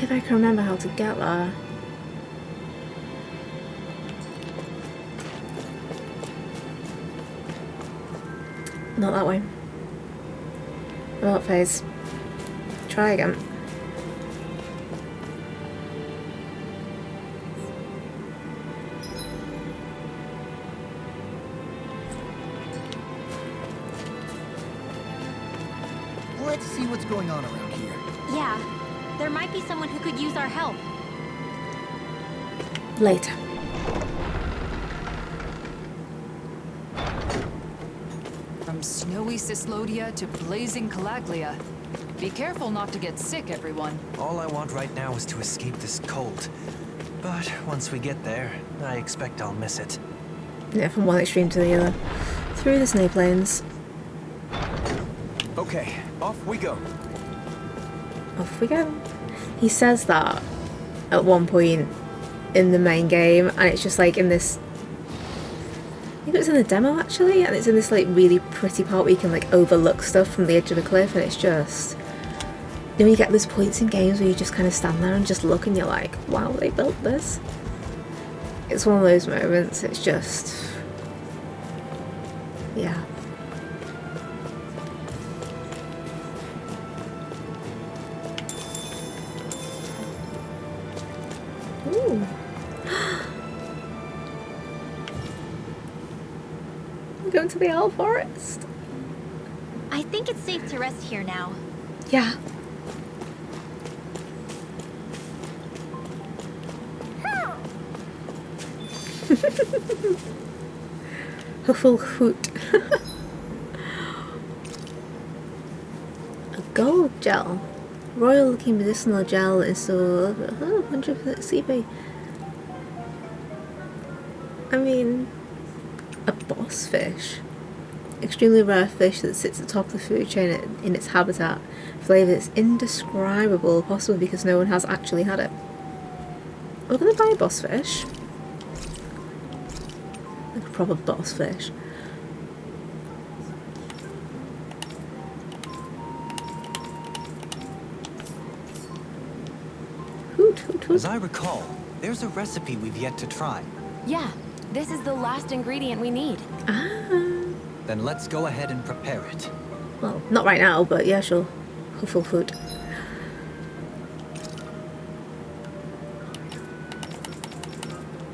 If I can remember how to get there. Not that way. About phase. Try again. Let's see what's going on around here. Yeah, there might be someone who could use our help. Later. From snowy Sislodia to blazing Calaglia. Be careful not to get sick, everyone. All I want right now is to escape this cold. But once we get there, I expect I'll miss it. Yeah, from one extreme to the other. Through the snow plains. Okay, off we go. Off we go. He says that at one point in the main game, and it's just like in this... I think it was in the demo actually, and it's in this like really pretty part where you can like overlook stuff from the edge of a cliff, and it's just... You know, you get those points in games where you just kind of stand there and just look and you're like, wow, they built this. It's one of those moments, it's just... Yeah. Ooh. I'm going to the Owl Forest. I think it's safe to rest here now. Yeah. Hufflehoot. A gold gel. Royal looking medicinal gel is so 100% CP. I mean, a boss fish. Extremely rare fish that sits atop the food chain in its habitat. Flavour is indescribable, possibly because no one has actually had it. We're gonna buy a boss fish. Like a proper boss fish. As I recall, there's a recipe we've yet to try. Yeah, this is the last ingredient we need. Then let's go ahead and prepare it. Well, not right now, but yeah, sure. Hufflefoot.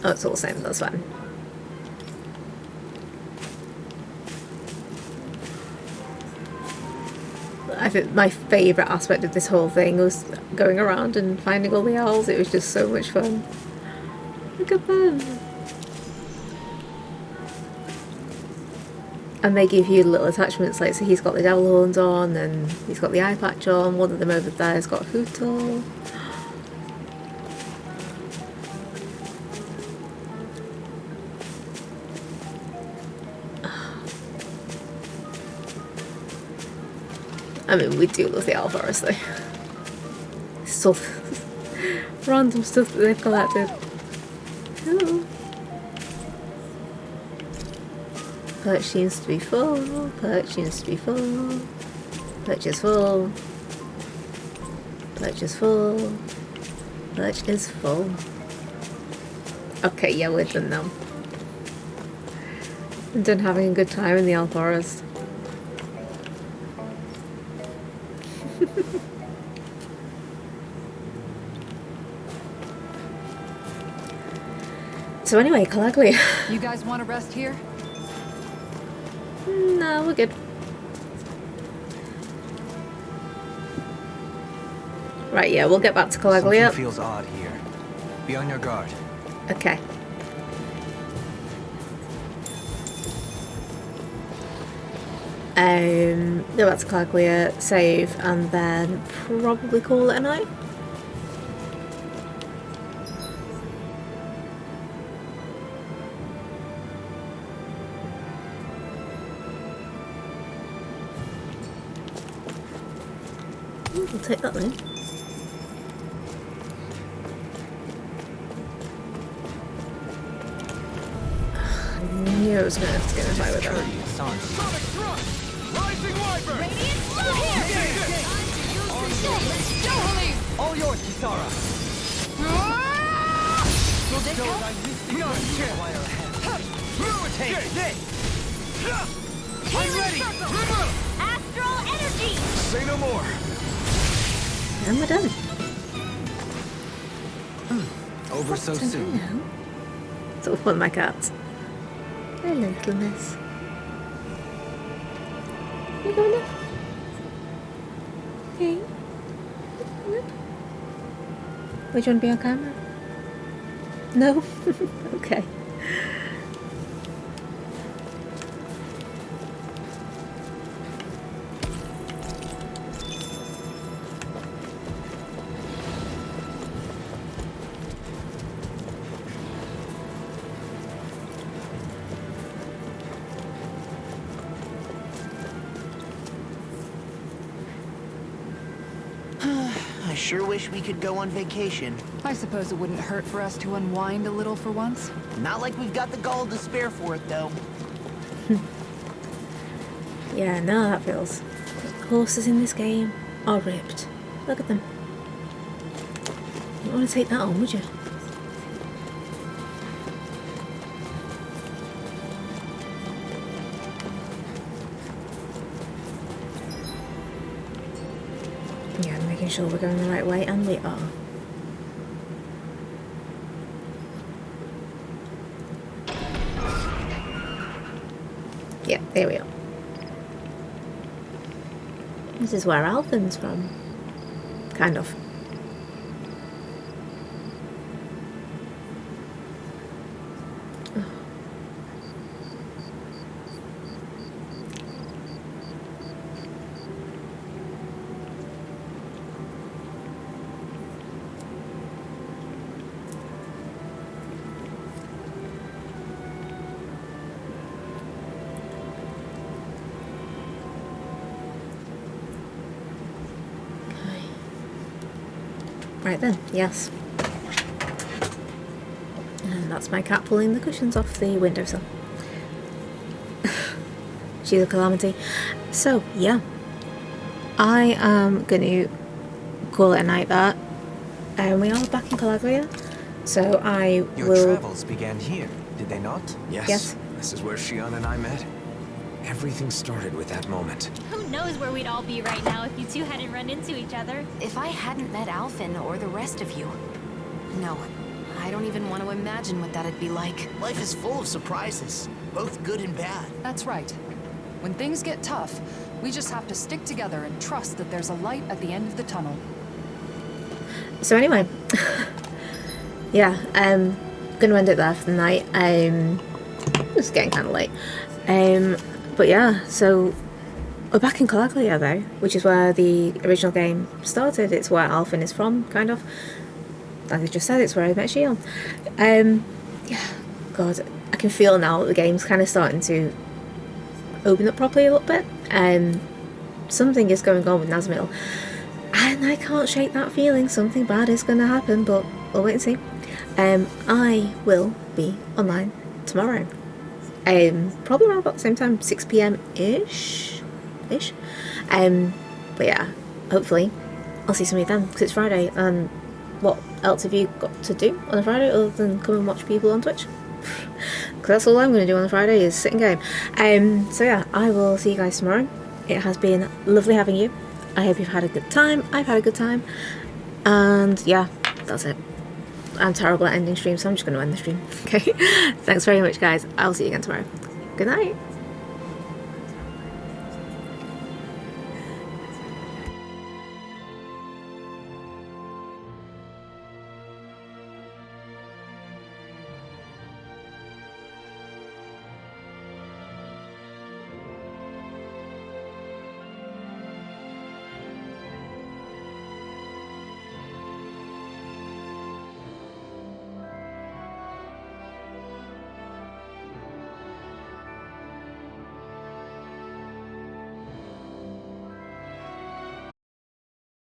Oh, it's all the same, that's fine. I think my favourite aspect of this whole thing was going around and finding all the owls. It was just so much fun. Look at them. And they give you little attachments, like, so he's got the devil horns on, and he's got the eye patch on. One of them over there has got Hootle. I mean, we do love the owl forest, though. So random stuff that they've collected. Oh. Perch seems to be full. Perch seems to be full. Perch is full. Perch is full. Perch is full. Okay, yeah, we're done now. I'm done having a good time in the owl forest. So anyway, Calaglia. You guys want to rest here? No, we're good. Right, yeah, we'll get back to Calaglia. Something feels odd here. Be on your guard. Okay. Go back to Calaglia, save, and then probably call it a night. We'll take that then. I knew I was going to have to get in a fight with her. All yours, Kisara. Will this help? I'm ready. Astral energy. Say no more. And we're done. Over so soon. It's all one of my cats. Hello, little miss. You going there? Hey. Would you want to be on camera? No? Okay. I sure wish we could go on vacation. I suppose it wouldn't hurt for us to unwind a little for once. Not like we've got the gall to spare for it, though. Yeah, no, that feels. The horses in this game are ripped. Look at them. You don't want to take that on, would you? Yeah, I'm making sure we're going the right way, and we are. Yeah, there we are. This is where Alvin's from. Kind of. Right then, yes. And that's my cat pulling the cushions off the windowsill. She's a calamity. So, yeah. I am going to call it a night that. And we are back in Calaglia. So I Your will... travels began here, did they not? Yes. This is where Shion and I met. Everything started with that moment. Who knows where we'd all be right now if you two hadn't run into each other? If I hadn't met Alphen or the rest of you... No, I don't even want to imagine what that'd be like. Life is full of surprises, both good and bad. That's right. When things get tough, we just have to stick together and trust that there's a light at the end of the tunnel. So anyway, yeah, I'm going to end it there for the night. It's getting kind of late. But yeah, so we're back in Calaglia though, which is where the original game started. It's where Alphen is from, kind of. As I just said, it's where I met Shion. Yeah, God, I can feel now that the game's kind of starting to open up properly a little bit. Something is going on with Nazamil, and I can't shake that feeling. Something bad is going to happen, but we'll wait and see. I will be online tomorrow. Probably around about the same time, 6 PM ish. But yeah, hopefully I'll see some of you then, because it's Friday. And what else have you got to do on a Friday other than come and watch people on Twitch? Because that's all I'm going to do on a Friday is sit and game. So yeah, I will see you guys tomorrow. It has been lovely having you. I hope you've had a good time. I've had a good time. And yeah, that's it. I'm terrible at ending streams, so I'm just going to end the stream. Okay, thanks very much guys. I'll see you again tomorrow. Good night.